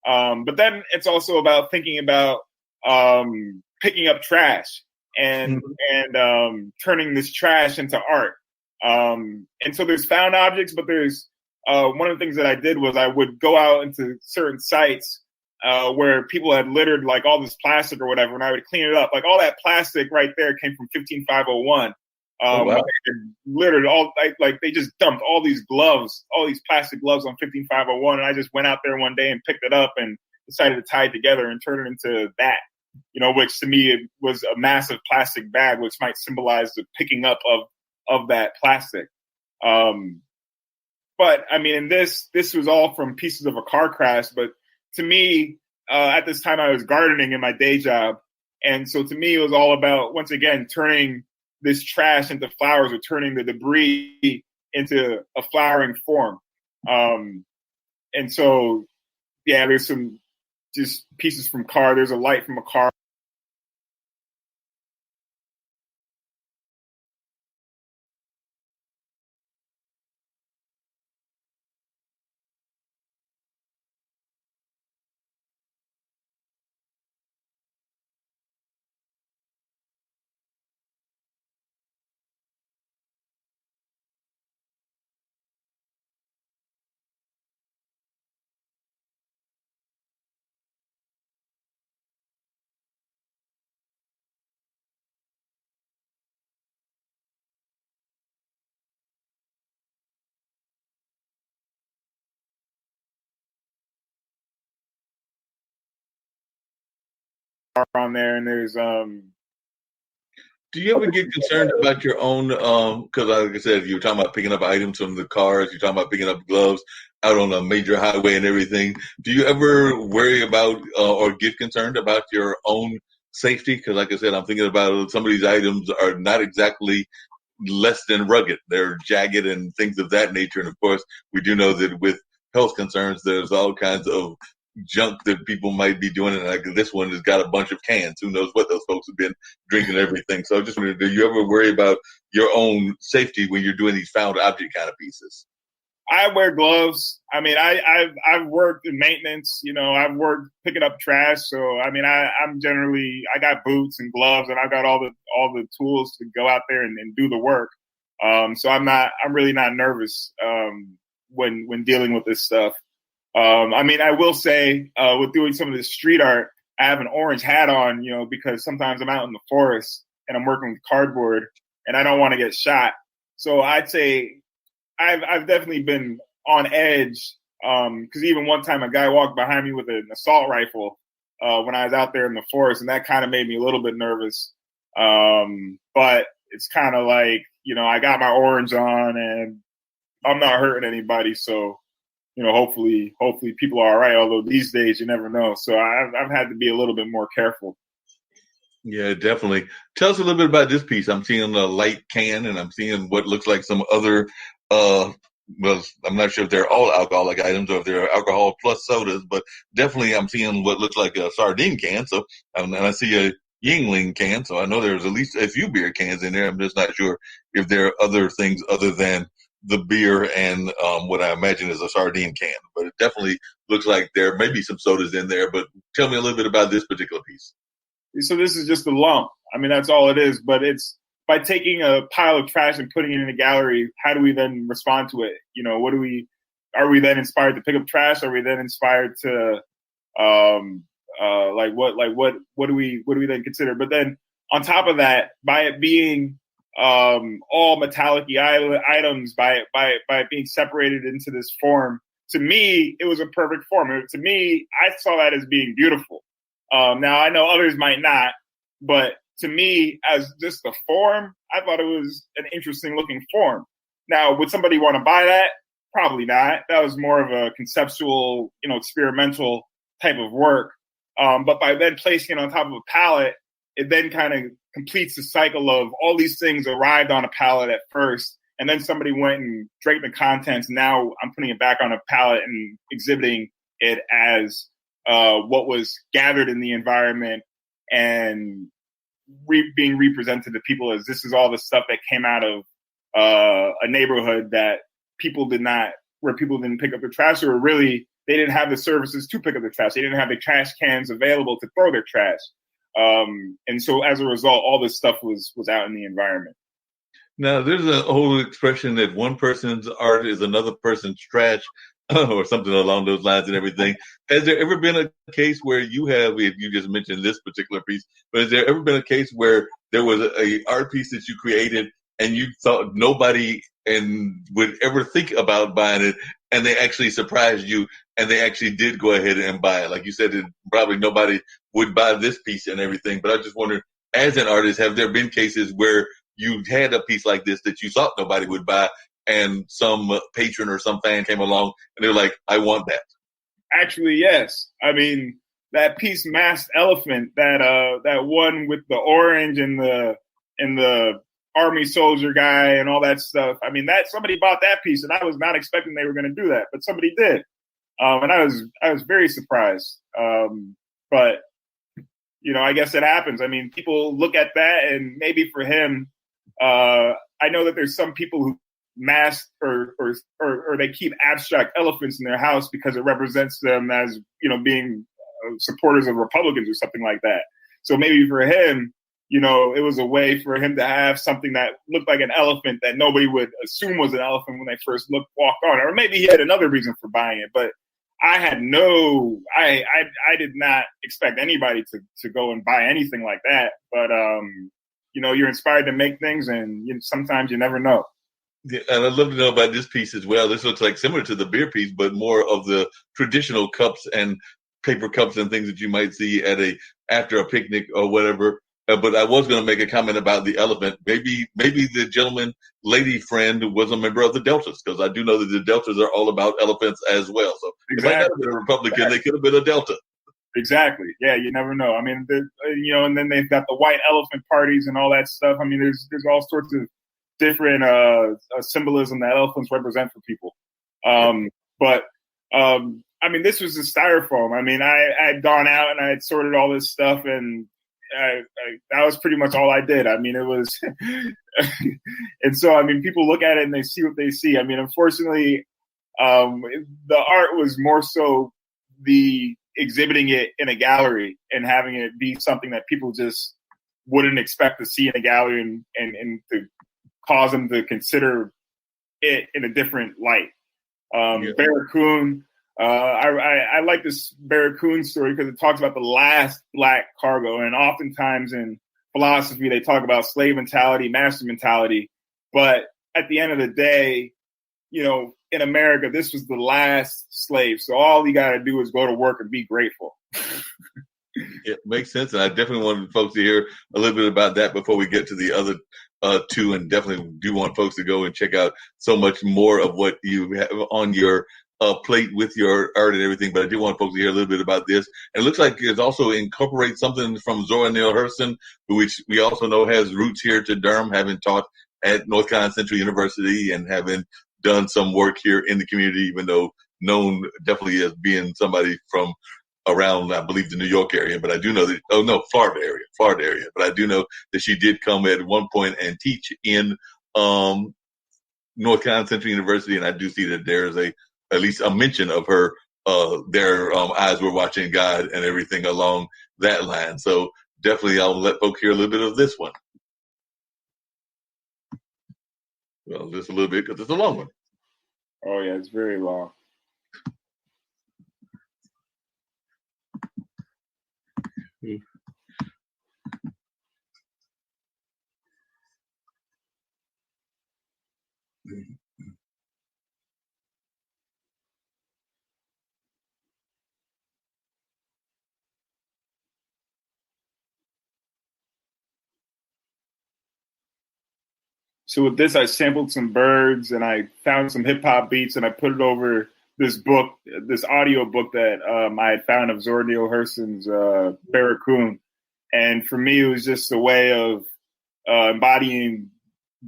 But then it's also about thinking about picking up trash and turning this trash into art. And so there's found objects, but there's one of the things that I did was I would go out into certain sites where people had littered like all this plastic or whatever, and I would clean it up. Like all that plastic right there came from 15501. Oh, wow. They littered all like they just dumped all these gloves, all these plastic gloves on 15501, and I just went out there one day and picked it up and decided to tie it together and turn it into that, which to me it was a massive plastic bag, which might symbolize the picking up of that plastic. But I mean, and this was all from pieces of a car crash. But to me, at this time, I was gardening in my day job, and so to me, it was all about once again turning this trash into flowers, or turning the debris into a flowering form. And so, yeah, there's some just pieces from car. There's a light from a car. On there, and there's Do you ever get concerned about your own? Because like I said, you're talking about picking up items from the cars. You're talking about picking up gloves out on a major highway and everything. Do you ever worry about or get concerned about your own safety? Because like I said, I'm thinking about some of these items are not exactly less than rugged. They're jagged and things of that nature. And of course, we do know that with health concerns, there's all kinds of junk that people might be doing. And like this one has got a bunch of cans. Who knows what those folks have been drinking and everything. So I just wondered, do you ever worry about your own safety when you're doing these found object kind of pieces? I wear gloves. I mean, I've worked in maintenance. I've worked picking up trash. So I mean, I got boots and gloves, and I got all the tools to go out there and do the work. So I'm really not nervous when dealing with this stuff. I mean, I will say with doing some of this street art, I have an orange hat on, because sometimes I'm out in the forest and I'm working with cardboard and I don't want to get shot. So I'd say I've definitely been on edge because even one time a guy walked behind me with an assault rifle when I was out there in the forest, and that kind of made me a little bit nervous. But it's kind of like, I got my orange on and I'm not hurting anybody. So, hopefully people are all right. Although these days you never know. So I've had to be a little bit more careful. Yeah, definitely. Tell us a little bit about this piece. I'm seeing a light can, and I'm seeing what looks like some other, well, I'm not sure if they're all alcoholic items or if they're alcohol plus sodas, but definitely I'm seeing what looks like a sardine can. So, and I see a Yingling can. So I know there's at least a few beer cans in there. I'm just not sure if there are other things other than the beer and what I imagine is a sardine can. But it definitely looks like there may be some sodas in there. But tell me a little bit about this particular piece. So this is just a lump. I mean, that's all it is. But it's by taking a pile of trash and putting it in a gallery, how do we then respond to it? You know, are we then inspired to pick up trash? Are we then inspired to, what do we then consider? But then on top of that, by it being all metallic items, by it being separated into this form, to me, it was a perfect form. To me, I saw that as being beautiful. Now, I know others might not, but to me, as just the form, I thought it was an interesting looking form. Now, would somebody want to buy that? Probably not. That was more of a conceptual, experimental type of work. But by then placing it on top of a palette, it then kind of completes the cycle of all these things arrived on a palette at first, and then somebody went and drank the contents. Now I'm putting it back on a palette and exhibiting it as what was gathered in the environment and being represented to people as this is all the stuff that came out of a neighborhood that where people didn't pick up the trash, or really they didn't have the services to pick up the trash. They didn't have the trash cans available to throw their trash. And so as a result, all this stuff was out in the environment. Now, there's an old expression that one person's art is another person's trash, or something along those lines and everything. Has there ever been a case where if you just mentioned this particular piece, but has there ever been a case where there was a art piece that you created and you thought nobody would ever think about buying it, and they actually surprised you and they actually did go ahead and buy it? Like you said, probably nobody would buy this piece and everything, but I just wondered, as an artist, have there been cases where you had a piece like this that you thought nobody would buy, and some patron or some fan came along and they were like, I want that? Actually, yes. I mean, that piece, Masked Elephant, that one with the orange and the army soldier guy and all that stuff. I mean, that somebody bought that piece, and I was not expecting they were going to do that, but somebody did. And I was very surprised. But I guess it happens. I mean, people look at that, and maybe for him, I know that there's some people who mask or they keep abstract elephants in their house because it represents them as, being supporters of Republicans or something like that. So maybe for him, it was a way for him to have something that looked like an elephant that nobody would assume was an elephant when they first walked on it. Or maybe he had another reason for buying it, but I did not expect anybody to go and buy anything like that. But, you're inspired to make things, and sometimes you never know. Yeah, and I'd love to know about this piece as well. This looks like similar to the beer piece, but more of the traditional cups and paper cups and things that you might see after a picnic or whatever. But I was going to make a comment about the elephant. Maybe the lady friend was a member of the Deltas, because I do know that the Deltas are all about elephants as well. So If they had been a Republican, They could have been a Delta. Exactly. Yeah, you never know. I mean, and then they've got the white elephant parties and all that stuff. I mean, there's all sorts of different symbolism that elephants represent for people. I mean, this was a styrofoam. I mean, I had gone out and I had sorted all this stuff, and that was pretty much all I did. I mean, it was, and so, I mean, people look at it and they see what they see. I mean, unfortunately, the art was more so the exhibiting it in a gallery and having it be something that people just wouldn't expect to see in a gallery, and to cause them to consider it in a different light. Barracoon, I like this Barracoon story because it talks about the last black cargo, and oftentimes in philosophy they talk about slave mentality, master mentality, but at the end of the day, in America, this was the last slave. So all you got to do is go to work and be grateful. It makes sense. And I definitely wanted folks to hear a little bit about that before we get to the other two. And definitely do want folks to go and check out so much more of what you have on your plate with your art and everything. But I do want folks to hear a little bit about this. And it looks like it also incorporates something from Zora Neale Hurston, which we also know has roots here to Durham, having taught at North Carolina Central University and having done some work here in the community, even though known definitely as being somebody from around, I believe, the New York area. But I do know that, Florida area. But I do know that she did come at one point and teach in North Carolina Central University. And I do see that there is at least a mention of her, their eyes were watching God and everything along that line. So definitely I'll let folks hear a little bit of this one. Well, just a little bit because it's a long one. Oh yeah, it's very long. So with this, I sampled some birds and I found some hip hop beats and I put it over this book, this audio book that I had found of Zora Neale Hurston's Barracoon. And for me, it was just a way of embodying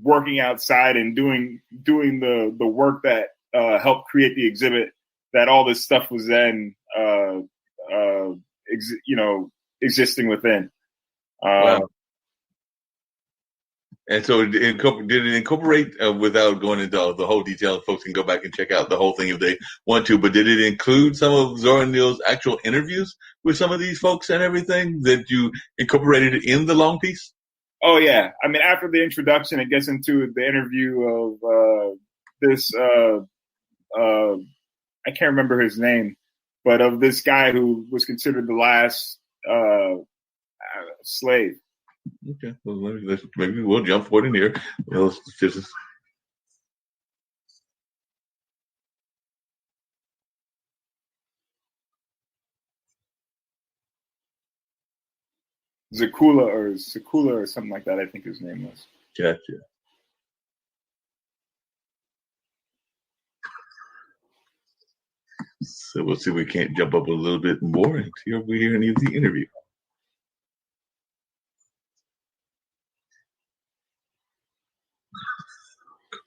working outside and doing the work that helped create the exhibit. That all this stuff was then, existing within. Wow. And so did it incorporate, without going into the whole detail, folks can go back and check out the whole thing if they want to, but did it include some of Zora Neale's actual interviews with some of these folks and everything that you incorporated in the long piece? Oh, yeah. I mean, after the introduction, it gets into the interview of this, I can't remember his name, but of this guy who was considered the last slave. Okay, well, maybe we'll jump forward in here. Zakula or something like that, I think his name was. Gotcha. So we'll see if we can't jump up a little bit more and see if we hear any of the interview.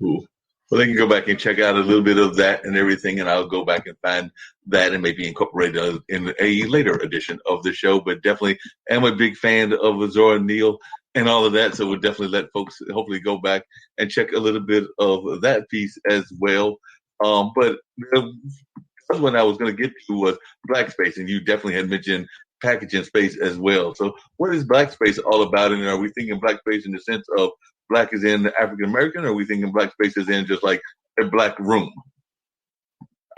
Cool. Well, they can go back and check out a little bit of that and everything, and I'll go back and find that and maybe incorporate it in a later edition of the show. But definitely am a big fan of Zora Neale and all of that, so we'll definitely let folks hopefully go back and check a little bit of that piece as well. But the other one I was going to get to was Black Space, and you definitely had mentioned packaging space as well. So what is Black Space all about, and are we thinking Black Space in the sense of Black is in African American, or are we thinking Black space is in just like a Black room?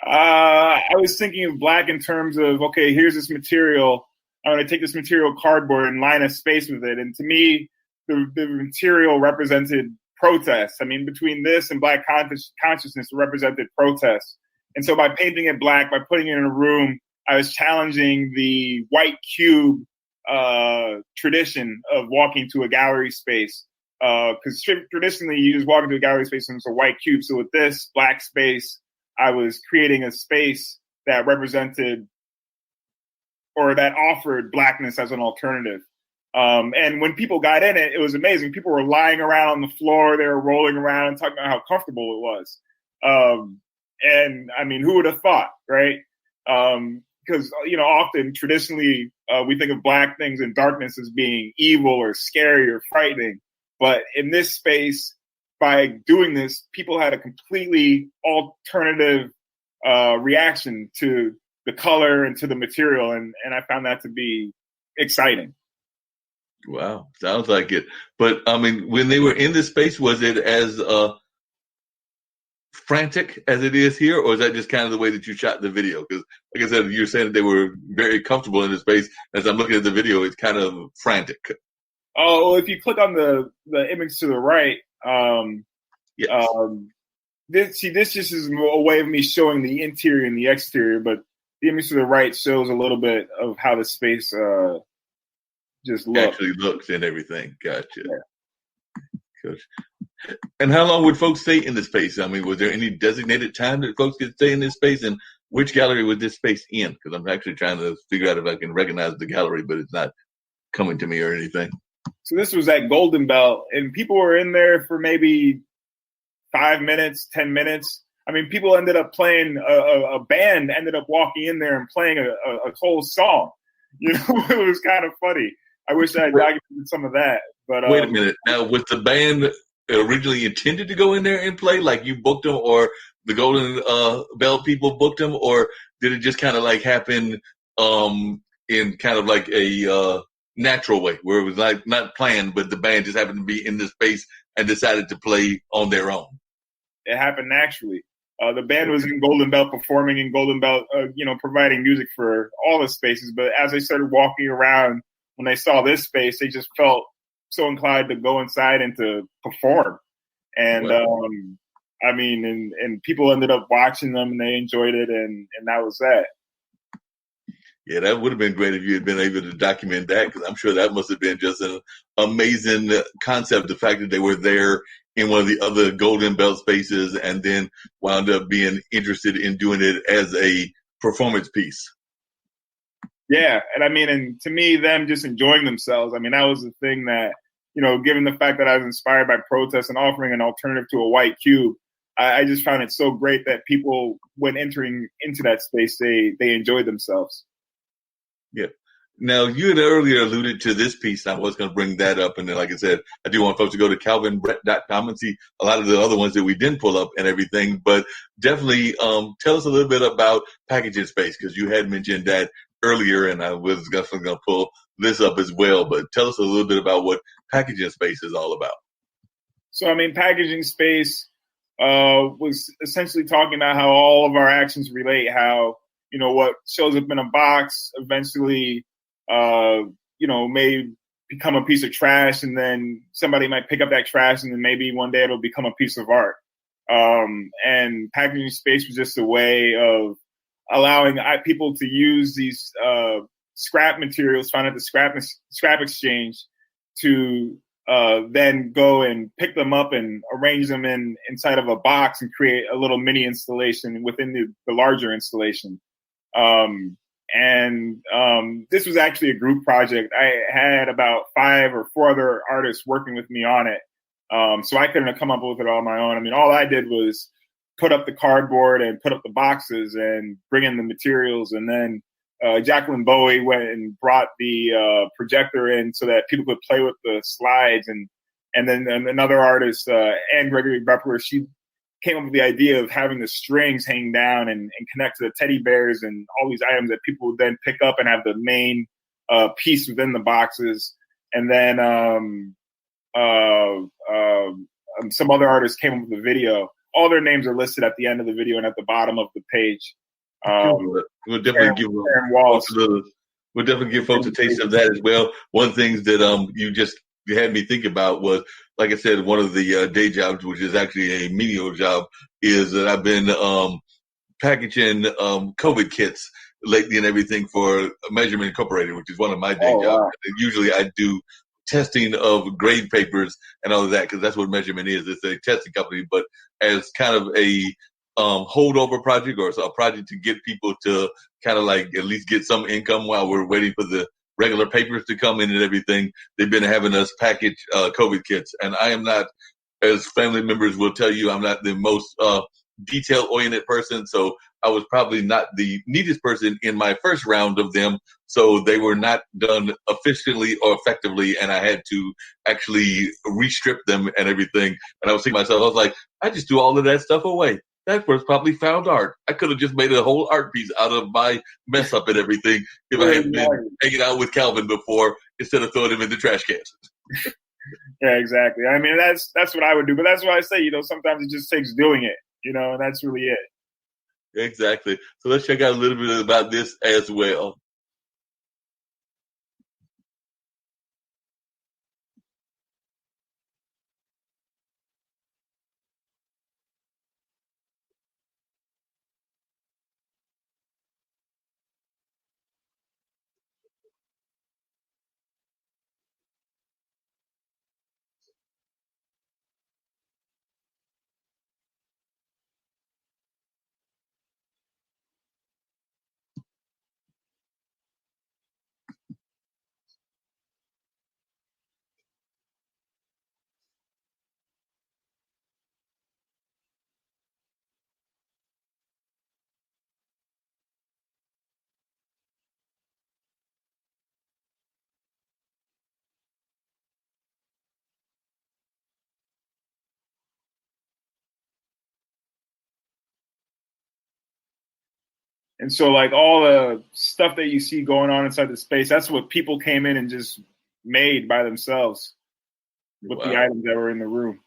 I was thinking of Black in terms of, okay, here's this material. I'm going to take this material cardboard and line a space with it. And to me, the material represented protest. I mean, between this and Black consciousness, it represented protest. And so by painting it Black, by putting it in a room, I was challenging the white cube tradition of walking to a gallery space. Because traditionally you just walk into a gallery space and it's a white cube. So with this Black space, I was creating a space that represented or that offered Blackness as an alternative. And when people got in it, it was amazing. People were lying around on the floor. They were rolling around and talking about how comfortable it was. And I mean, who would have thought, right? Because, often traditionally we think of Black things in darkness as being evil or scary or frightening. But in this space, by doing this, people had a completely alternative reaction to the color and to the material. And I found that to be exciting. Wow. Sounds like it. But I mean, when they were in this space, was it as frantic as it is here, or is that just kind of the way that you shot the video? Because like I said, you're saying that they were very comfortable in the space. As I'm looking at the video, it's kind of frantic. Oh, well, if you click on the image to the right, yes. This just is a way of me showing the interior and the exterior, but the image to the right shows a little bit of how the space just looks. Actually looks and everything. Gotcha. Yeah. And how long would folks stay in the space? I mean, was there any designated time that folks could stay in this space, and which gallery was this space in? Because I'm actually trying to figure out if I can recognize the gallery, but it's not coming to me or anything. So this was at Golden Belt, and people were in there for maybe 5 minutes, 10 minutes. I mean, people ended up playing, a band ended up walking in there and playing a whole song. It was kind of funny. I wish I had documented some of that. But wait a minute. Now, was the band originally intended to go in there and play, like you booked them, or the Golden Belt people booked them, or did it just kind of like happen in kind of like a natural way, where it was like not planned, but the band just happened to be in the space and decided to play on their own? It happened naturally. The band was in Golden Belt, performing in Golden Belt, providing music for all the spaces. But as they started walking around, when they saw this space, they just felt so inclined to go inside and to perform. And and people ended up watching them, and they enjoyed it, and that was that. Yeah, that would have been great if you had been able to document that, because I'm sure that must have been just an amazing concept. The fact that they were there in one of the other Golden Belt spaces and then wound up being interested in doing it as a performance piece. Yeah, and to me, them just enjoying themselves. I mean, that was the thing that, given the fact that I was inspired by protests and offering an alternative to a white cube, I just found it so great that people, when entering into that space, they enjoyed themselves. Yeah. Now, you had earlier alluded to this piece, and I was going to bring that up. And then, like I said, I do want folks to go to calvinbrett.com and see a lot of the other ones that we didn't pull up and everything. But definitely tell us a little bit about packaging space, because you had mentioned that earlier, and I was definitely going to pull this up as well. But tell us a little bit about what packaging space is all about. So, packaging space was essentially talking about how all of our actions relate, how what shows up in a box eventually, may become a piece of trash, and then somebody might pick up that trash, and then maybe one day it'll become a piece of art. And packaging space was just a way of allowing people to use these scrap materials found at the scrap exchange to then go and pick them up and arrange them inside of a box and create a little mini installation within the larger installation. This was actually a group project. I had about 5 or 4 other artists working with me on it. So I couldn't have come up with it all on my own. All I did was put up the cardboard and put up the boxes and bring in the materials. And then Jacqueline Bowie went and brought the projector in so that people could play with the slides. And then another artist, Anne Gregory Bepler, she came up with the idea of having the strings hang down and connect to the teddy bears and all these items that people would then pick up and have the main piece within the boxes. And then some other artists came up with the video. All their names are listed at the end of the video and at the bottom of the page. We'll definitely give folks a taste of that as well. One of the things that you had me think about was, like I said, one of the day jobs, which is actually a menial job, is that I've been packaging COVID kits lately and everything for Measurement Incorporated, which is one of my day jobs. Wow. And usually I do testing of grade papers and all of that, because that's what Measurement is. It's a testing company, but as kind of a holdover project, or a project to get people to kind of like at least get some income while we're waiting for the regular papers to come in and everything. They've been having us package COVID kits, and I am not, as family members will tell you, I'm not the most detail-oriented person, so I was probably not the neatest person in my first round of them, so they were not done efficiently or effectively, and I had to actually restrip them and everything. And I was thinking to myself, I was like, I just threw all of that stuff away. That was probably found art. I could have just made a whole art piece out of my mess up and everything if I had been hanging out with Calvin before, instead of throwing him in the trash cans. Yeah, exactly. That's what I would do. But that's why I say, sometimes it just takes doing it, and that's really it. Exactly. So let's check out a little bit about this as well. And so, like, all the stuff that you see going on inside the space, that's what people came in and just made by themselves with the items that were in the room.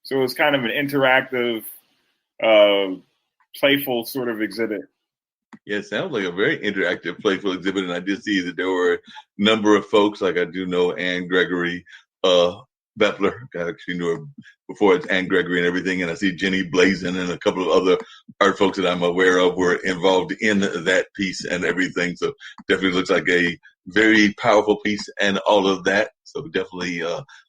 So it's kind of an interactive, playful sort of exhibit. Yeah, it sounds like a very interactive, playful exhibit, and I did see that there were a number of folks, like I do know Anne Gregory, Beppler. I actually knew her before it's Anne Gregory and everything, and I see Jenny Blazin and a couple of other art folks that I'm aware of were involved in that piece and everything. So definitely looks like a very powerful piece and all of that. So definitely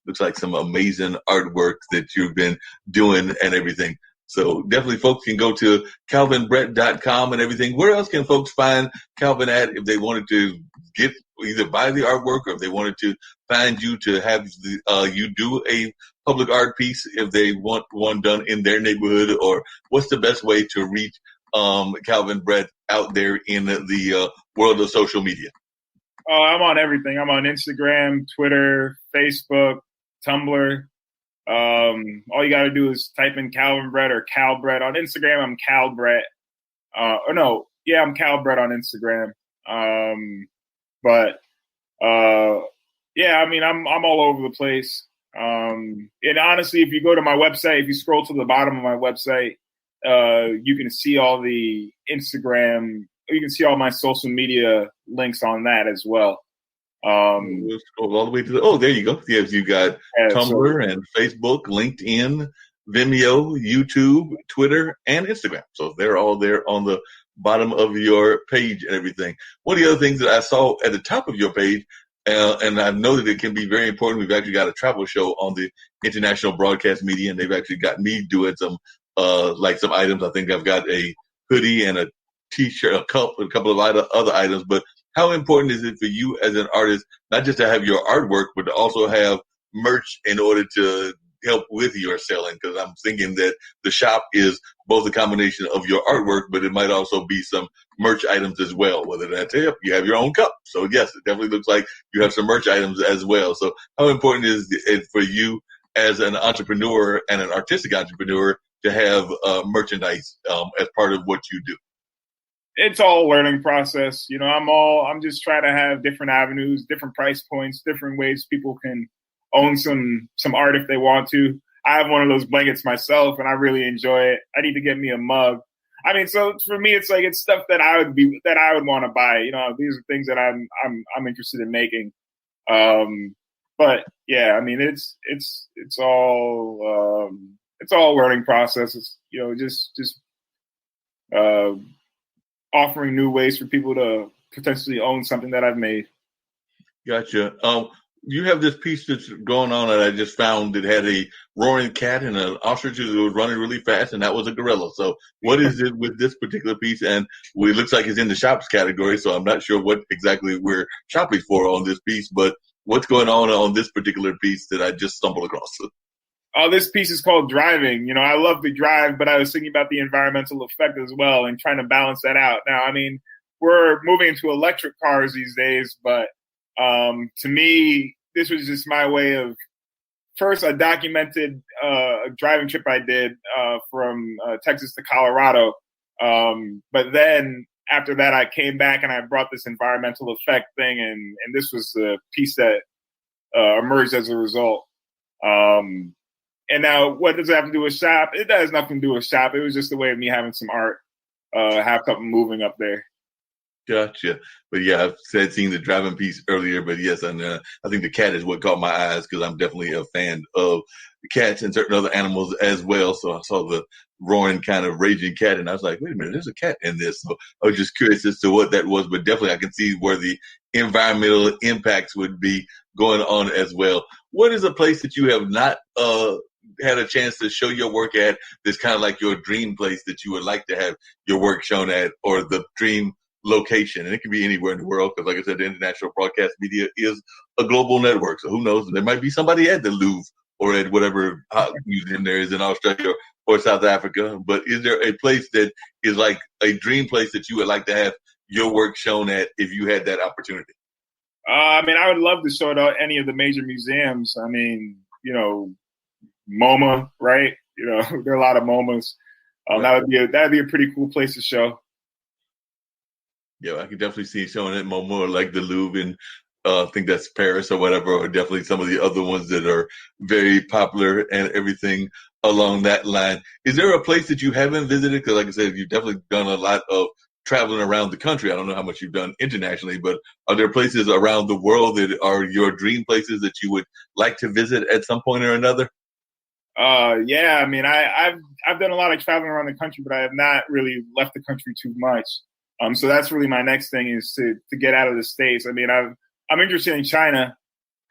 looks like some amazing artwork that you've been doing and everything. So definitely folks can go to calvinbrett.com and everything. Where else can folks find Calvin at if they wanted to get either buy the artwork or if they wanted to find you to have you do a public art piece if they want one done in their neighborhood? Or what's the best way to reach Calvin Brett out there in the world of social media? I'm on everything. I'm on Instagram, Twitter, Facebook, Tumblr. All you got to do is type in Calvin Brett or Cal Brett. On Instagram, I'm Cal Brett. I'm Cal Brett on Instagram. I'm all over the place. And honestly, if you go to my website, if you scroll to the bottom of my website, you can see all the Instagram, you can see all my social media links on that as well. We'll scroll all the way to there you go. Yes, you got Tumblr and Facebook, LinkedIn, Vimeo, YouTube, Twitter, and Instagram. So they're all there on the bottom of your page and everything. One of the other things that I saw at the top of your page, and I know that it can be very important. We've actually got a travel show on the International Broadcast Media, and they've actually got me doing some some items. I think I've got a hoodie and a T-shirt, a cup, and a couple of other items. But how important is it for you as an artist, not just to have your artwork, but to also have merch in order to help with your selling? Because I'm thinking that the shop is both a combination of your artwork, but it might also be some merch items as well, whether that's you have your own cup. So yes, it definitely looks like you have some merch items as well. So how important is it for you as an entrepreneur and an artistic entrepreneur to have merchandise as part of what you do? It's all a learning process. I'm just trying to have different avenues, different price points, different ways people can own some art if they want to. I have one of those blankets myself and I really enjoy it. I need to get me a mug. I mean, so for me, it's like, it's stuff that I would want to buy. These are things that I'm interested in making. But yeah, I mean, it's all learning processes, just offering new ways for people to potentially own something that I've made. Gotcha. You have this piece that's going on that I just found that had a roaring cat and an ostrich that was running really fast, and that was a gorilla. So what is it with this particular piece? And it looks like it's in the shops category, so I'm not sure what exactly we're shopping for on this piece, but what's going on this particular piece that I just stumbled across? This piece is called Driving. I love to drive, but I was thinking about the environmental effect as well and trying to balance that out. Now, I mean, we're moving into electric cars these days, but to me, this was just my way of, first, I documented a driving trip I did from Texas to Colorado. But then after that, I came back and I brought this environmental effect thing, and this was the piece that emerged as a result. And now, what does it have to do with shop? It has nothing to do with shop. It was just a way of me having some art, have something moving up there. Gotcha. But yeah, I've seen the driving piece earlier, but yes, and I think the cat is what caught my eyes because I'm definitely a fan of cats and certain other animals as well. So I saw the roaring kind of raging cat and I was like, wait a minute, there's a cat in this. So I was just curious as to what that was, but definitely I can see where the environmental impacts would be going on as well. What is a place that you have not had a chance to show your work at that's kind of like your dream place that you would like to have your work shown at, or the dream location? And it can be anywhere in the world because, like I said, the International Broadcast Media is a global network. So who knows? There might be somebody at the Louvre or at whatever museum there is in Australia or South Africa. But is there a place that is like a dream place that you would like to have your work shown at if you had that opportunity? I mean, I would love to show it at any of the major museums. I mean, MoMA, right? There are a lot of MoMAs. Right. That'd be a pretty cool place to show. Yeah, I can definitely see it showing at MoMA, like the Louvre, and I think that's Paris or whatever, or definitely some of the other ones that are very popular and everything along that line. Is there a place that you haven't visited? Because like I said, you've definitely done a lot of traveling around the country. I don't know how much you've done internationally, but are there places around the world that are your dream places that you would like to visit at some point or another? Yeah, I mean, I've done a lot of traveling around the country, but I have not really left the country too much. So that's really my next thing is to get out of the States. I mean, I'm interested in China,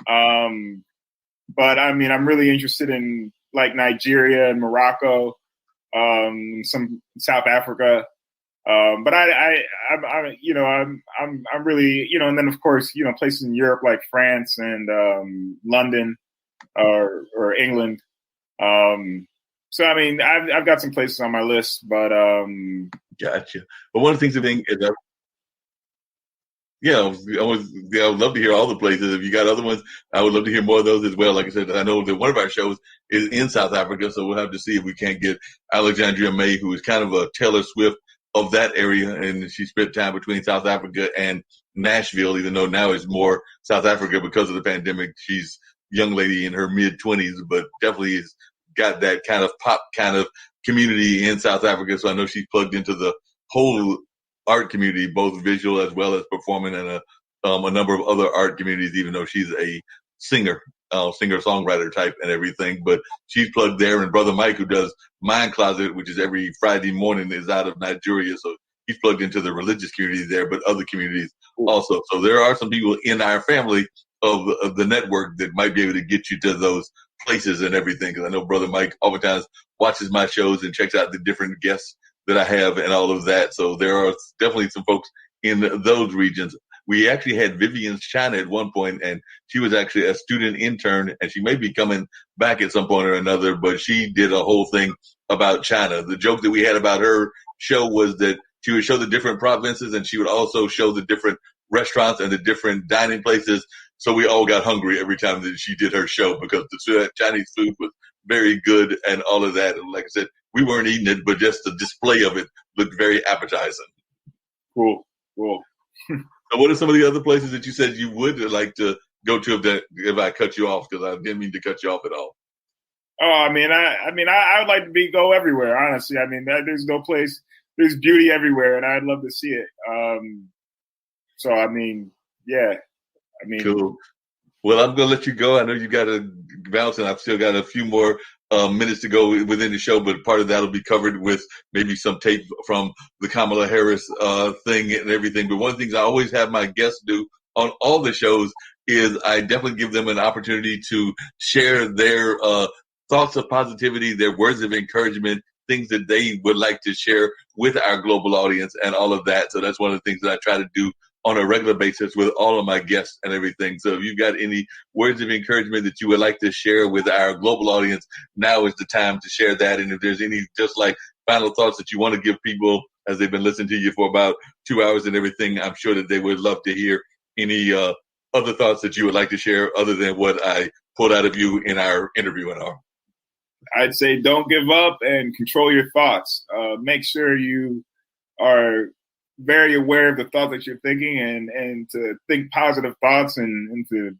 but I mean, I'm really interested in like Nigeria and Morocco, some South Africa. But I'm really, and then of course, places in Europe like France and London or England. So I mean, I've got some places on my list, but Gotcha. But one of the things I think is that, I would love to hear all the places. If you got other ones, I would love to hear more of those as well. Like I said, I know that one of our shows is in South Africa, so we'll have to see if we can't get Alexandria May, who is kind of a Taylor Swift of that area, and she spent time between South Africa and Nashville, even though now it's more South Africa because of the pandemic. She's a young lady in her mid-20s, but definitely has got that kind of pop kind of community in South Africa. So I know she's plugged into the whole art community, both visual as well as performing, and a number of other art communities, even though she's a singer-songwriter type and everything. But she's plugged there. And Brother Mike, who does Mind Closet, which is every Friday morning, is out of Nigeria. So he's plugged into the religious community there, but other communities also. So there are some people in our family of the network that might be able to get you to those places and everything. Because I know Brother Mike oftentimes watches my shows and checks out the different guests that I have and all of that. So there are definitely some folks in those regions. We actually had Vivian's China at one point, and she was actually a student intern, and she may be coming back at some point or another, but she did a whole thing about China. The joke that we had about her show was that she would show the different provinces, and she would also show the different restaurants and the different dining places. So we all got hungry every time that she did her show because the Chinese food was very good and all of that. And like I said, we weren't eating it, but just the display of it looked very appetizing. Cool. So what are some of the other places that you said you would like to go to if I cut you off? Because I didn't mean to cut you off at all. Oh, I would like to go everywhere, honestly. I mean, there's no place, there's beauty everywhere, and I'd love to see it. So, I mean, yeah. Cool. Well, I'm going to let you go. I know you got to bounce, and I've still got a few more minutes to go within the show, but part of that will be covered with maybe some tape from the Kamala Harris thing and everything. But one of the things I always have my guests do on all the shows is I definitely give them an opportunity to share their thoughts of positivity, their words of encouragement, things that they would like to share with our global audience and all of that. So that's one of the things that I try to do on a regular basis with all of my guests and everything. So if you've got any words of encouragement that you would like to share with our global audience, now is the time to share that. And if there's any just like final thoughts that you want to give people as they've been listening to you for about 2 hours and everything, I'm sure that they would love to hear any other thoughts that you would like to share other than what I pulled out of you in our interview and all. I'd say don't give up and control your thoughts. Make sure you are very aware of the thoughts that you're thinking and to think positive thoughts and to,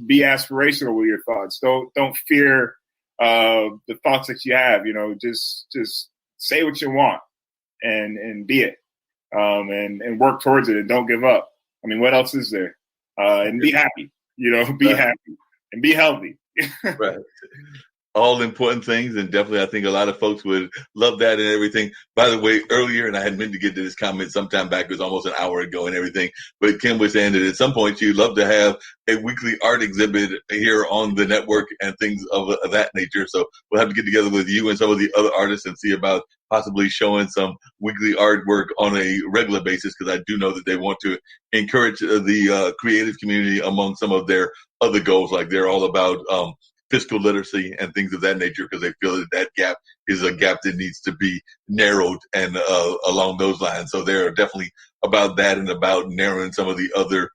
be aspirational with your thoughts. Don't fear the thoughts that you have, just say what you want and be it and work towards it and don't give up. I mean, what else is there? And be happy, be happy and be healthy. Right. All important things, and definitely I think a lot of folks would love that and everything. By the way, earlier, and I had meant to get to this comment sometime back, it was almost an hour ago and everything, but Kim was saying that at some point you'd love to have a weekly art exhibit here on the network and things of that nature. So we'll have to get together with you and some of the other artists and see about possibly showing some weekly artwork on a regular basis, because I do know that they want to encourage the creative community among some of their other goals. Like they're all about fiscal literacy and things of that nature, because they feel that gap is a gap that needs to be narrowed and along those lines. So they're definitely about that and about narrowing some of the other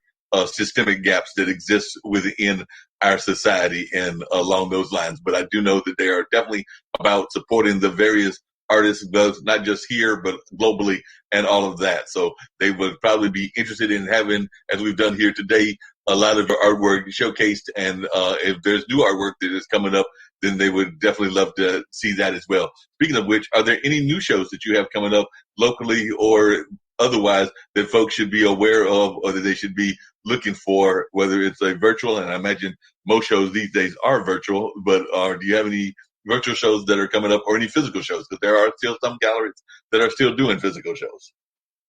systemic gaps that exist within our society and along those lines. But I do know that they are definitely about supporting the various artists, not just here, but globally and all of that. So they would probably be interested in having, as we've done here today, a lot of artwork showcased, and if there's new artwork that is coming up, then they would definitely love to see that as well. Speaking of which, are there any new shows that you have coming up locally or otherwise that folks should be aware of, or that they should be looking for, whether it's a virtual, and I imagine most shows these days are virtual, but do you have any virtual shows that are coming up, or any physical shows? Because there are still some galleries that are still doing physical shows.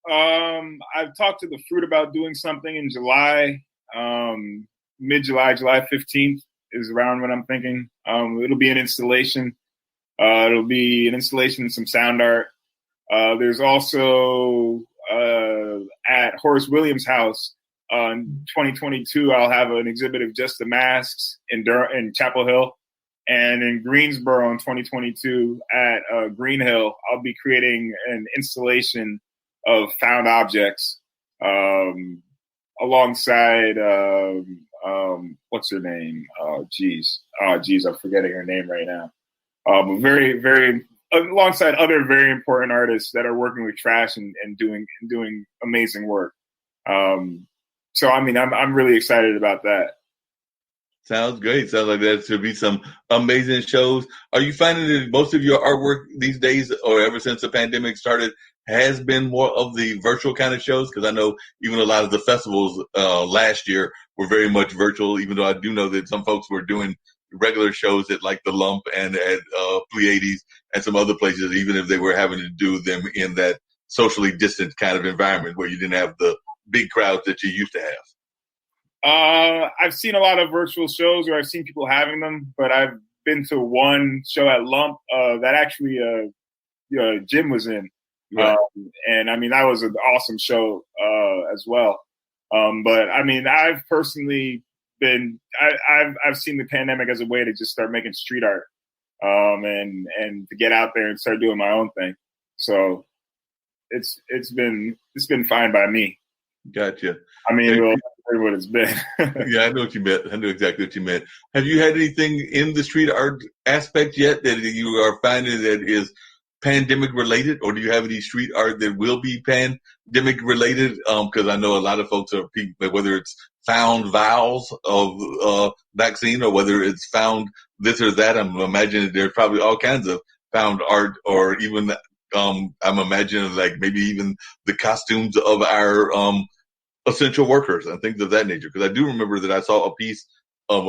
I've talked to the Fruit about doing something in July, mid-July, July 15th is around what I'm thinking. It'll be an installation. It'll be an installation and some sound art. There's also at Horace Williams' house in 2022, I'll have an exhibit of just the masks in Chapel Hill. And in Greensboro in 2022 at Green Hill, I'll be creating an installation of found objects alongside what's her name? I'm forgetting her name right now. Very, very alongside other very important artists that are working with trash and doing amazing work. So I mean, I'm really excited about that. Sounds great. Sounds like there should be some amazing shows. Are you finding that most of your artwork these days, or ever since the pandemic started, has been more of the virtual kind of shows? Because I know even a lot of the festivals last year were very much virtual, even though I do know that some folks were doing regular shows at like the Lump and at Pleiades and some other places, even if they were having to do them in that socially distant kind of environment where you didn't have the big crowds that you used to have. I've seen a lot of virtual shows, or I've seen people having them, but I've been to one show at Lump that actually Jim was in. Right. And I mean, that was an awesome show as well. But I mean, I've personally I've seen the pandemic as a way to just start making street art and to get out there and start doing my own thing. So it's been fine by me. Gotcha. I mean, well, that's what it's been. Yeah, I know what you meant. I knew exactly what you meant. Have you had anything in the street art aspect yet that you are finding that is pandemic related, or do you have any street art that will be pandemic related? Because I know a lot of folks are, whether it's found vials of vaccine or whether it's found this or that. I'm imagining there's probably all kinds of found art, or even I'm imagining like maybe even the costumes of our essential workers and things of that nature. Because I do remember that I saw a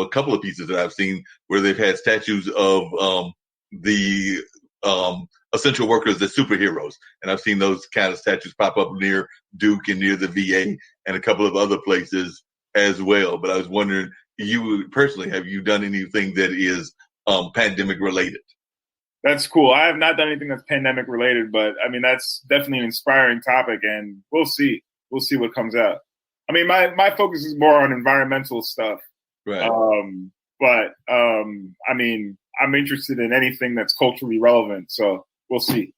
couple of pieces that I've seen where they've had statues of the essential workers, the superheroes. And I've seen those kind of statues pop up near Duke and near the VA and a couple of other places as well. But I was wondering, you personally, have you done anything that is pandemic related? That's cool. I have not done anything that's pandemic related, but I mean, that's definitely an inspiring topic, and we'll see. We'll see what comes out. I mean, my focus is more on environmental stuff. Right. I mean, I'm interested in anything that's culturally relevant. So we'll see.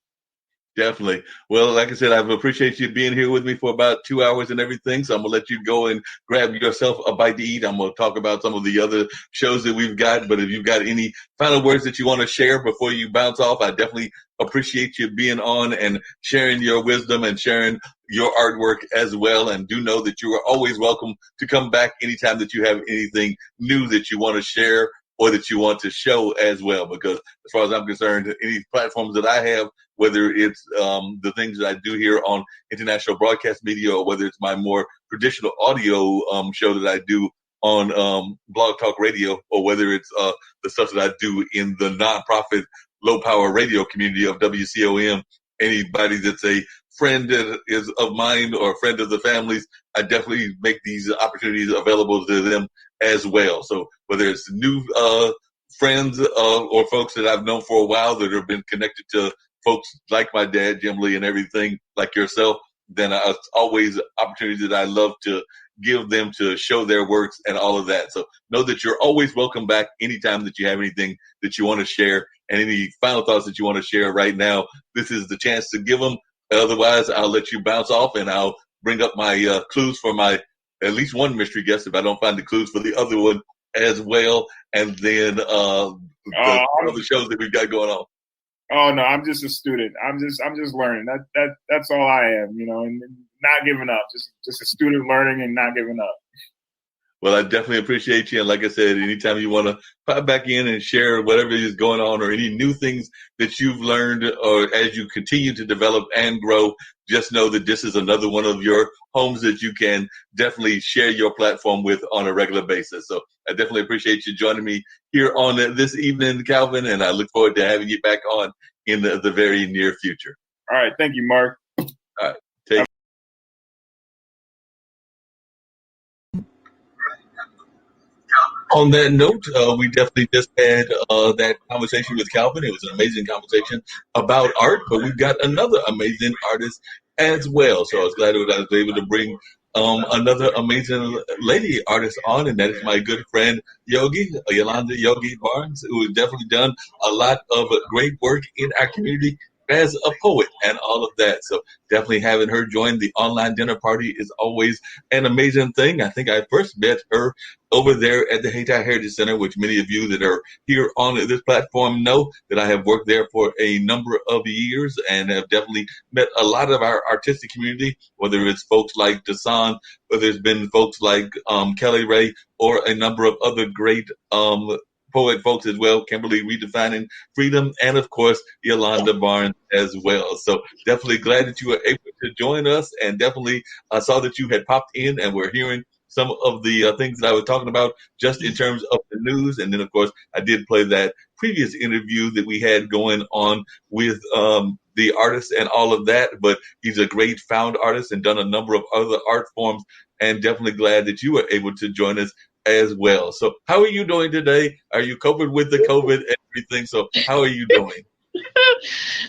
Definitely. Well, like I said, I appreciate you being here with me for about 2 hours and everything. So I'm going to let you go and grab yourself a bite to eat. I'm going to talk about some of the other shows that we've got. But if you've got any final words that you want to share before you bounce off, I definitely appreciate you being on and sharing your wisdom and sharing your artwork as well. And do know that you are always welcome to come back anytime that you have anything new that you want to share or that you want to show as well. Because as far as I'm concerned, any platforms that I have, whether it's the things that I do here on international broadcast media, or whether it's my more traditional audio show that I do on Blog Talk Radio, or whether it's the stuff that I do in the nonprofit low power radio community of WCOM, anybody that's a friend that is of mine or a friend of the family's, I definitely make these opportunities available to them as well. So whether it's new friends or folks that I've known for a while that have been connected to folks like my dad, Jim Lee, and everything like yourself, then it's always opportunities that I love to give them to show their works and all of that. So know that you're always welcome back anytime that you have anything that you want to share, and any final thoughts that you want to share right now. This is the chance to give them. Otherwise, I'll let you bounce off, and I'll bring up my clues for my at least one mystery guest if I don't find the clues for the other one as well. And then the other shows that we've got going on. Oh no, I'm just a student. I'm just learning. That's all I am, and not giving up. Just a student learning and not giving up. Well, I definitely appreciate you. And like I said, anytime you want to pop back in and share whatever is going on or any new things that you've learned or as you continue to develop and grow, just know that this is another one of your homes that you can definitely share your platform with on a regular basis. So I definitely appreciate you joining me here on this evening, Calvin, and I look forward to having you back on in the very near future. All right. Thank you, Mark. All right. Take On that note, we definitely just had that conversation with Calvin. It was an amazing conversation about art, but we've got another amazing artist as well. So I was glad that I was able to bring another amazing lady artist on, and that is my good friend Yogii, Yolanda Yogii Barnes, who has definitely done a lot of great work in our community as a poet and all of that. So definitely having her join the online dinner party is always an amazing thing. I think I first met her over there at the Hayti Heritage Center, which many of you that are here on this platform know that I have worked there for a number of years and have definitely met a lot of our artistic community, whether it's folks like Dasan, whether it's been folks like Kelly Ray, or a number of other great poet folks as well, Kimberly Redefining Freedom, and of course, Yolanda Barnes as well. So definitely glad that you were able to join us, and definitely saw that you had popped in and we're hearing some of the things that I was talking about just in terms of the news. And then, of course, I did play that previous interview that we had going on with the artist and all of that. But he's a great found artist and done a number of other art forms, and definitely glad that you were able to join us as well. So how are you doing today? Are you coping with the COVID and everything? So how are you doing?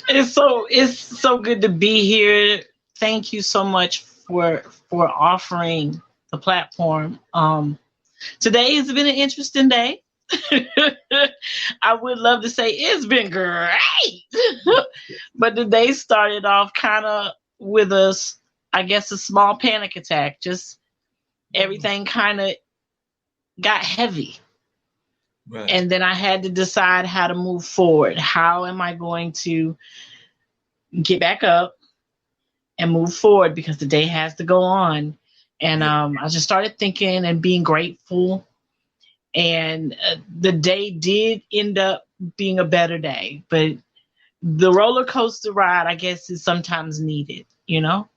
It's so good to be here. Thank you so much for offering the platform. Today has been an interesting day. I would love to say it's been great, but the day started off kind of with a small panic attack. Just everything kind of got heavy. Right. And then I had to decide how to move forward. How am I going to get back up and move forward, because the day has to go on. And I just started thinking and being grateful. And the day did end up being a better day. But the roller coaster ride, I guess, is sometimes needed, you know?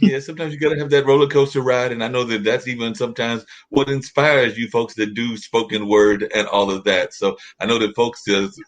Yeah, sometimes you got to have that roller coaster ride. And I know that that's even sometimes what inspires you folks that do spoken word and all of that. So I know that folks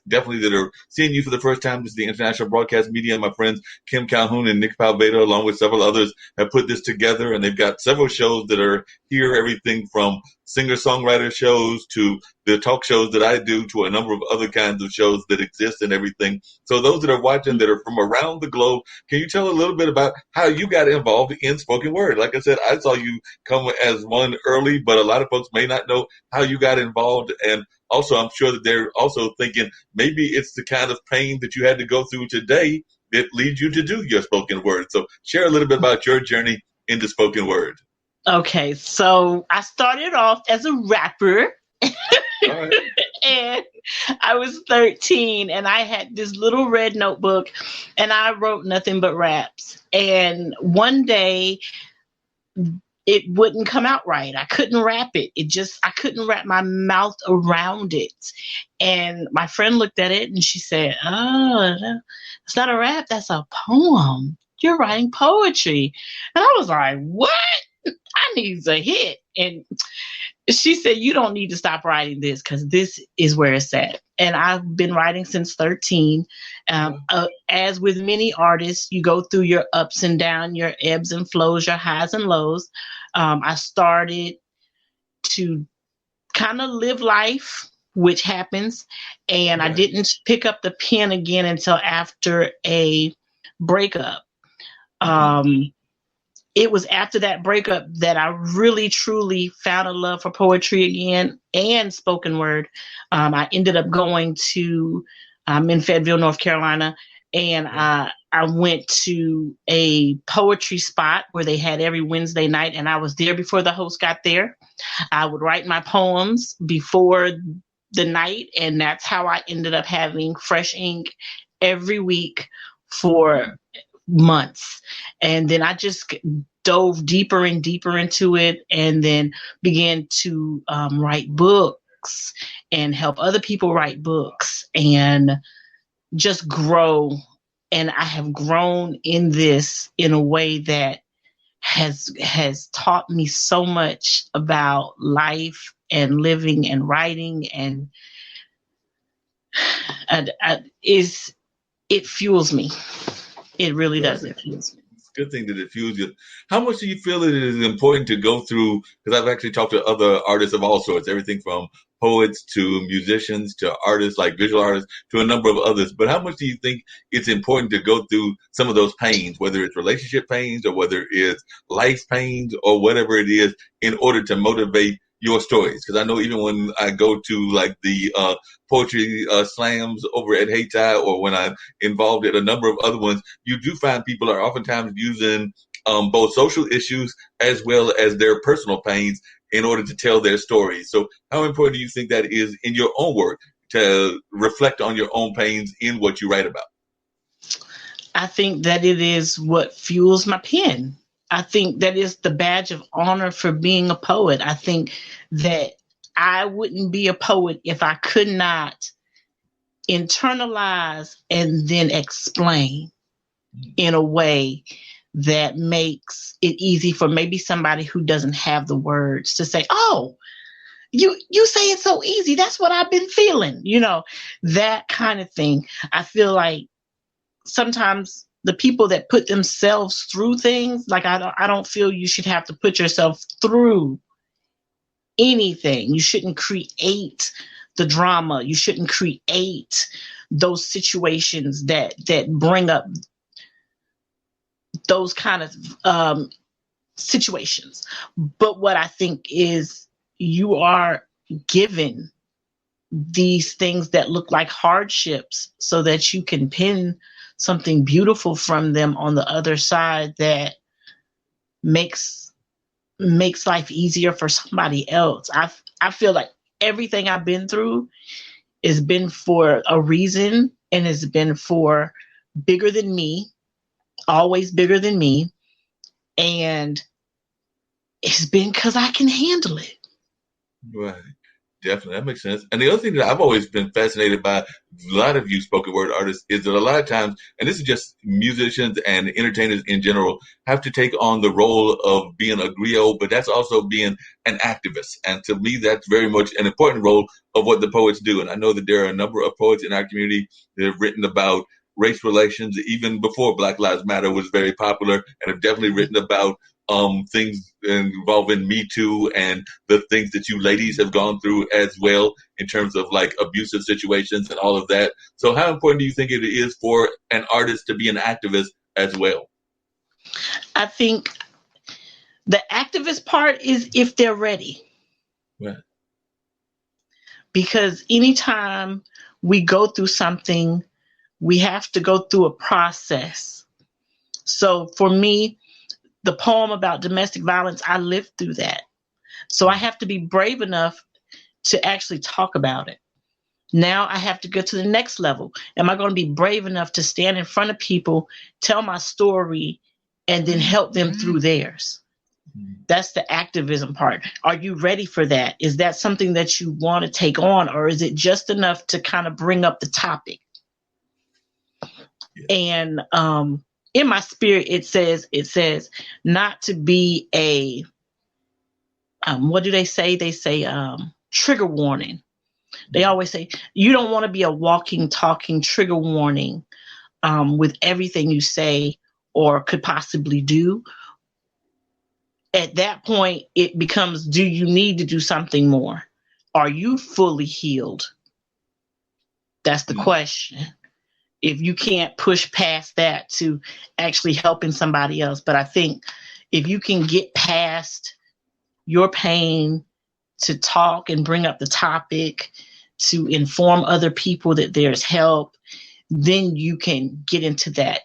definitely that are seeing you for the first time, this is the International Broadcast Media. My friends Kim Calhoun and Nick Palveda, along with several others, have put this together. And they've got several shows that are here, everything from singer-songwriter shows to the talk shows that I do to a number of other kinds of shows that exist and everything. So those that are watching that are from around the globe, can you tell a little bit about how you got involved in spoken word? Like I said, I saw you come as one early, but a lot of folks may not know how you got involved. And also, I'm sure that they're also thinking maybe it's the kind of pain that you had to go through today that leads you to do your spoken word. So share a little bit about your journey into spoken word. Okay, so I started off as a rapper. Right. And I was 13 and I had this little red notebook and I wrote nothing but raps. And one day it wouldn't come out right. I couldn't rap it. I couldn't wrap my mouth around it. And my friend looked at it and she said, "Oh, it's not a rap. That's a poem. You're writing poetry." And I was like, "What? I need a hit." And she said, "You don't need to stop writing this because this is where it's at." And I've been writing since 13. As with many artists, you go through your ups and downs, your ebbs and flows, your highs and lows. I started to kind of live life, which happens. And I didn't pick up the pen again until after a breakup. It was after that breakup that I really, truly found a love for poetry again and spoken word. I ended up going to, in Fayetteville, North Carolina, and I went to a poetry spot where they had every Wednesday night, and I was there before the host got there. I would write my poems before the night, and that's how I ended up having fresh ink every week for months. And then I just dove deeper and deeper into it, and then began to write books and help other people write books and just grow. And I have grown in this in a way that has taught me so much about life and living and writing, and it fuels me. It really does. It fuels me. It's a good thing that it fuels you. How much do you feel it is important to go through? Because I've actually talked to other artists of all sorts, everything from poets to musicians to artists like visual artists to a number of others. But how much do you think it's important to go through some of those pains, whether it's relationship pains or whether it's life pains or whatever it is, in order to motivate your stories? Because I know even when I go to like the poetry slams over at Hayti, or when I'm involved in a number of other ones, you do find people are oftentimes using both social issues as well as their personal pains in order to tell their stories. So how important do you think that is in your own work to reflect on your own pains in what you write about? I think that it is what fuels my pen. I think that is the badge of honor for being a poet. I think that I wouldn't be a poet if I could not internalize and then explain in a way that makes it easy for maybe somebody who doesn't have the words to say, oh, you say it so easy. That's what I've been feeling, that kind of thing. I feel like sometimes the people that put themselves through things, like I don't feel you should have to put yourself through anything. You shouldn't create the drama. You shouldn't create those situations that bring up those kind of situations. But what I think is you are given these things that look like hardships so that you can pin something beautiful from them on the other side that makes life easier for somebody else. I feel like everything I've been through has been for a reason, and has been for bigger than me, always bigger than me. And it's been because I can handle it. Right. Definitely. That makes sense. And the other thing that I've always been fascinated by, a lot of you spoken word artists, is that a lot of times, and this is just musicians and entertainers in general, have to take on the role of being a griot, but that's also being an activist. And to me, that's very much an important role of what the poets do. And I know that there are a number of poets in our community that have written about race relations even before Black Lives Matter was very popular, and have definitely written about things involving Me Too and the things that you ladies have gone through as well in terms of like abusive situations and all of that. So how important do you think it is for an artist to be an activist as well? I think the activist part is if they're ready. Right. Because anytime we go through something, we have to go through a process. So for me, the poem about domestic violence, I lived through that. So I have to be brave enough to actually talk about it. Now I have to go to the next level. Am I going to be brave enough to stand in front of people, tell my story, and then help them through theirs? That's the activism part. Are you ready for that? Is that something that you want to take on, or is it just enough to kind of bring up the topic? Yeah. And in my spirit, it says not to be a, what do they say? They say trigger warning. They always say you don't want to be a walking, talking trigger warning with everything you say or could possibly do. At that point, it becomes, do you need to do something more? Are you fully healed? That's the question. If you can't push past that to actually helping somebody else. But I think if you can get past your pain to talk and bring up the topic, to inform other people that there's help, then you can get into that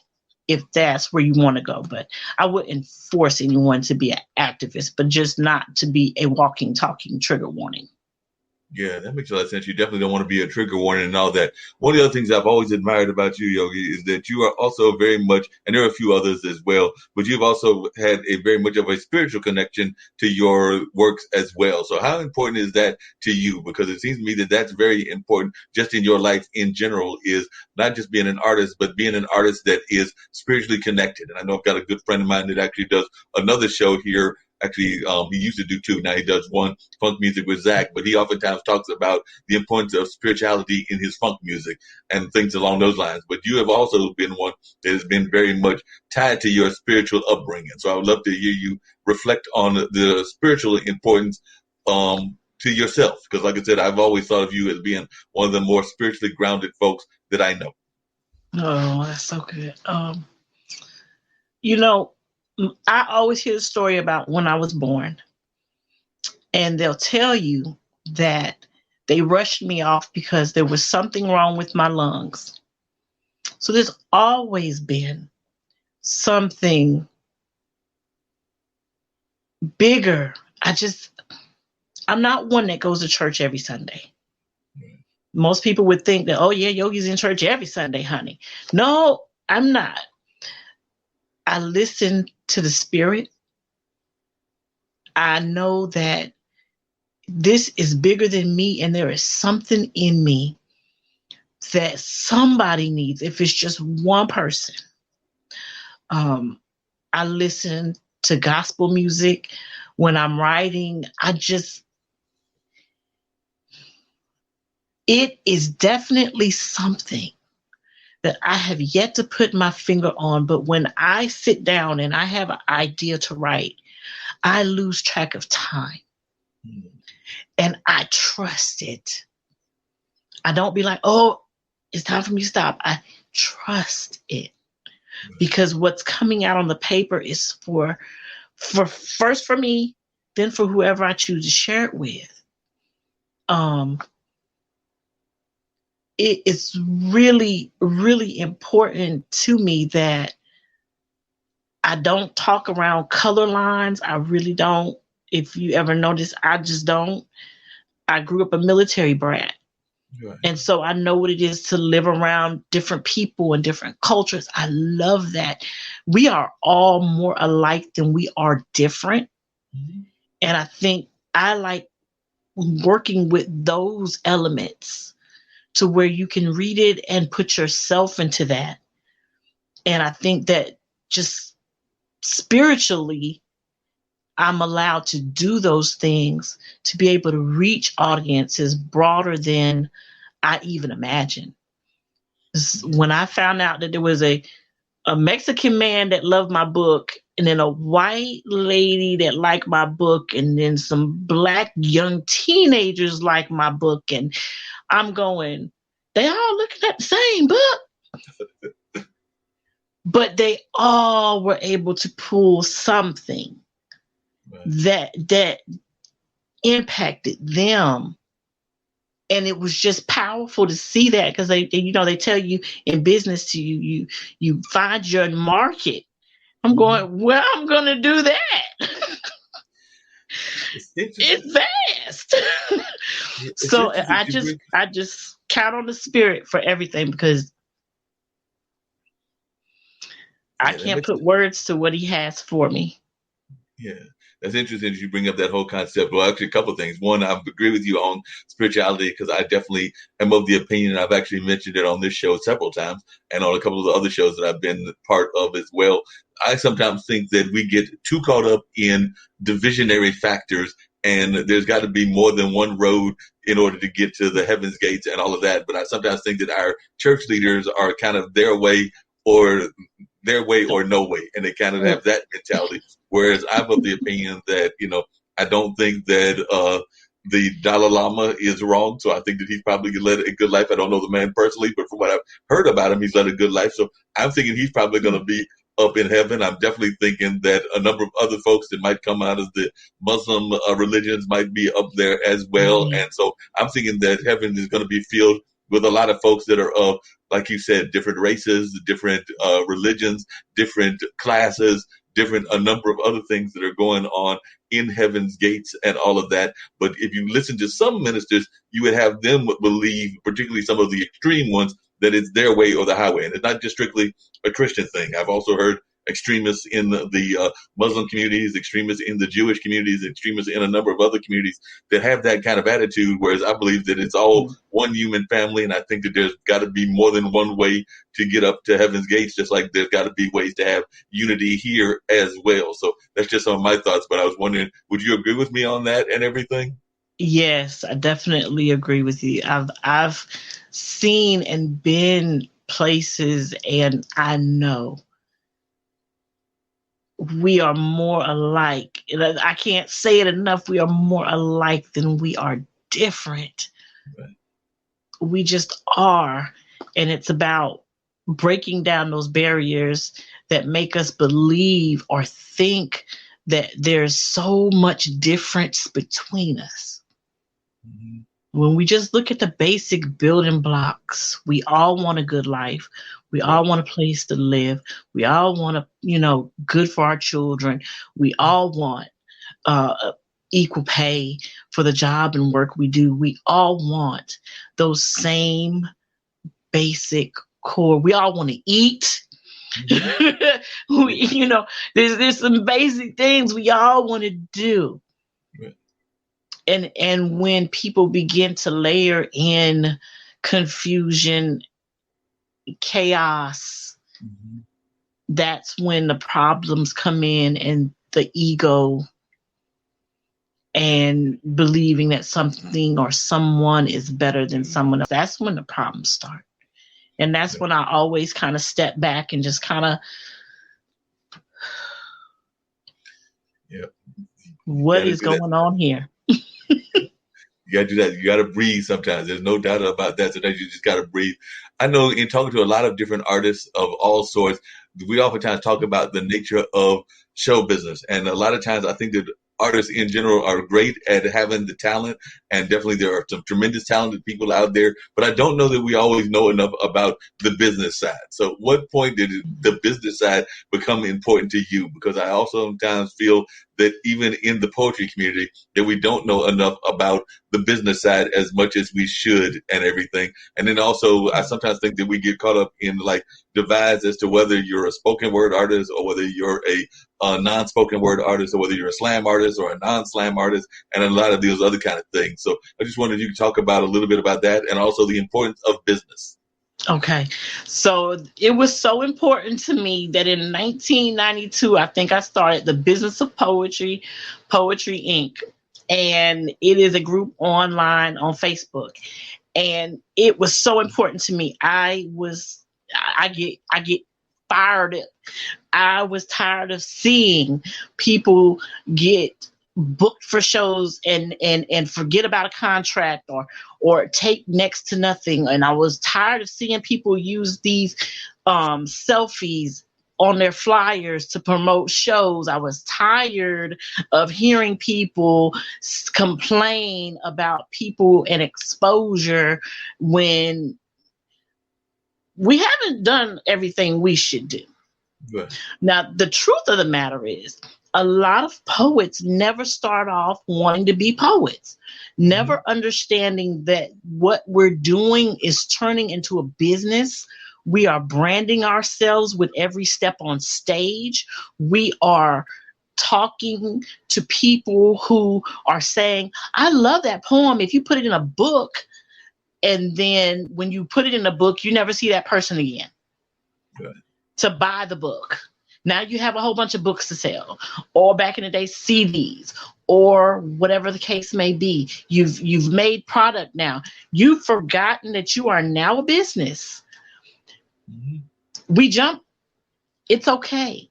if that's where you want to go. But I wouldn't force anyone to be an activist, but just not to be a walking, talking trigger warning. Yeah, that makes a lot of sense. You definitely don't want to be a trigger warning and all that. One of the other things I've always admired about you, Yogi, is that you are also very much, and there are a few others as well, but you've also had a very much of a spiritual connection to your works as well. So how important is that to you? Because it seems to me that that's very important just in your life in general, is not just being an artist, but being an artist that is spiritually connected. And I know I've got a good friend of mine that actually does another show here. Actually, he used to do two. Now he does one, funk music with Zach, but he oftentimes talks about the importance of spirituality in his funk music and things along those lines. But you have also been one that has been very much tied to your spiritual upbringing. So I would love to hear you reflect on the spiritual importance to yourself. Because like I said, I've always thought of you as being one of the more spiritually grounded folks that I know. Oh, that's so good. You know, I always hear the story about when I was born, and they'll tell you that they rushed me off because there was something wrong with my lungs. So there's always been something bigger. I'm not one that goes to church every Sunday. Most people would think that, oh yeah, Yogi's in church every Sunday, honey. No, I'm not. I listen to the Spirit. I know that this is bigger than me, and there is something in me that somebody needs. If it's just one person, I listen to gospel music when I'm writing. It is definitely something that I have yet to put my finger on. But when I sit down and I have an idea to write, I lose track of time. And I trust it. I don't be like, oh, it's time for me to stop. I trust it. Because what's coming out on the paper is for first for me, then for whoever I choose to share it with. It is really, really important to me that I don't talk around color lines. I really don't. If you ever notice, I just don't. I grew up a military brat. Right. And so I know what it is to live around different people and different cultures. I love that. We are all more alike than we are different. Mm-hmm. And I think I like working with those elements to where you can read it and put yourself into that. And I think that just spiritually, I'm allowed to do those things to be able to reach audiences broader than I even imagined. When I found out that there was a Mexican man that loved my book, and then a white lady that liked my book, and then some black young teenagers like my book, and I'm going, they all looking at the same book. But they all were able to pull something that impacted them. And it was just powerful to see that, because they tell you in business you find your market. I'm going, well, I'm going to do that. It's vast. So I just count on the Spirit for everything, because I can't put words to what He has for me. Yeah. That's interesting that you bring up that whole concept. Well, actually, a couple of things. One, I agree with you on spirituality, because I definitely am of the opinion, I've actually mentioned it on this show several times and on a couple of the other shows that I've been part of as well. I sometimes think that we get too caught up in divisionary factors, and there's got to be more than one road in order to get to the heaven's gates and all of that. But I sometimes think that our church leaders are kind of their way or no way, and they kind of have that mentality. Whereas I'm of the opinion that, I don't think that the Dalai Lama is wrong. So I think that he's probably led a good life. I don't know the man personally, but from what I've heard about him, he's led a good life. So I'm thinking he's probably going to be up in heaven. I'm definitely thinking that a number of other folks that might come out of the Muslim religions might be up there as well. Mm-hmm. And so I'm thinking that heaven is going to be filled with a lot of folks that are of, like you said, different races, different religions, different classes, a number of other things that are going on in Heaven's Gates and all of that. But if you listen to some ministers, you would have them believe, particularly some of the extreme ones, that it's their way or the highway. And it's not just strictly a Christian thing. I've also heard extremists in the Muslim communities, extremists in the Jewish communities, extremists in a number of other communities that have that kind of attitude, whereas I believe that it's all one human family, and I think that there's got to be more than one way to get up to Heaven's Gates, just like there's got to be ways to have unity here as well. So that's just some of my thoughts, but I was wondering, would you agree with me on that and everything? Yes, I definitely agree with you. I've seen and been places, and I know we are more alike. I can't say it enough. We are more alike than we are different. Right. We just are. And it's about breaking down those barriers that make us believe or think that there's so much difference between us. Mm-hmm. When we just look at the basic building blocks, we all want a good life. We all want a place to live. We all want good for our children. We all want equal pay for the job and work we do. We all want those same basic core. We all want to eat. There's some basic things we all want to do. And when people begin to layer in confusion, chaos, that's when the problems come in, and the ego and believing that something or someone is better than someone else. That's when the problems start. And that's when I always kind of step back and just kind of, what is going on here? You got to do that. You got to breathe sometimes. There's no doubt about that. Sometimes you just got to breathe. I know in talking to a lot of different artists of all sorts, we oftentimes talk about the nature of show business. And a lot of times I think that artists in general are great at having the talent, and definitely there are some tremendous talented people out there, but I don't know that we always know enough about the business side. So what point did the business side become important to you? Because I also sometimes feel that even in the poetry community that we don't know enough about the business side as much as we should and everything. And then also I sometimes think that we get caught up in like divides as to whether you're a spoken word artist or whether you're a non-spoken word artist or whether you're a slam artist or a non-slam artist and a lot of those other kind of things. So I just wanted you to talk about a little bit about that and also the importance of business. Okay. So it was so important to me that in 1992, I think I started the Business of Poetry, Poetry Inc. And it is a group online on Facebook. And it was so important to me. I get fired up. I was tired of seeing people get booked for shows and forget about a contract or take next to nothing. And I was tired of seeing people use these selfies on their flyers to promote shows. I was tired of hearing people complain about people and exposure when we haven't done everything we should do. Right. Now, the truth of the matter is, a lot of poets never start off wanting to be poets, never understanding that what we're doing is turning into a business. We are branding ourselves with every step on stage. We are talking to people who are saying, I love that poem. If you put it in a book, and then when you put it in a book, you never see that person again. Good. To buy the book. Now you have a whole bunch of books to sell, or back in the day, CDs, or whatever the case may be. You've made product now. You've forgotten that you are now a business. Mm-hmm. We jump. It's okay.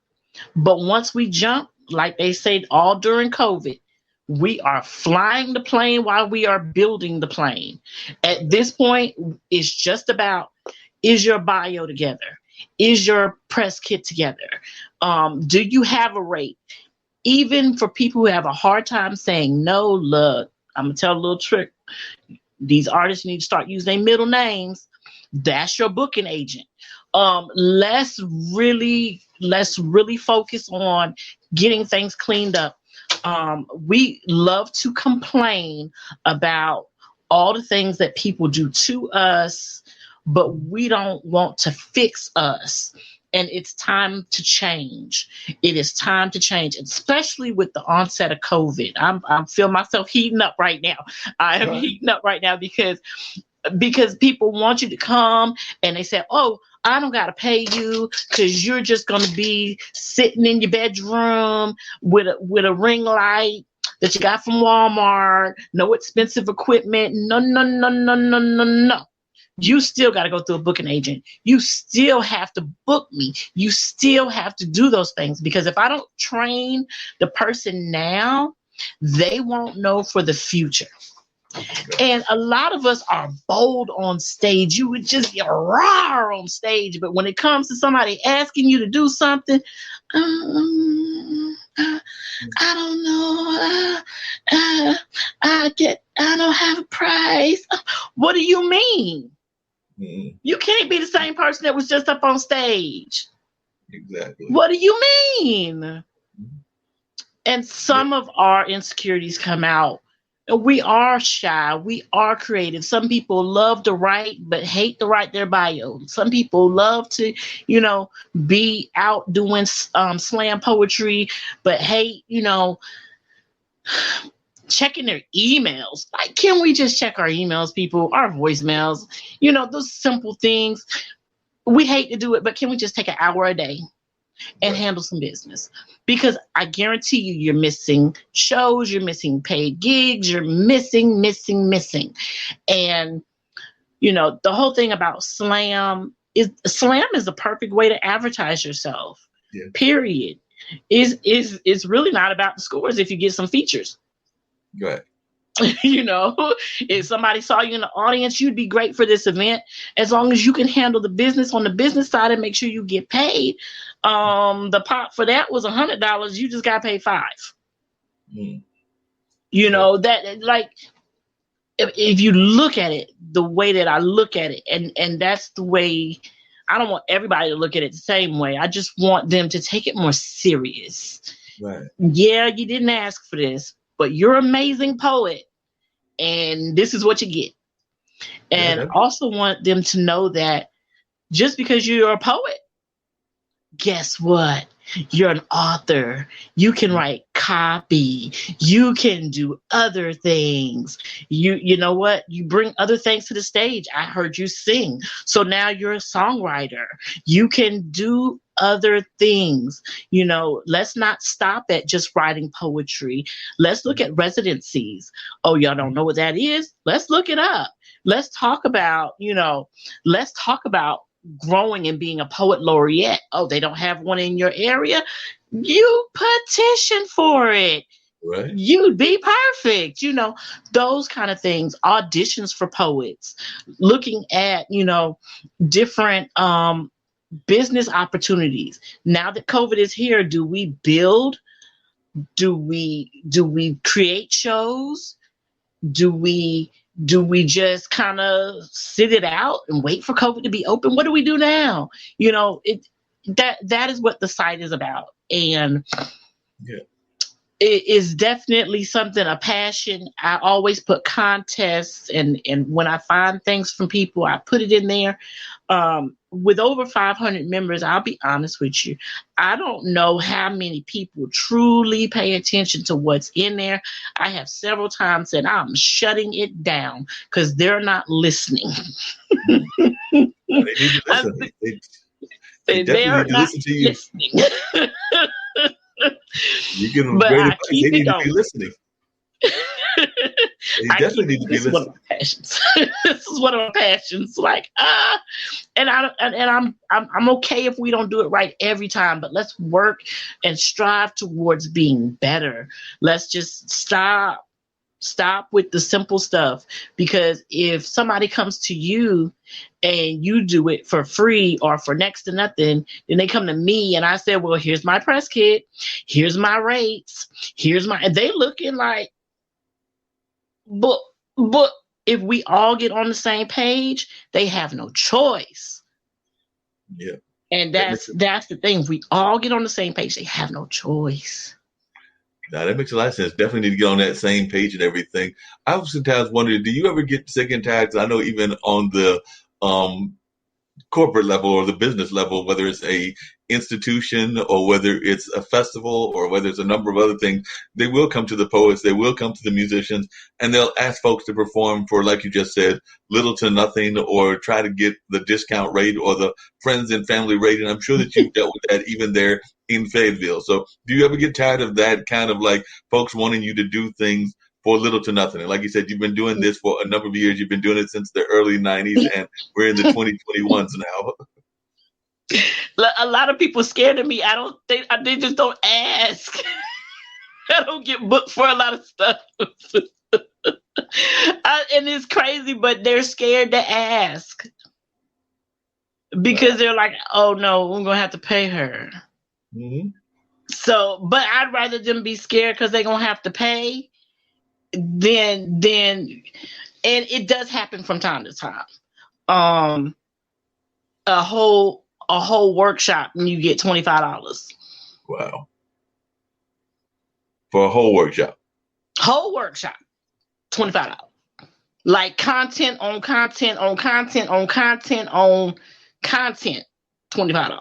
But once we jump, like they said all during COVID, we are flying the plane while we are building the plane. At this point, it's just about, is your bio together? Is your press kit together? Do you have a rate? Even for people who have a hard time saying no, look, I'm going to tell a little trick. These artists need to start using their middle names. That's your booking agent. Let's really let's really focus on getting things cleaned up. We love to complain about all the things that people do to us, but we don't want to fix us. And it's time to change. It is time to change, especially with the onset of COVID. I feel myself heating up right now. I am heating up right now because people want you to come and they say, oh, I don't got to pay you because you're just going to be sitting in your bedroom with a ring light that you got from Walmart, no expensive equipment. No. You still got to go through a booking agent. You still have to book me. You still have to do those things, because if I don't train the person now, they won't know for the future. And a lot of us are bold on stage. You would just get raw on stage. But when it comes to somebody asking you to do something, I don't know. I don't have a price. What do you mean? Mm-hmm. You can't be the same person that was just up on stage. Exactly. What do you mean? And some of our insecurities come out. We are shy. We are creative. Some people love to write, but hate to write their bio. Some people love to, be out doing slam poetry, but hate, checking their emails. Like, can we just check our emails, people? Our voicemails, those simple things. We hate to do it, but can we just take an hour a day and handle some business? Because I guarantee you're missing shows, you're missing paid gigs, you're missing. And, the whole thing about slam is the perfect way to advertise yourself. Yeah. Period. It's really not about the scores if you get some features. Right. If somebody saw you in the audience, you'd be great for this event. As long as you can handle the business on the business side and make sure you get paid. The pot for that was $100. You just got paid $5. Mm. That, like, if you look at it the way that I look at it, and that's the way. I don't want everybody to look at it the same way. I just want them to take it more serious. Right. Yeah, you didn't ask for this, but you're an amazing poet, and this is what you get. And I also want them to know that just because you're a poet, guess what? You're an author. You can write copy. You can do other things. You know what? You bring other things to the stage. I heard you sing. So now you're a songwriter. You can do other things. Let's not stop at just writing poetry. Let's look at residencies. Oh, y'all don't know what that is? Let's look it up. Let's talk about, growing and being a poet laureate. Oh, they don't have one in your area? You petition for it. Right. You'd be perfect. Those kind of things. Auditions for poets. Looking at, different business opportunities. Now that COVID is here, do we build? Do we create shows? Do we just kind of sit it out and wait for COVID to be open? What do we do now? That is what the site is about. And it is definitely something, a passion. I always put contests, and when I find things from people, I put it in there. With over 500 members, I'll be honest with you, I don't know how many people truly pay attention to what's in there. I have several times said I'm shutting it down because they're not listening. They need to listen. They definitely need to listen to you. Listening. You give them But great I advice. keep They it need to going. be listening. They definitely need to be This is one of listening. my passions. This is one of my passions. Like, and I'm okay if we don't do it right every time, but let's work and strive towards being better. Let's just stop with the simple stuff, because if somebody comes to you and you do it for free or for next to nothing, then they come to me and I say, well, here's my press kit, here's my rates, and they looking like, but if we all get on the same page, they have no choice. Yeah. And that's the thing. We all get on the same page. They have no choice. Now that makes a lot of sense. Definitely need to get on that same page and everything. I've sometimes wondered, do you ever get sick and tired? 'Cause I know even on the corporate level or the business level, whether it's a institution or whether it's a festival or whether it's a number of other things, they will come to the poets, they will come to the musicians, and they'll ask folks to perform for, like you just said, little to nothing, or try to get the discount rate or the friends and family rate. And I'm sure that you've dealt with that even there in Fayetteville. So do you ever get tired of that kind of like folks wanting you to do things for little to nothing? And like you said, you've been doing this for a number of years. You've been doing it since the early 90s, and we're in the 2021s now. A lot of people scared of me. They just don't ask. I don't get booked for a lot of stuff. And it's crazy, but they're scared to ask. Because they're like, oh no, we're going to have to pay her. Mm-hmm. So, but I'd rather them be scared because they're going to have to pay. Then, and it does happen from time to time. A whole workshop and you get $25. Wow. For a whole workshop. Whole workshop, $25. Like content on content on content on content on content, $25.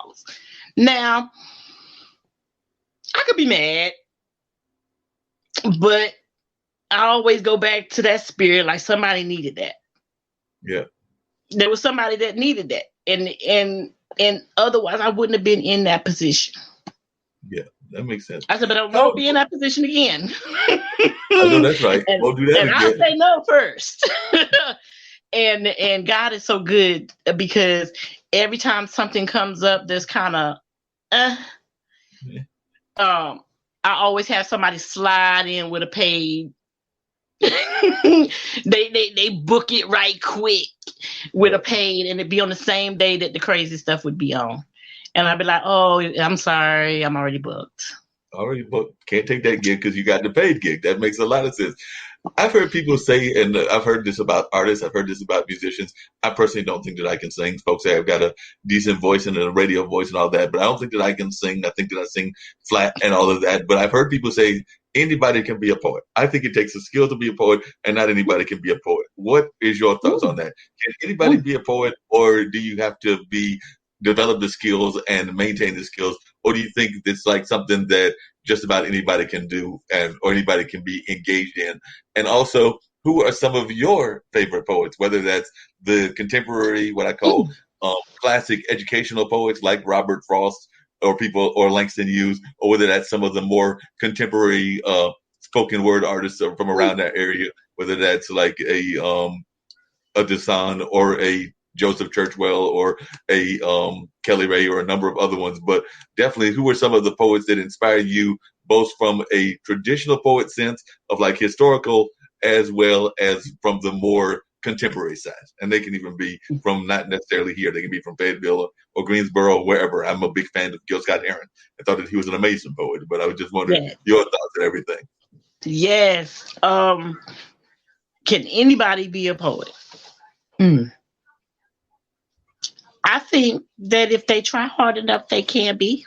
Now, I could be mad, but I always go back to that spirit, like somebody needed that. Yeah. There was somebody that needed that. And otherwise I wouldn't have been in that position. Yeah, that makes sense. I said, but I won't be in that position again. I know that's right. Won't do that and again. I say no first. and God is so good because every time something comes up that's kind of I always have somebody slide in with a paid. they book it right quick with a paid, and it'd be on the same day that the crazy stuff would be on. And I'd be like, oh, I'm sorry, I'm already booked. Already booked. Can't take that gig because you got the paid gig. That makes a lot of sense. I've heard people say, and I've heard this about artists, I've heard this about musicians. I personally don't think that I can sing. Folks say I've got a decent voice and a radio voice and all that, but I don't think that I can sing. I think that I sing flat and all of that. But I've heard people say anybody can be a poet. I think it takes a skill to be a poet, and not anybody can be a poet. What is your thoughts on that? Can anybody be a poet, or do you have to develop the skills and maintain the skills? Or do you think it's like something that just about anybody can do or anybody can be engaged in? And also, who are some of your favorite poets, whether that's the contemporary, what I call classic educational poets like Robert Frost or Langston Hughes, or whether that's some of the more contemporary spoken word artists from around that area, whether that's like a Desan or a Joseph Churchwell or a Kelly Ray or a number of other ones. But definitely, who were some of the poets that inspired you, both from a traditional poet sense of like historical, as well as from the more contemporary side? And they can even be from not necessarily here. They can be from Fayetteville or Greensboro or wherever. I'm a big fan of Gil Scott-Heron. I thought that he was an amazing poet, but I was just wondering your thoughts on everything. Yes. Can anybody be a poet? I think that if they try hard enough, they can be.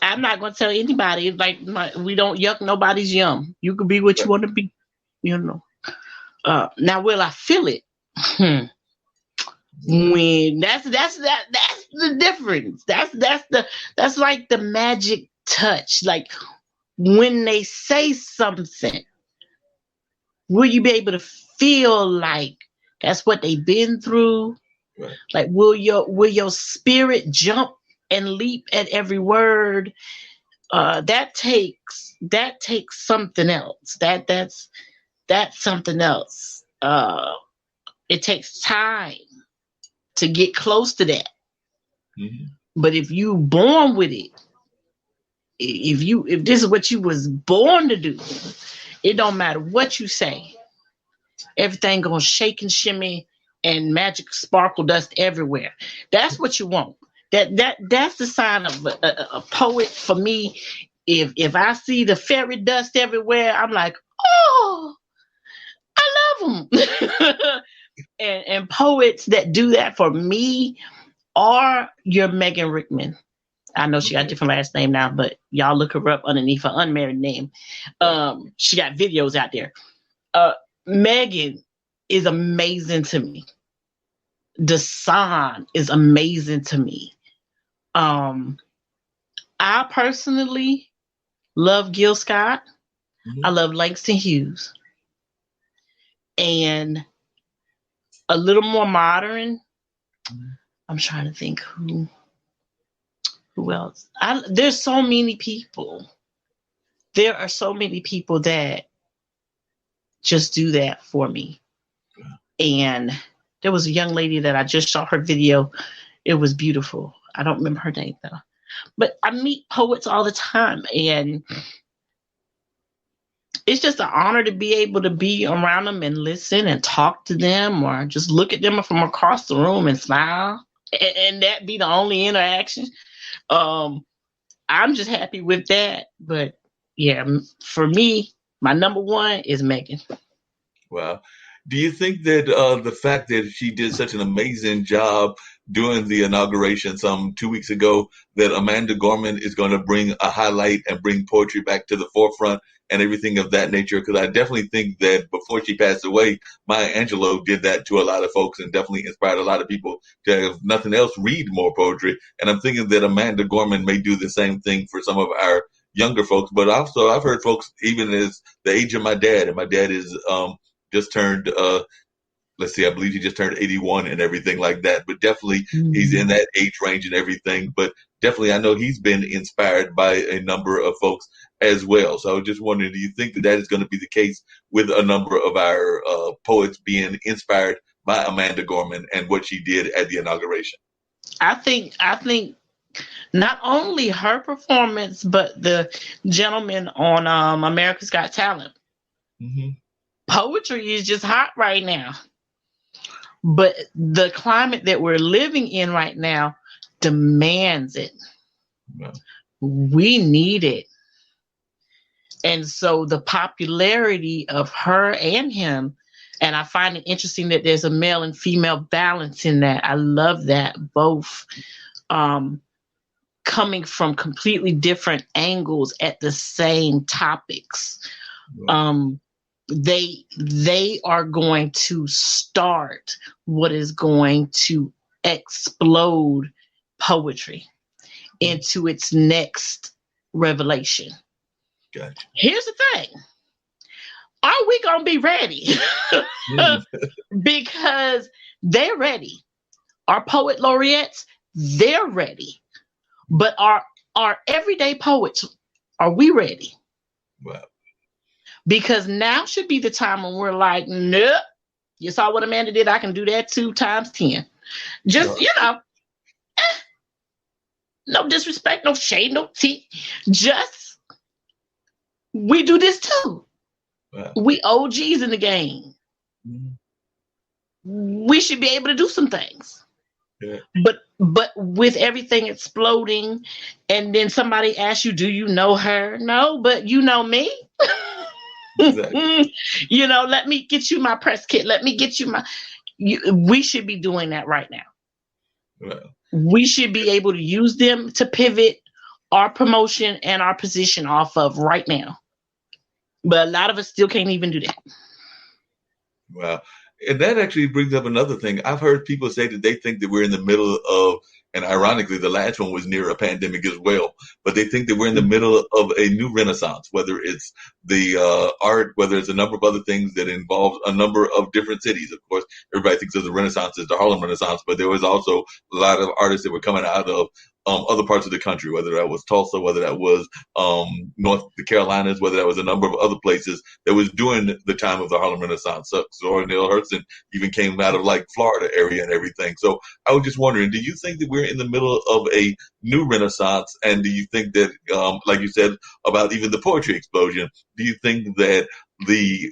I'm not going to tell anybody, like, we don't yuck nobody's yum. You can be what you want to be, you know. Now, will I feel it? When that's the difference. That's like the magic touch. Like when they say something, will you be able to feel like that's what they've been through? Right. Like, will your spirit jump and leap at every word? That takes something else. That's something else. It takes time to get close to that. Mm-hmm. But if you born with it, if this is what you was born to do, it don't matter what you say. Everything gonna shake and shimmy and magic sparkle dust everywhere. That's what you want. That's the sign of a poet for me. If I see the fairy dust everywhere, I'm like, oh, I love them. and poets that do that for me or your Megan Rickman. I know she got a different last name now, but y'all look her up underneath her unmarried name. She got videos out there. Megan is amazing to me. Desan is amazing to me. I personally love Gil Scott. Mm-hmm. I love Langston Hughes. And a little more modern, I'm trying to think who else. There's so many people. There are so many people that just do that for me. And there was a young lady that I just saw her video. It was beautiful. I don't remember her name though. But I meet poets all the time, and it's just an honor to be able to be around them and listen and talk to them, or just look at them from across the room and smile, and that be the only interaction. I'm just happy with that. But yeah, for me, my number one is Megan. Wow. Do you think that the fact that she did such an amazing job doing the inauguration some 2 weeks ago, that Amanda Gorman is going to bring a highlight and bring poetry back to the forefront and everything of that nature? Because I definitely think that before she passed away, Maya Angelou did that to a lot of folks and definitely inspired a lot of people to, if nothing else, read more poetry. And I'm thinking that Amanda Gorman may do the same thing for some of our younger folks. But also I've heard folks even as the age of my dad, and my dad is just turned, I believe he just turned 81 and everything like that. But definitely he's in that age range and everything. But definitely I know he's been inspired by a number of folks as well. So I was just wondering, do you think that that is going to be the case with a number of our poets being inspired by Amanda Gorman and what she did at the inauguration? I think not only her performance, but the gentleman on America's Got Talent. Mm-hmm. Poetry is just hot right now. But the climate that we're living in right now demands it. Wow. We need it. And so the popularity of her and him, and I find it interesting that there's a male and female balance in that. I love that. Both coming from completely different angles at the same topics. Wow. They are going to start what is going to explode poetry into its next revelation. Gotcha. Here's the thing. Are we going to be ready? Because they're ready. Our poet laureates, they're ready. But our everyday poets, are we ready? Wow. Because now should be the time when we're like, nope, you saw what Amanda did? I can do that 2 times 10. Just, no disrespect, no shade, no tea. Just, we do this too. Wow. We OGs in the game. Mm-hmm. We should be able to do some things. Yeah. But with everything exploding, and then somebody asks you, do you know her? No, but you know me. Exactly. Let me get you my press kit. Let me get you we should be doing that right now. Well, we should be able to use them to pivot our promotion and our position off of right now. But a lot of us still can't even do that. Wow. And that actually brings up another thing. I've heard people say that they think that we're in the middle of, and ironically, the last one was near a pandemic as well, but they think that we're in the middle of a new renaissance, whether it's the art, whether it's a number of other things that involve a number of different cities. Of course, everybody thinks of the Renaissance as the Harlem Renaissance, but there was also a lot of artists that were coming out of other parts of the country, whether that was Tulsa, whether that was North the Carolinas, whether that was a number of other places that was during the time of the Harlem Renaissance. So Zora Neale Hurston even came out of like Florida area and everything. So I was just wondering, do you think that we're in the middle of a new renaissance? And do you think that, like you said about even the poetry explosion, do you think that the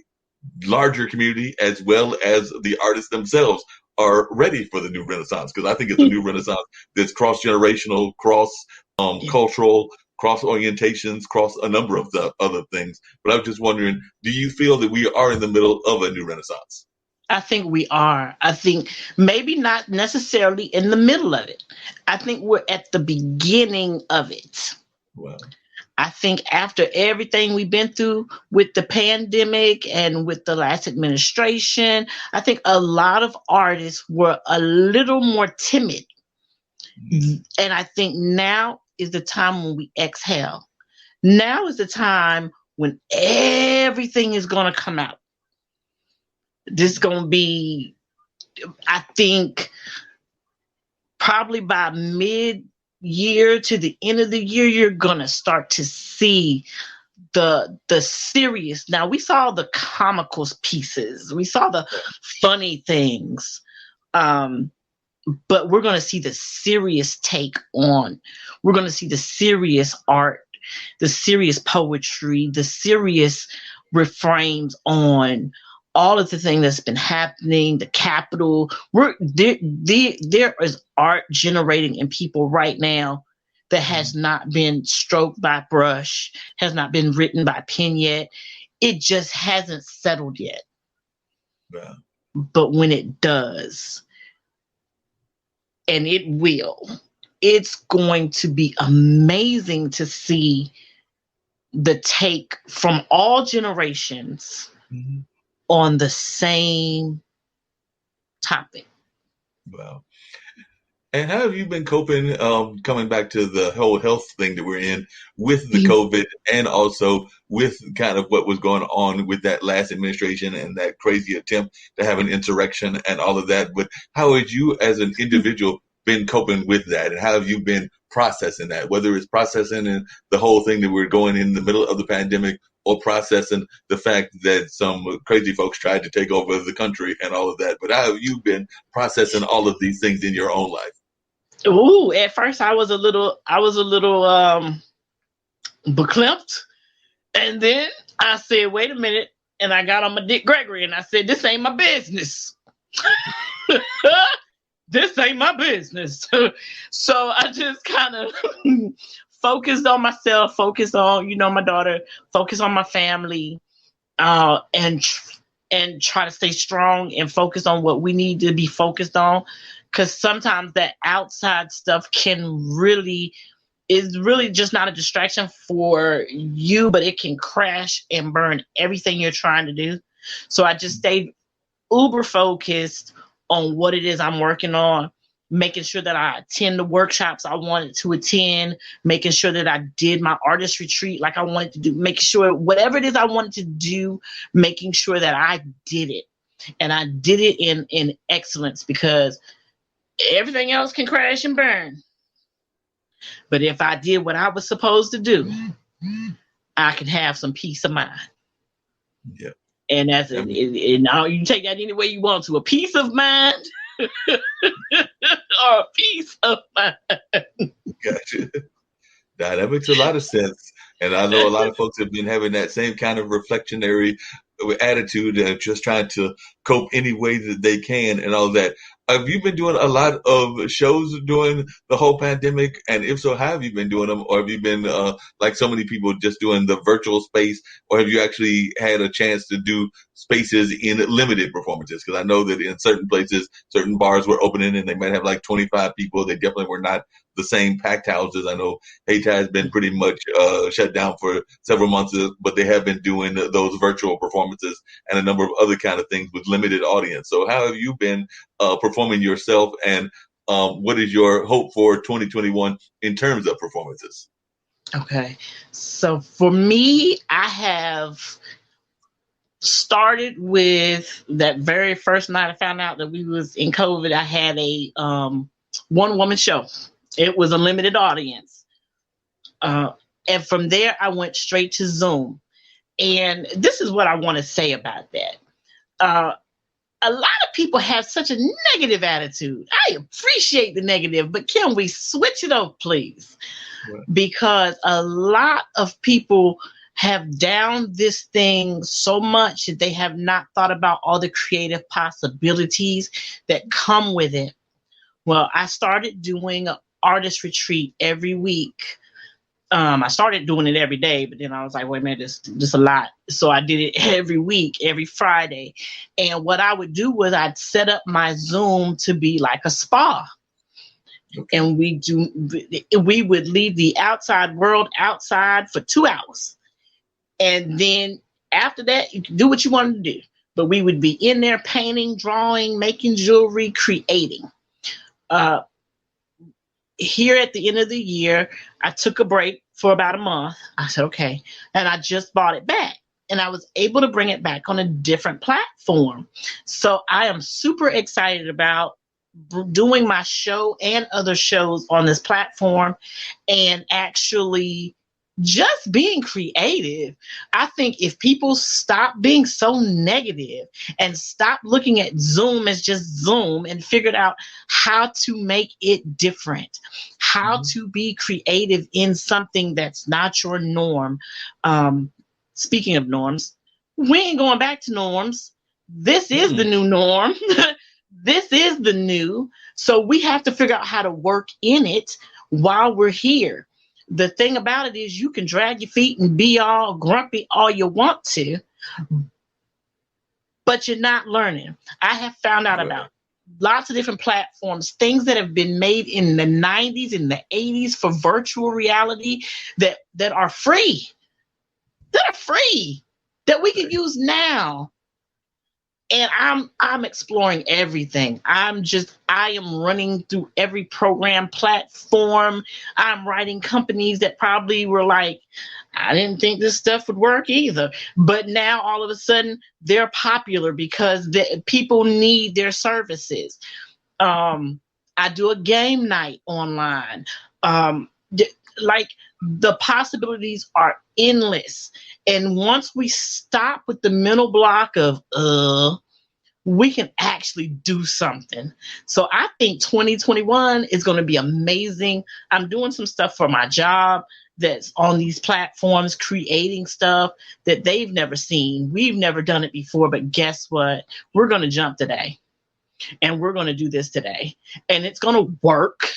larger community as well as the artists themselves are ready for the new renaissance? Because I think it's a new renaissance that's cross-generational, cross-cultural, cross orientations, cross a number of the other things. But I was just wondering, do you feel that we are in the middle of a new renaissance? I think we are. I think maybe not necessarily in the middle of it. I think we're at the beginning of it. Wow. I think after everything we've been through with the pandemic and with the last administration, I think a lot of artists were a little more timid. And I think now is the time when we exhale. Now is the time when everything is going to come out. This is going to be, I think, probably by mid-year to the end of the year, you're going to start to see the serious. Now, we saw the comical pieces. We saw the funny things. But we're going to see the serious take on. We're going to see the serious art, the serious poetry, the serious refrains on all of the things that's been happening, the Capitol. There is art generating in people right now that has not been stroked by brush, has not been written by pen yet. It just hasn't settled yet. Yeah. But when it does, and it will, it's going to be amazing to see the take from all generations on the same topic. Wow. And how have you been coping, coming back to the whole health thing that we're in with the COVID and also with kind of what was going on with that last administration and that crazy attempt to have an insurrection and all of that? But how has you as an individual been coping with that? And how have you been processing that, whether it's processing and the whole thing that we're going in the middle of the pandemic or processing the fact that some crazy folks tried to take over the country and all of that? But how have you been processing all of these things in your own life? Ooh, at first I was a little beklempt. And then I said, wait a minute. And I got on my Dick Gregory and I said, this ain't my business. This ain't my business. So I just kind of focused on myself, focused on, my daughter, focused on my family, and try to stay strong and focus on what we need to be focused on. Because sometimes that outside stuff is really just not a distraction for you, but it can crash and burn everything you're trying to do. So I just stayed uber focused on what it is I'm working on, making sure that I attend the workshops I wanted to attend, making sure that I did my artist retreat like I wanted to do, making sure whatever it is I wanted to do, making sure that I did it. And I did it in excellence, because everything else can crash and burn. But if I did what I was supposed to do, I can have some peace of mind. Yeah. And now you take that any way you want to. A peace of mind or a peace of mind. Gotcha. That makes a lot of sense. And I know a lot of folks have been having that same kind of reflectionary attitude and just trying to cope any way that they can and all that. Have you been doing a lot of shows during the whole pandemic? And if so, how have you been doing them? Or have you been, like so many people, just doing the virtual space? Or have you actually had a chance to do spaces in limited performances? Because I know that in certain places, certain bars were opening and they might have like 25 people. They definitely were not the same packed houses. I know Haiti has been pretty much shut down for several months, but they have been doing those virtual performances and a number of other kind of things with limited audience. So how have you been performing yourself, and what is your hope for 2021 in terms of performances? Okay. So for me, I have started with that very first night I found out that we was in COVID. I had a one-woman show. It was a limited audience. And from there, I went straight to Zoom. And this is what I want to say about that. A lot of people have such a negative attitude. I appreciate the negative, but can we switch it up, please? Right. Because a lot of people have downed this thing so much that they have not thought about all the creative possibilities that come with it. Well, I started doing an artist retreat every week I started doing it every day, but then I was like, wait a minute, this a lot. So I did it every week, every Friday. And what I would do was I'd set up my Zoom to be like a spa. Okay. And we would leave the outside world outside for 2 hours. And then after that, you can do what you want to do. But we would be in there painting, drawing, making jewelry, creating. Here at the end of the year, I took a break for about a month. I said, okay. And I just bought it back. And I was able to bring it back on a different platform. So I am super excited about doing my show and other shows on this platform and actually just being creative. I think if people stop being so negative and stop looking at Zoom as just Zoom and figured out how to make it different, how to be creative in something that's not your norm. Speaking of norms, we ain't going back to norms. This is the new norm. This is the new. So we have to figure out how to work in it while we're here. The thing about it is you can drag your feet and be all grumpy all you want to, but you're not learning. I have found out about lots of different platforms, things that have been made in the 90s and the 80s for virtual reality that are free, that we can use now. And I'm exploring everything. I am running through every program platform. I'm writing companies that probably were like, I didn't think this stuff would work either. But now all of a sudden they're popular because people need their services. I do a game night online. Like the possibilities are endless. And once we stop with the mental block of, we can actually do something. So I think 2021 is going to be amazing. I'm doing some stuff for my job that's on these platforms, creating stuff that they've never seen. We've never done it before, but guess what? We're going to jump today and we're going to do this today and it's going to work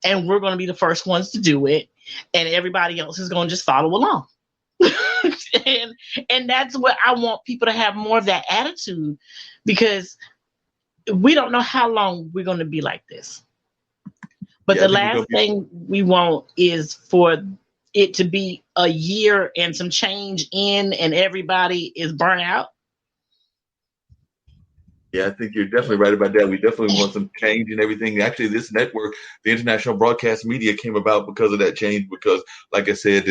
and we're going to be the first ones to do it. And everybody else is going to just follow along. and that's what I want people to have more of that attitude, because we don't know how long we're going to be like this. But the last thing we want is for it to be a year and some change in and everybody is burnt out. Yeah, I think you're definitely right about that. We definitely want some change and everything. Actually, this network, the International Broadcast Media, came about because of that change. Because, like I said,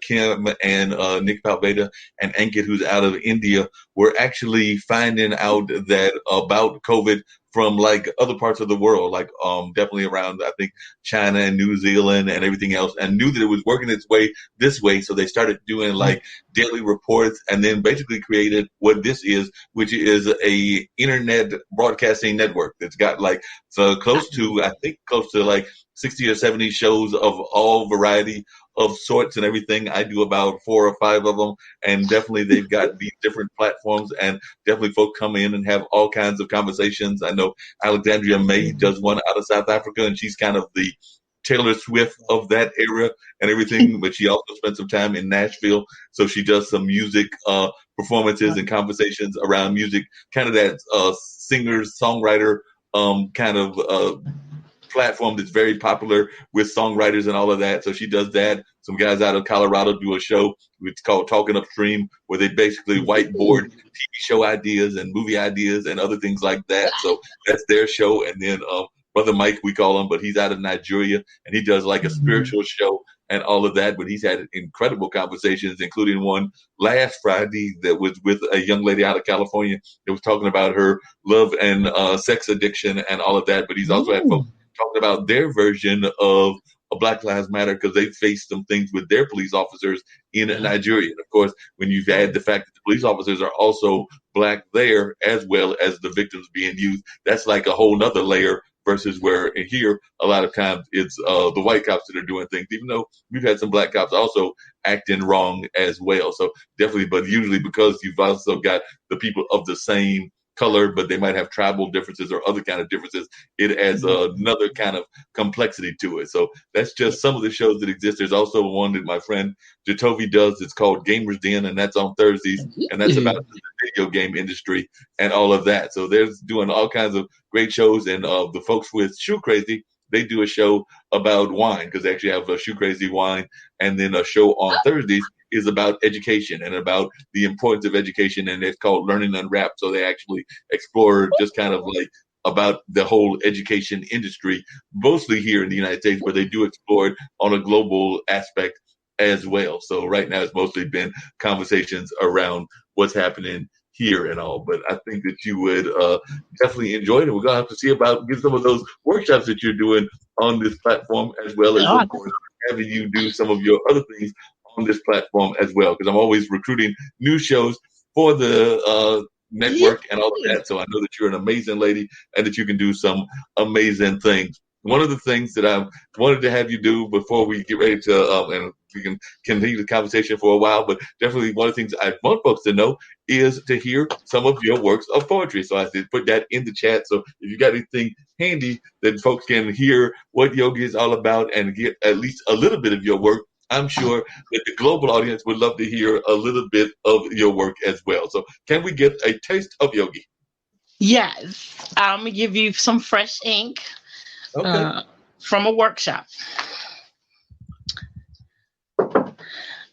Kim and Nick Palveda and Ankit, who's out of India, were actually finding out that about COVID from like other parts of the world, like definitely around, I think, China and New Zealand and everything else, and knew that it was working its way this way. So they started doing like daily reports and then basically created what this is, which is a internet broadcasting network that's got like close to like 60 or 70 shows of all variety of sorts and everything. I do about 4 or 5 of them, and definitely they've got these different platforms, and definitely folk come in and have all kinds of conversations. I know Alexandria May does one out of South Africa, and she's kind of the Taylor Swift of that era and everything, but she also spent some time in Nashville, so she does some music performances and conversations around music, kind of that singer-songwriter kind of platform that's very popular with songwriters and all of that. So she does that. Some guys out of Colorado do a show. It's called Talking Upstream, where they basically whiteboard TV show ideas and movie ideas and other things like that. So that's their show. And then Brother Mike, we call him, but he's out of Nigeria, and he does like a spiritual show and all of that. But he's had incredible conversations, including one last Friday that was with a young lady out of California that was talking about her love and sex addiction and all of that. But he's also had folks talking about their version of Black Lives Matter, because they faced some things with their police officers in Nigeria. And of course, when you've had the fact that the police officers are also Black there, as well as the victims being used, that's like a whole nother layer, versus where in here, a lot of times it's the white cops that are doing things, even though we've had some Black cops also acting wrong as well. So definitely, but usually because you've also got the people of the same color, but they might have tribal differences or other kind of differences. It adds another kind of complexity to it. So that's just some of the shows that exist. There's also one that my friend Jatovi does. It's called Gamers Den, and that's on Thursdays, and that's about the video game industry and all of that. So they're doing all kinds of great shows, and the folks with Shoe Crazy, they do a show about wine because they actually have a Shoe Crazy wine, and then a show on Thursdays is about education and about the importance of education, and it's called Learning Unwrapped. So they actually explore just kind of like about the whole education industry, mostly here in the United States, but they do explore it on a global aspect as well. So right now it's mostly been conversations around what's happening here and all, but I think that you would definitely enjoy it. And we're going to have to see about get some of those workshops that you're doing on this platform, as well as, of course, having you do some of your other things on this platform as well, because I'm always recruiting new shows for the network and all of that. So I know that you're an amazing lady and that you can do some amazing things. One of the things that I wanted to have you do before we get ready to, and we can continue the conversation for a while, but definitely one of the things I want folks to know is to hear some of your works of poetry. So I did put that in the chat. So if you got anything handy that folks can hear what Yogii is all about and get at least a little bit of your work, I'm sure that the global audience would love to hear a little bit of your work as well. So can we get a taste of Yogii? Yes. I'm going to give you some fresh ink. Okay. From a workshop.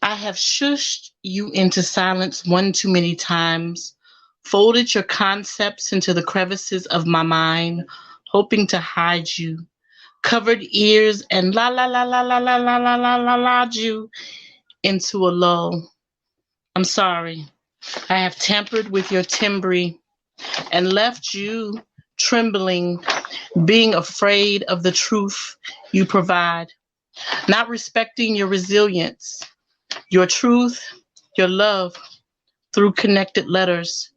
I have shushed you into silence one too many times, folded your concepts into the crevices of my mind, hoping to hide you, covered ears and la la la la la la la la la la la you into a lull. I'm sorry. I have tampered with your timbre and left you trembling, being afraid of the truth you provide, not respecting your resilience, your truth, your love through connected letters.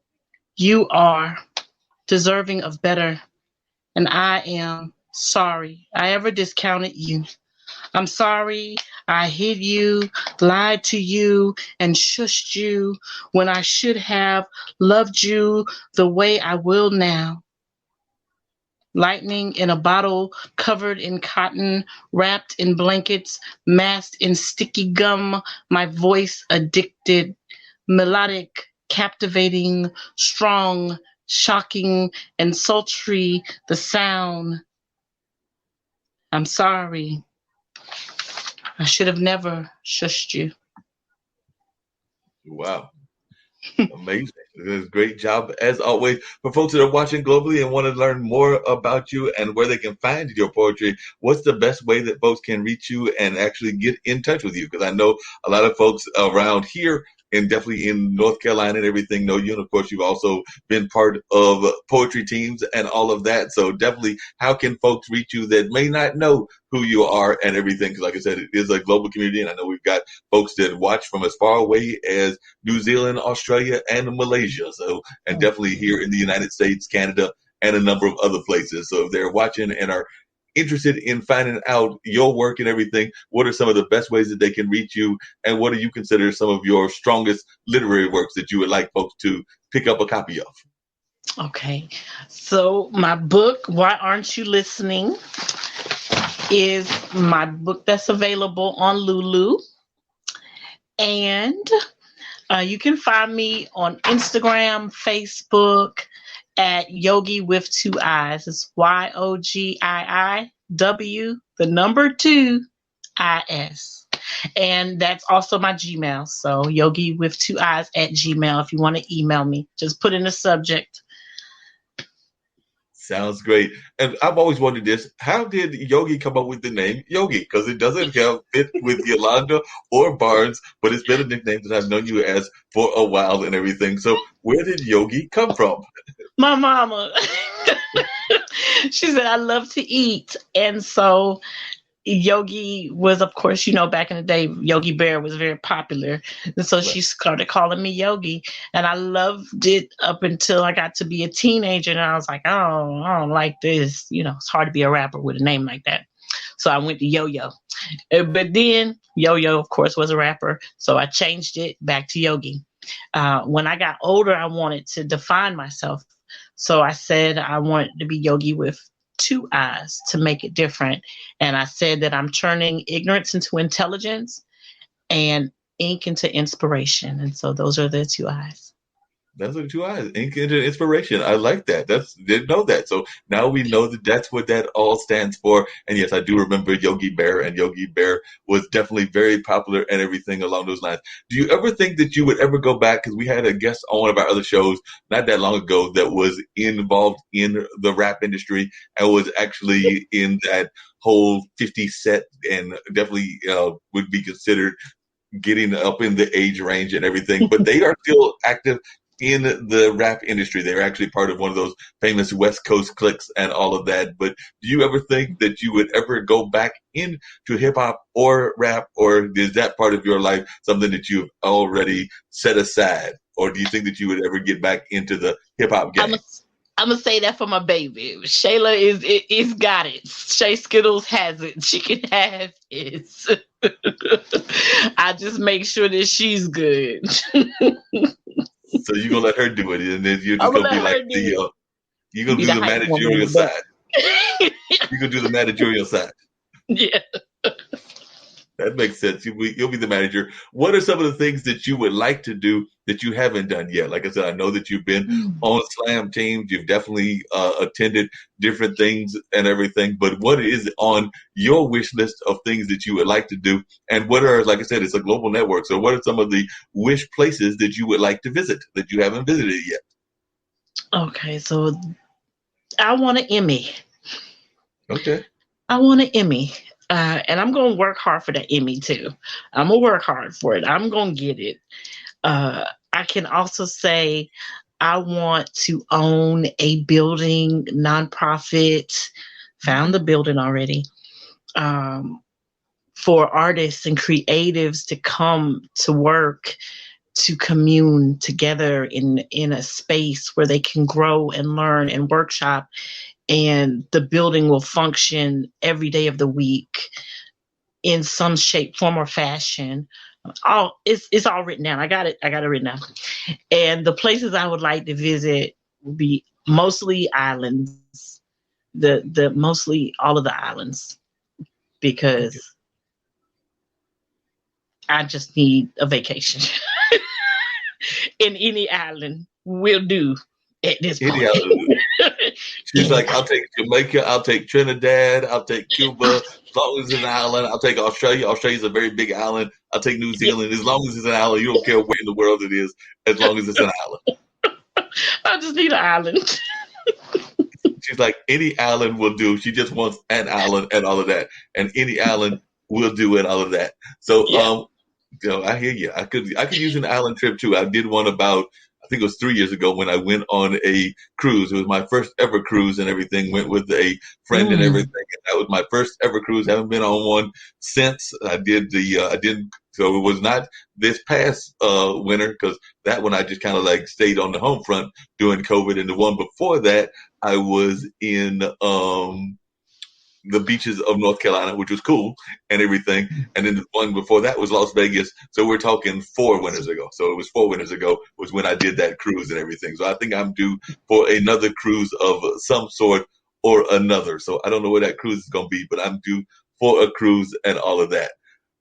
You are deserving of better, and I am sorry I ever discounted you. I'm sorry I hid you, lied to you, and shushed you when I should have loved you the way I will now. Lightning in a bottle, covered in cotton, wrapped in blankets, masked in sticky gum, my voice addicted, melodic, captivating, strong, shocking, and sultry, the sound. I'm sorry. I should have never shushed you. Wow. Amazing. Great job as always. For folks that are watching globally and want to learn more about you and where they can find your poetry, what's the best way that folks can reach you and actually get in touch with you? Because I know a lot of folks around here and definitely in North Carolina and everything know you. And of course, you've also been part of poetry teams and all of that. So definitely, how can folks reach you that may not know who you are and everything? Because like I said, it is a global community. And I know we've got folks that watch from as far away as New Zealand, Australia, and Malaysia. So, and definitely here in the United States, Canada, and a number of other places. So if they're watching and are interested in finding out your work and everything, what are some of the best ways that they can reach you? And what do you consider some of your strongest literary works that you would like folks to pick up a copy of? Okay. So my book, Why Aren't You Listening, is my book that's available on Lulu. And you can find me on Instagram, Facebook, at Yogii with 2 I's. It's YOGIIW, the number 2 IS. And that's also my Gmail. So Yogii with 2 I's at Gmail. If you want to email me, just put in the subject. Sounds great. And I've always wondered this. How did Yogii come up with the name Yogii? Because it doesn't fit with Yolanda or Barnes, but it's been a nickname that I've known you as for a while and everything. So where did Yogii come from? My mama. She said, I love to eat. And so Yogii was, of course, back in the day, Yogi Bear was very popular. And so she started calling me Yogii. And I loved it up until I got to be a teenager. And I was like, oh, I don't like this. It's hard to be a rapper with a name like that. So I went to Yo-Yo. But then Yo-Yo, of course, was a rapper. So I changed it back to Yogii. When I got older, I wanted to define myself. So I said I wanted to be Yogii with 2 eyes to make it different. And I said that I'm turning ignorance into intelligence and ink into inspiration. And so those are the 2 eyes. That's what 2 eyes, ink into inspiration. I like that. Didn't know that. So now we know that that's what that all stands for. And yes, I do remember Yogi Bear, and Yogi Bear was definitely very popular and everything along those lines. Do you ever think that you would ever go back? Because we had a guest on one of our other shows not that long ago that was involved in the rap industry and was actually in that whole 50 set, and definitely would be considered getting up in the age range and everything, but they are still active in the rap industry. They're actually part of one of those famous West Coast cliques and all of that. But do you ever think that you would ever go back into hip hop or rap, or is that part of your life something that you've already set aside? Or do you think that you would ever get back into the hip hop game? I'm gonna say that for my baby. Shayla is got it. Shay Skittles has it. She can have it. I just make sure that she's good. So you're gonna let her do it, and then you're just gonna be like you're gonna do the managerial side. You're gonna do the managerial side. Yeah. That makes sense. You'll be the manager. What are some of the things that you would like to do that you haven't done yet? Like I said, I know that you've been on slam teams. You've definitely attended different things and everything. But what is on your wish list of things that you would like to do? And what are, like I said, it's a global network. So what are some of the wish places that you would like to visit that you haven't visited yet? Okay, so I want an Emmy. Okay. I want an Emmy. And I'm going to work hard for that Emmy too. I'm going to work hard for it. I'm going to get it. I can also say I want to own a building, nonprofit, found the building already, for artists and creatives to come to work, to commune together in a space where they can grow and learn and workshop. And the building will function every day of the week in some shape, form, or fashion. It's all written down. I got it written down. And the places I would like to visit would be mostly islands, the mostly all of the islands, because I just need a vacation. And any island will do at this point. She's like, I'll take Jamaica, I'll take Trinidad, I'll take Cuba, as long as it's an island. I'll take Australia. Australia's a very big island. I'll take New Zealand. As long as it's an island, you don't care where in the world it is, as long as it's an island. I just need an island. She's like, any island will do. She just wants an island and all of that. And any island will do and all of that. So, I hear you. I could use an island trip too. I did one about, I think it was 3 years ago when I went on a cruise. It was my first ever cruise and everything. Went with a friend and everything. And that was my first ever cruise. I haven't been on one since. So it was not this past winter, because that one I just kind of like stayed on the home front during COVID. And the one before that, I was in the beaches of North Carolina, which was cool and everything. And then the one before that was Las Vegas. So we're talking 4 winters ago. So it was 4 winters ago was when I did that cruise and everything. So I think I'm due for another cruise of some sort or another. So I don't know where that cruise is going to be, but I'm due for a cruise and all of that.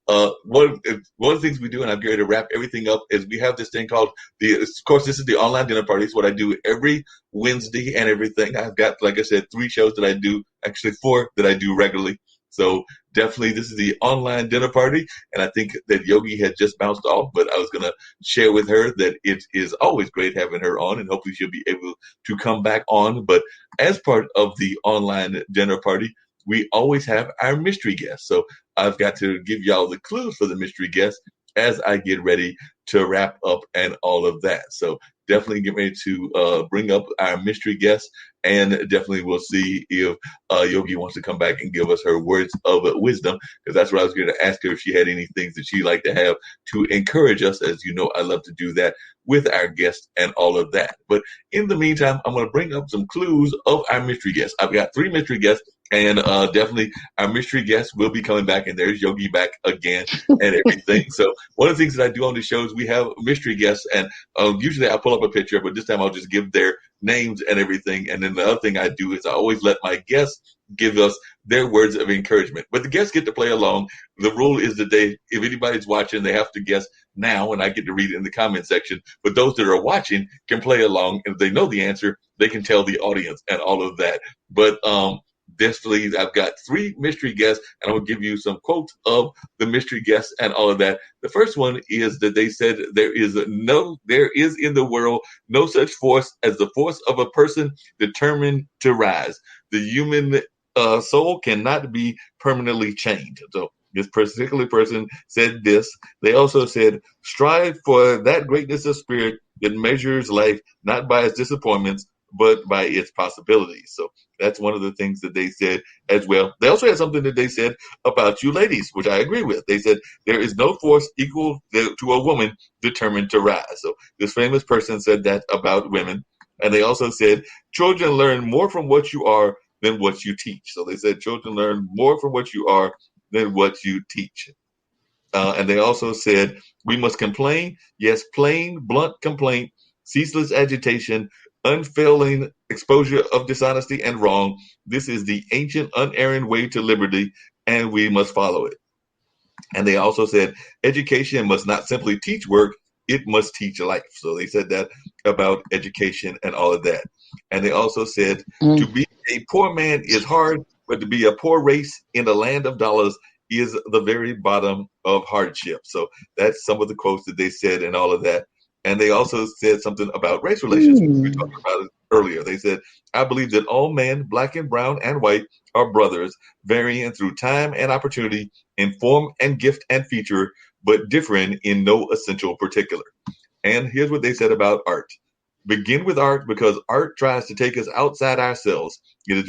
One of the things we do, and I'm going to wrap everything up, is we have this thing called of course, this is the online dinner party. It's what I do every Wednesday and everything. I've got, like I said, 3 shows that I do, actually 4 that I do regularly. So definitely this is the online dinner party. And I think that Yogii had just bounced off, but I was going to share with her that it is always great having her on, and hopefully she'll be able to come back on. But as part of the online dinner party, we always have our mystery guest. So I've got to give y'all the clues for the mystery guest as I get ready to wrap up and all of that. So definitely get ready to bring up our mystery guest, and definitely we'll see if Yogii wants to come back and give us her words of wisdom, because that's what I was going to ask her, if she had any things that she'd like to have to encourage us. As you know, I love to do that with our guests and all of that. But in the meantime, I'm going to bring up some clues of our mystery guest. I've got 3 mystery guests And definitely our mystery guest will be coming back, and there's Yogii back again and everything. So one of the things that I do on the show is we have mystery guests, and usually I pull up a picture, but this time I'll just give their names and everything. And then the other thing I do is I always let my guests give us their words of encouragement. But the guests get to play along. The rule is that if anybody's watching, they have to guess now, and I get to read it in the comment section. But those that are watching can play along, and if they know the answer, they can tell the audience and all of that. But definitely, I've got 3 mystery guests, and I'll give you some quotes of the mystery guests and all of that. The first one is that they said there is in the world no such force as the force of a person determined to rise. The human soul cannot be permanently chained. So this particular person said this. They also said, strive for that greatness of spirit that measures life not by its disappointments, but by its possibilities. So that's one of the things that they said as well. They also had something that they said about you ladies, which I agree with. They said there is no force equal to a woman determined to rise. So this famous person said that about women. And they also said children learn more from what you are than what you teach. So they said children learn more from what you are than what you teach. And they also said we must complain. Yes, plain, blunt complaint, ceaseless agitation, unfailing exposure of dishonesty and wrong. This is the ancient, unerring way to liberty, and we must follow it. And they also said education must not simply teach work, it must teach life. So they said that about education and all of that. And they also said to be a poor man is hard, but to be a poor race in the land of dollars is the very bottom of hardship. So that's some of the quotes that they said and all of that. And they also said something about race relations. We talked about it earlier. They said, I believe that all men, black and brown and white, are brothers, varying through time and opportunity, in form and gift and feature, but differing in no essential particular. And here's what they said about art. Begin with art because art tries to take us outside ourselves. It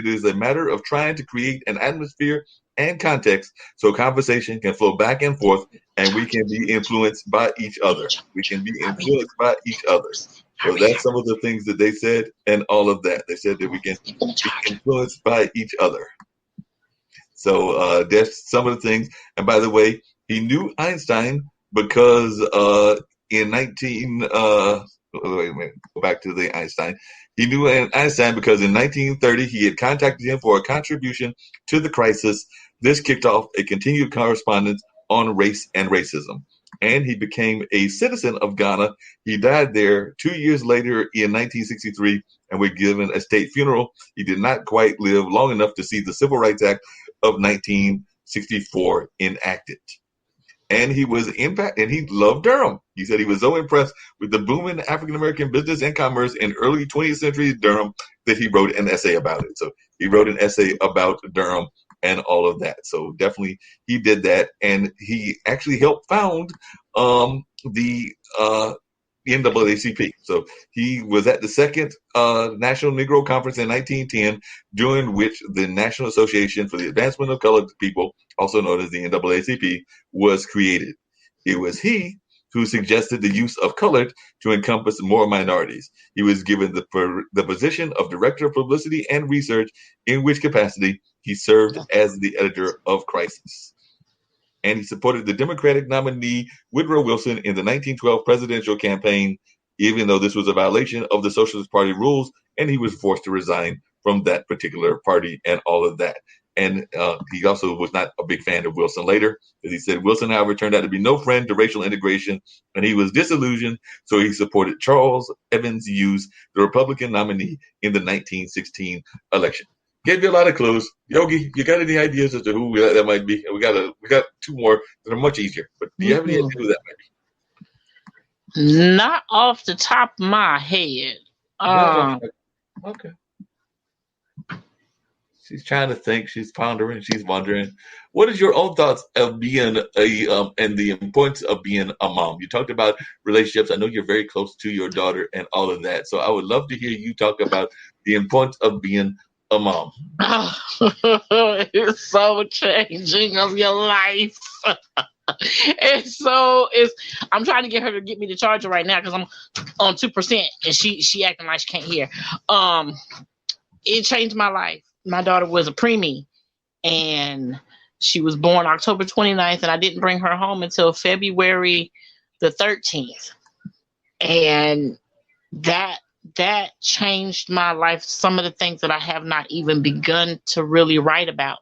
is a matter of trying to create an atmosphere and context so conversation can flow back and forth and we can be influenced by each other. We can be influenced by each other. So that's some of the things that they said and all of that. They said that we can be influenced by each other. So that's some of the things. And by the way, he knew Einstein because go back to the Einstein. He knew Einstein because in 1930 he had contacted him for a contribution to the crisis. This kicked off a continued correspondence on race and racism. And he became a citizen of Ghana. He died there 2 years later in 1963 and was given a state funeral. He did not quite live long enough to see the Civil Rights Act of 1964 enacted. And he was and he loved Durham. He said he was so impressed with the booming African-American business and commerce in early 20th century Durham that he wrote an essay about it. So he wrote an essay about Durham and all of that. So definitely he did that. And he actually helped found the NAACP. So he was at the second National Negro Conference in 1910, during which the National Association for the Advancement of Colored People, also known as the NAACP, was created. It was he who suggested the use of colored to encompass more minorities. He was given the position of Director of Publicity and Research, in which capacity he served as the editor of Crisis. And he supported the Democratic nominee Woodrow Wilson in the 1912 presidential campaign, even though this was a violation of the Socialist Party rules, and he was forced to resign from that particular party and all of that. And he also was not a big fan of Wilson later, as he said Wilson, however, turned out to be no friend to racial integration, and he was disillusioned, so he supported Charles Evans Hughes, the Republican nominee, in the 1916 election. Gave you a lot of clues. Yogii, you got any ideas as to who that might be? We got 2 more that are much easier. But do you have any idea who that might be? Not off the top of my head. Okay. She's trying to think. She's pondering. She's wondering. What is your own thoughts of being and the importance of being a mom? You talked about relationships. I know you're very close to your daughter and all of that. So I would love to hear you talk about the importance of being a mom. It's so changing of your life. I'm trying to get her to get me the charger right now because I'm on 2% and she acting like she can't hear. It changed my life. my daughter was a preemie, and she was born October 29th, and I didn't bring her home until February the 13th. And that changed my life. Some of the things that I have not even begun to really write about.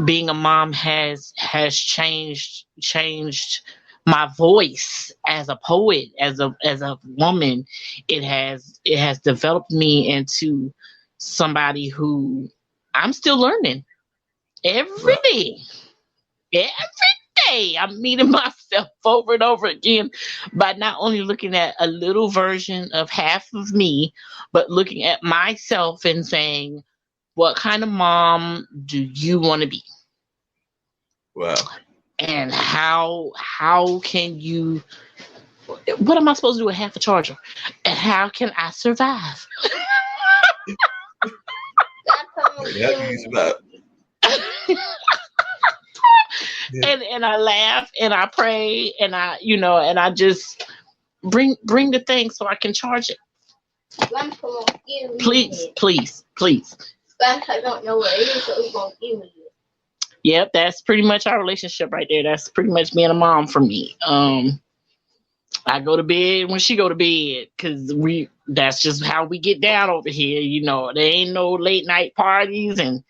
Being a mom has changed my voice as a poet, as a woman. It has developed me into somebody who I'm still learning every day. Every day I'm meeting myself over and over again by not only looking at a little version of half of me, but looking at myself and saying, what kind of mom do you want to be? Wow. And how can you, what am I supposed to do with half a charger? And how can I survive? How do you survive? And I laugh and I pray and I, and I just bring the thing so I can charge it. Please. I don't know what it is, so we're going to give me it. Yep, that's pretty much our relationship right there. That's pretty much being a mom for me. I go to bed when she go to bed because that's just how we get down over here. There ain't no late night parties and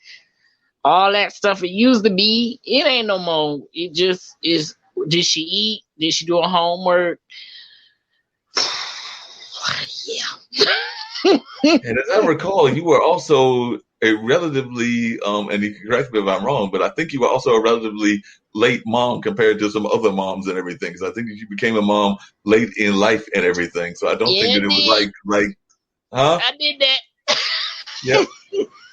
all that stuff it used to be. It ain't no more. It just is. Did she eat? Did she do her homework? Yeah. And as I recall, you were also a relatively, and you can correct me if I'm wrong, but I think you were also a relatively late mom compared to some other moms and everything. Because I think you became a mom late in life and everything. So I don't think that it was like, huh? I did that. Yep.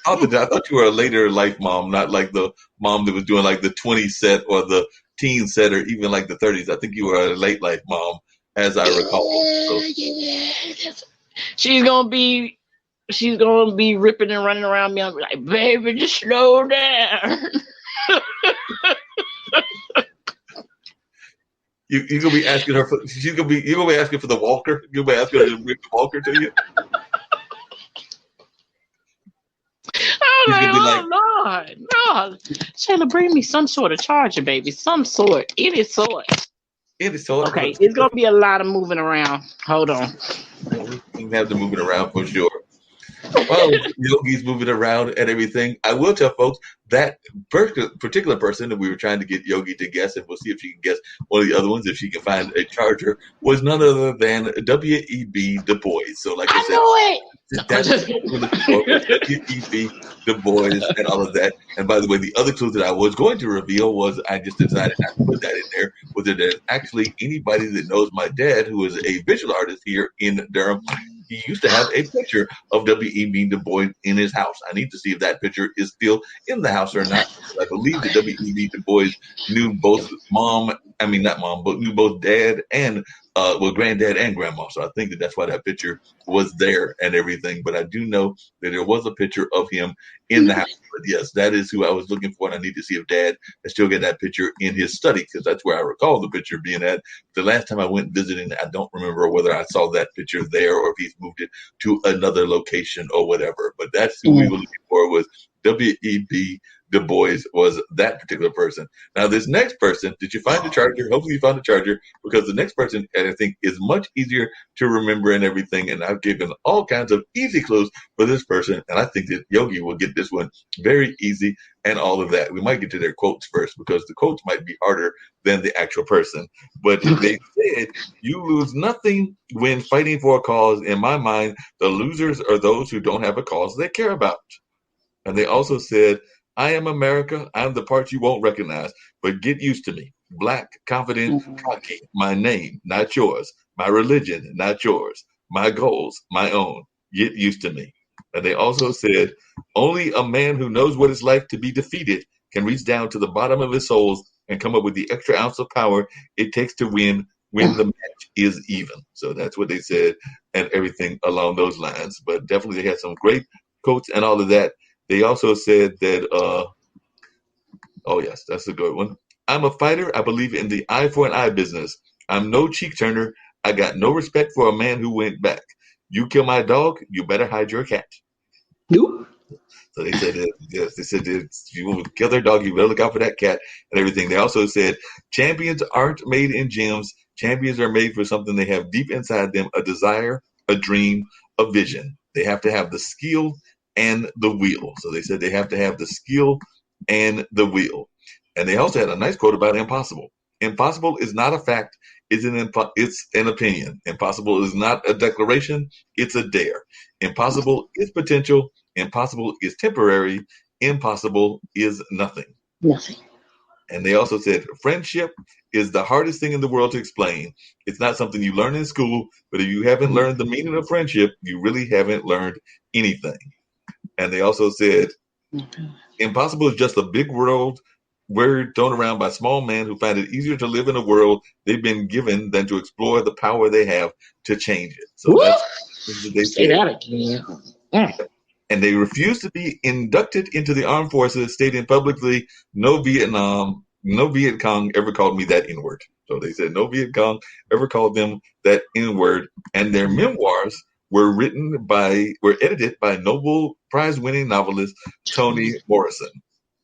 I thought you were a later life mom, not like the mom that was doing like the 20 set or the teen set or even like the 30s. I think you were a late life mom, as I recall. So. Yeah. She's gonna be ripping and running around me. I'm like, baby, just slow down. You're gonna be asking her for. You're gonna be asking for the walker. You're gonna be asking her to bring the walker to you. I'm like, Lord, no, Shayla, bring me some sort of charger, baby, some sort, any sort. Okay, it's gonna be a lot of moving around. Hold on. You have to move it around for sure. Well, Yogi's moving around and everything. I will tell folks that particular person that we were trying to get Yogii to guess, and we'll see if she can guess one of the other ones, if she can find a charger, was none other than W.E.B. Du Bois. So, like I said, know it. that's W.E.B. Du Bois and all of that. And by the way, the other clue that I was going to reveal was I just decided not to put that in there. Was that there's actually anybody that knows my dad, who is a visual artist here in Durham. He used to have a picture of W.E.B. Du Bois in his house. I need to see if that picture is still in the house or not. I believe that W.E.B. Du Bois knew both knew both dad and granddad and grandma. So I think that's why that picture was there and everything. But I do know that there was a picture of him in the house. But yes, that is who I was looking for. And I need to see if dad has still got that picture in his study, because that's where I recall the picture being at. The last time I went visiting, I don't remember whether I saw that picture there or if he's moved it to another location or whatever. But that's who we were looking for, was W.E.B. Du Bois was that particular person. Now, this next person, did you find the charger? Hopefully you found the charger, because the next person, I think, is much easier to remember and everything. And I've given all kinds of easy clues for this person. And I think that Yogii will get this one very easy and all of that. We might get to their quotes first, because the quotes might be harder than the actual person. But they said, you lose nothing when fighting for a cause. In my mind, the losers are those who don't have a cause they care about. And they also said, I am America. I'm the part you won't recognize, but get used to me. Black, confident, cocky. My name, not yours. My religion, not yours. My goals, my own. Get used to me. And they also said, only a man who knows what it's like to be defeated can reach down to the bottom of his souls and come up with the extra ounce of power it takes to win when the match is even. So that's what they said, and everything along those lines. But definitely they had some great quotes and all of that. They also said that, oh yes, that's a good one. I'm a fighter. I believe in the eye for an eye business. I'm no cheek turner. I got no respect for a man who went back. You kill my dog, you better hide your cat. You? So they said that, yes, they said that if you will kill their dog, you better look out for that cat and everything. They also said champions aren't made in gyms. Champions are made for something they have deep inside them, a desire, a dream, a vision. They have to have the skill and the will. So they said they have to have the skill and the will. And they also had a nice quote about impossible. Impossible is not a fact. It's an opinion. Impossible is not a declaration. It's a dare. Impossible is potential. Impossible is temporary. Impossible is nothing. Nothing. And they also said friendship is the hardest thing in the world to explain. It's not something you learn in school, but if you haven't learned the meaning of friendship, you really haven't learned anything. And they also said impossible is just a big word thrown around by small men who find it easier to live in a world they've been given than to explore the power they have to change it. So that's what they say said. That again. And they refused to be inducted into the armed forces, stating publicly, no Viet Cong ever called me that N-word. So they said no Viet Cong ever called them that N-word. And their memoirs were edited by Nobel Prize-winning novelist Toni Morrison.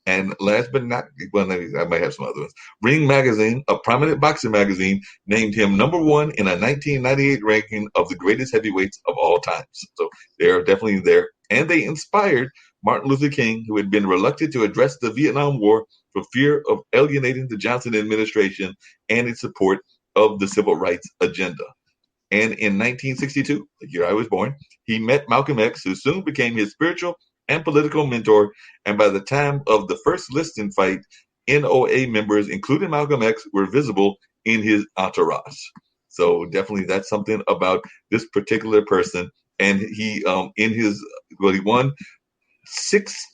And last but not, well, I might have some other ones. Ring Magazine, a prominent boxing magazine, named him number 1 in a 1998 ranking of the greatest heavyweights of all times. So they're definitely there. And they inspired Martin Luther King, who had been reluctant to address the Vietnam War for fear of alienating the Johnson administration and its support of the civil rights agenda. And in 1962, the year I was born, he met Malcolm X, who soon became his spiritual and political mentor. And by the time of the first listing fight, NOA members, including Malcolm X, were visible in his entourage. So definitely that's something about this particular person. And he, he won 6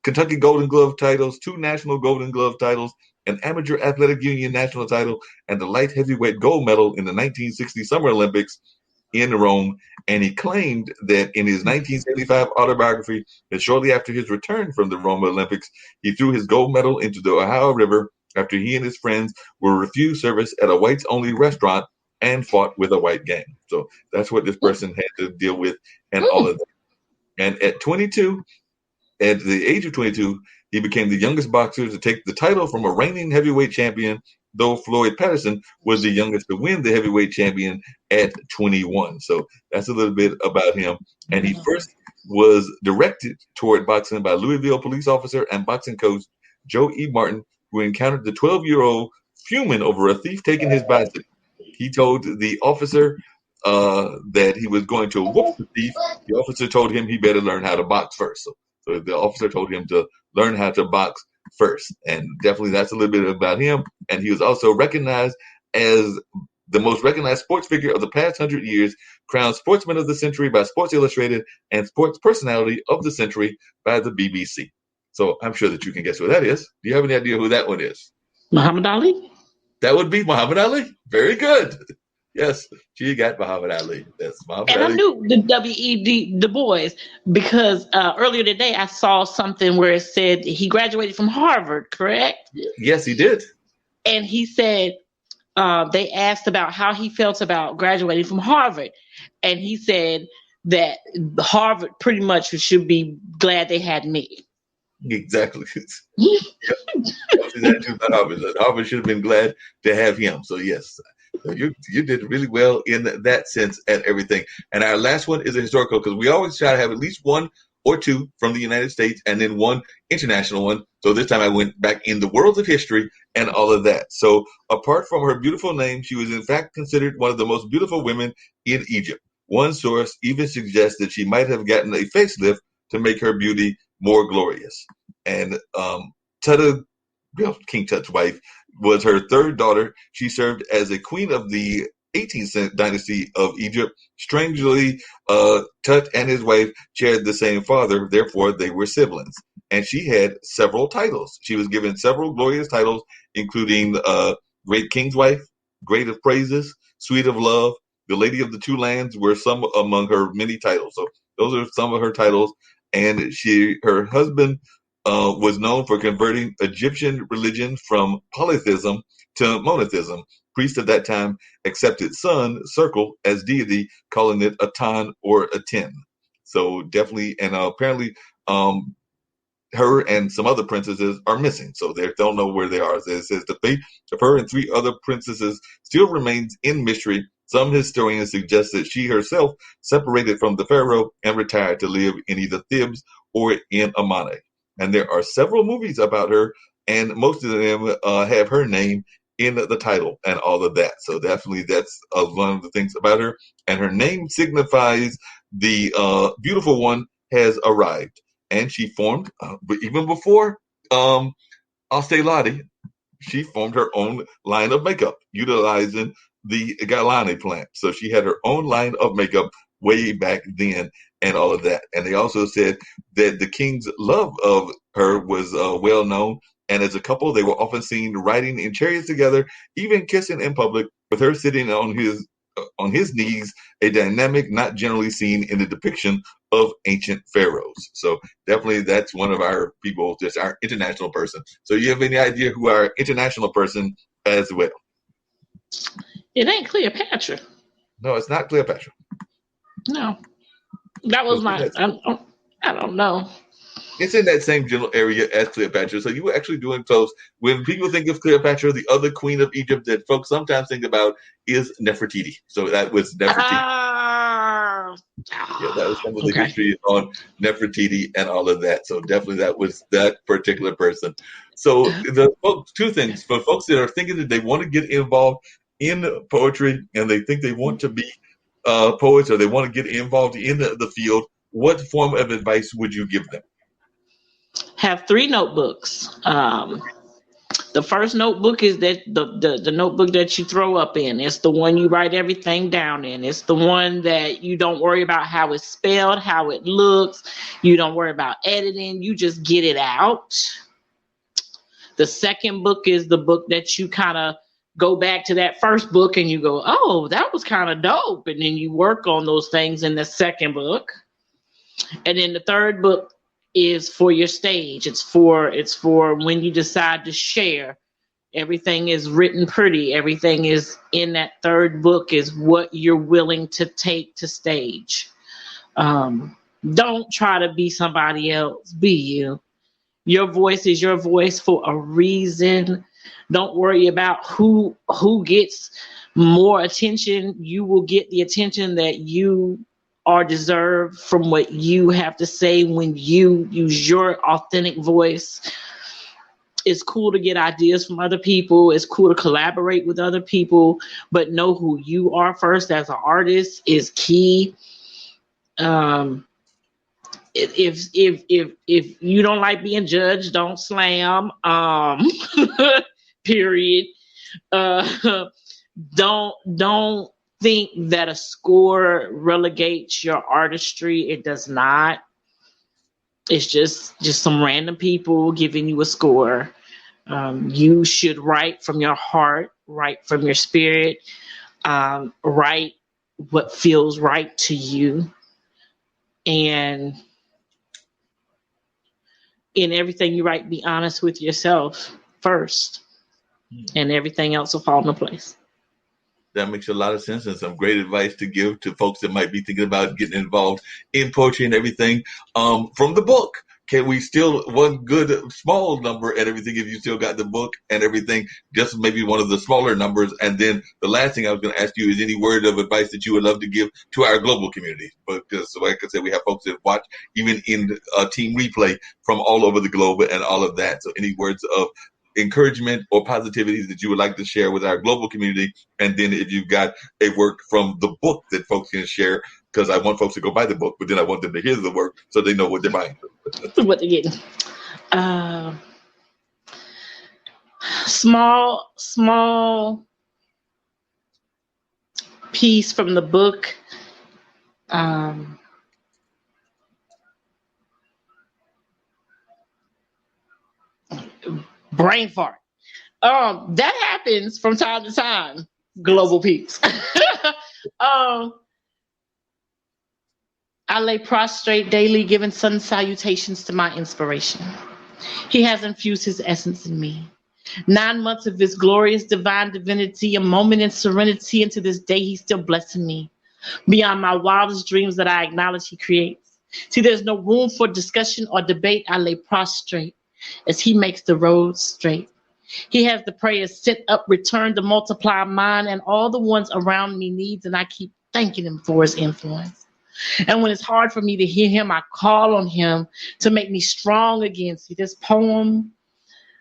Kentucky Golden Glove titles, 2 National Golden Glove titles, an Amateur Athletic Union national title, and the light heavyweight gold medal in the 1960 Summer Olympics in Rome. And he claimed that in his 1975 autobiography that shortly after his return from the Rome Olympics, he threw his gold medal into the Ohio River after he and his friends were refused service at a whites-only restaurant and fought with a white gang. So that's what this person had to deal with and all of that. And at the age of 22, he became the youngest boxer to take the title from a reigning heavyweight champion, though Floyd Patterson was the youngest to win the heavyweight champion at 21. So that's a little bit about him. And he first was directed toward boxing by Louisville police officer and boxing coach Joe E. Martin, who encountered the 12-year-old fuming over a thief taking his bicycle. He told the officer that he was going to whoop the thief. The officer told him he better learn how to box first. So the officer told him to learn how to box first. And definitely that's a little bit about him. And he was also recognized as the most recognized sports figure of the past 100 years, crowned Sportsman of the Century by Sports Illustrated, and Sports Personality of the Century by the BBC. So I'm sure that you can guess who that is. Do you have any idea who that one is? Muhammad Ali? That would be Muhammad Ali. Very good. Yes, she got Muhammad Ali. That's Muhammad Ali. And I knew the W.E.B. Du Bois because earlier today I saw something where it said he graduated from Harvard, correct? Yes, he did. And he said they asked about how he felt about graduating from Harvard. And he said that Harvard pretty much should be glad they had me. Exactly. Harvard should have been glad to have him. So yes, you did really well in that sense and everything. And our last one is a historical, because we always try to have at least one or two from the United States and then one international one. So this time I went back in the world of history and all of that. So apart from her beautiful name, she was in fact considered one of the most beautiful women in Egypt. One source even suggests that she might have gotten a facelift to make her beauty more glorious. And King Tut's wife, was her third daughter. She served as a queen of the 18th dynasty of Egypt. Strangely, Tut and his wife shared the same father, therefore they were siblings. And she had several titles. She was given several glorious titles, including Great King's Wife, Great of Praises, Sweet of Love, the Lady of the Two Lands were some among her many titles. So those are some of her titles. And her husband was known for converting Egyptian religion from polytheism to monotheism. Priests at that time accepted sun, circle, as deity, calling it Atan or Aten. So definitely, and apparently her and some other princesses are missing, so they don't know where they are. It says the fate of her and 3 other princesses still remains in mystery. Some historians suggest that she herself separated from the pharaoh and retired to live in either Thebes or in Amane. And there are several movies about her, and most of them have her name in the title and all of that. So definitely that's one of the things about her. And her name signifies the beautiful one has arrived. And she formed, but even before Lottie, she formed her own line of makeup utilizing the Galani plant. So she had her own line of makeup way back then and all of that. And they also said that the king's love of her was well known. And as a couple, they were often seen riding in chariots together, even kissing in public, with her sitting on his knees, a dynamic not generally seen in the depiction of ancient pharaohs. So definitely that's one of our people, just our international person. So you have any idea who our international person as well? It ain't Cleopatra. No, it's not Cleopatra. No. That was I don't know. It's in that same general area as Cleopatra. So you were actually doing close. When people think of Cleopatra, the other queen of Egypt that folks sometimes think about is Nefertiti. So that was Nefertiti. Yeah, that was some of the history on Nefertiti and all of that. So definitely that was that particular person. So the two things for folks that are thinking that they want to get involved in poetry and they think they want to be poets or they want to get involved in the field, what form of advice would you give them? Have 3 notebooks. The first notebook is that the notebook that you throw up in. It's the one you write everything down in. It's the one that you don't worry about how it's spelled, how it looks. You don't worry about editing. You just get it out. The second book is the book that you kind of go back to that first book and you go, oh, that was kind of dope. And then you work on those things in the second book. And then the third book is for your stage. It's for when you decide to share. Everything is written pretty. Everything is in that third book is what you're willing to take to stage. Don't try to be somebody else. Be you. Your voice is your voice for a reason. Don't worry about who gets more attention. You will get the attention that you are deserved from what you have to say when you use your authentic voice. It's cool to get ideas from other people. It's cool to collaborate with other people, but know who you are first as an artist is key. If you don't like being judged, don't slam. Period. Don't think that a score relegates your artistry. It does not. It's just some random people giving you a score. You should write from your heart, write from your spirit, write what feels right to you. And in everything you write, be honest with yourself first, and everything else will fall into place. That makes a lot of sense and some great advice to give to folks that might be thinking about getting involved in poetry and everything. From the book, can we still, one good small number and everything, if you still got the book and everything, just maybe one of the smaller numbers. And then the last thing I was going to ask you is any word of advice that you would love to give to our global community. Because like I said, we have folks that watch even in team replay from all over the globe and all of that. So any words of encouragement or positivity that you would like to share with our global community, and then if you've got a work from the book that folks can share, because I want folks to go buy the book, but then I want them to hear the work so they know what they're buying. What they're getting. Small piece from the book. Brain fart. That happens from time to time. Global peaks. I lay prostrate daily, giving sun salutations to my inspiration. He has infused his essence in me. 9 months of his glorious divine divinity, a moment in serenity, and to this day he's still blessing me. Beyond my wildest dreams that I acknowledge he creates. See, there's no room for discussion or debate. I lay prostrate as he makes the road straight. He has the prayers set up, return to multiply mine and all the ones around me needs, and I keep thanking him for his influence. And when it's hard for me to hear him, I call on him to make me strong again. See, this poem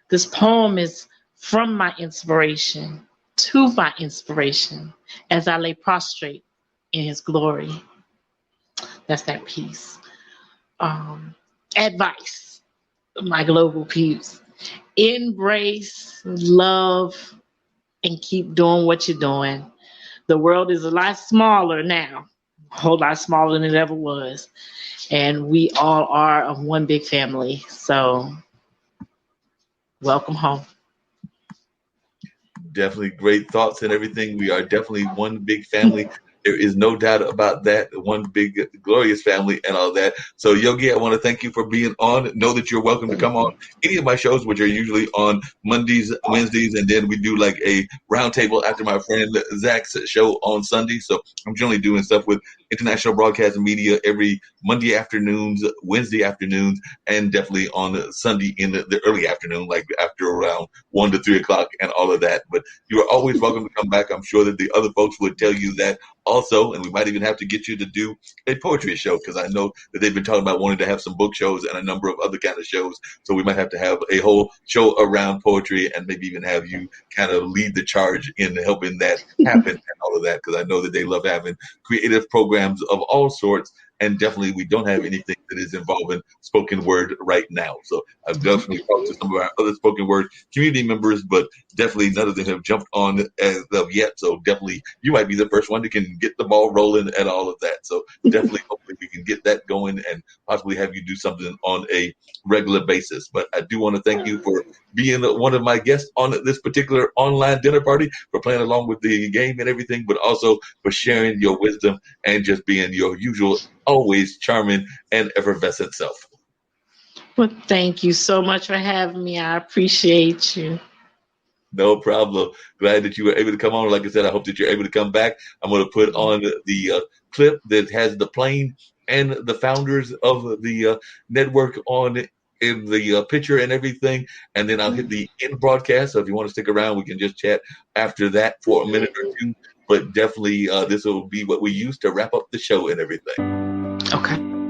is from my inspiration to my inspiration as I lay prostrate in his glory. That's that piece. Advice, my global peeps. Embrace, love, and keep doing what you're doing. The world is a lot smaller now, a whole lot smaller than it ever was. And we all are of one big family. So, welcome home. Definitely great thoughts and everything. We are definitely one big family. There is no doubt about that. One big glorious family and all that. So Yogii, I want to thank you for being on. Know that you're welcome to come on any of my shows, which are usually on Mondays, Wednesdays, and then we do like a roundtable after my friend Zach's show on Sunday. So I'm generally doing stuff with International Broadcast Media every Monday afternoons, Wednesday afternoons, and definitely on Sunday in the early afternoon, like after around 1 to 3 o'clock and all of that. But you are always welcome to come back. I'm sure that the other folks would tell you that also, and we might even have to get you to do a poetry show because I know that they've been talking about wanting to have some book shows and a number of other kind of shows. So we might have to have a whole show around poetry and maybe even have you kind of lead the charge in helping that happen and all of that, because I know that they love having creative programs of all sorts. And definitely, we don't have anything that is involving spoken word right now. So I've definitely talked to some of our other spoken word community members, but definitely none of them have jumped on as of yet. So definitely, you might be the first one that can get the ball rolling and all of that. So definitely, hopefully, we can get that going and possibly have you do something on a regular basis. But I do want to thank you for being one of my guests on this particular online dinner party, for playing along with the game and everything, but also for sharing your wisdom and just being your usual, always charming and effervescent self. Well, thank you so much for having me. I appreciate you. No problem. Glad that you were able to come on. Like I said, I hope that you're able to come back. I'm going to put on the clip that has the plane and the founders of the network on in the picture and everything, and then I'll hit the end broadcast. So if you want to stick around, we can just chat after that for a minute or two. But definitely, this will be what we use to wrap up the show and everything. Okay.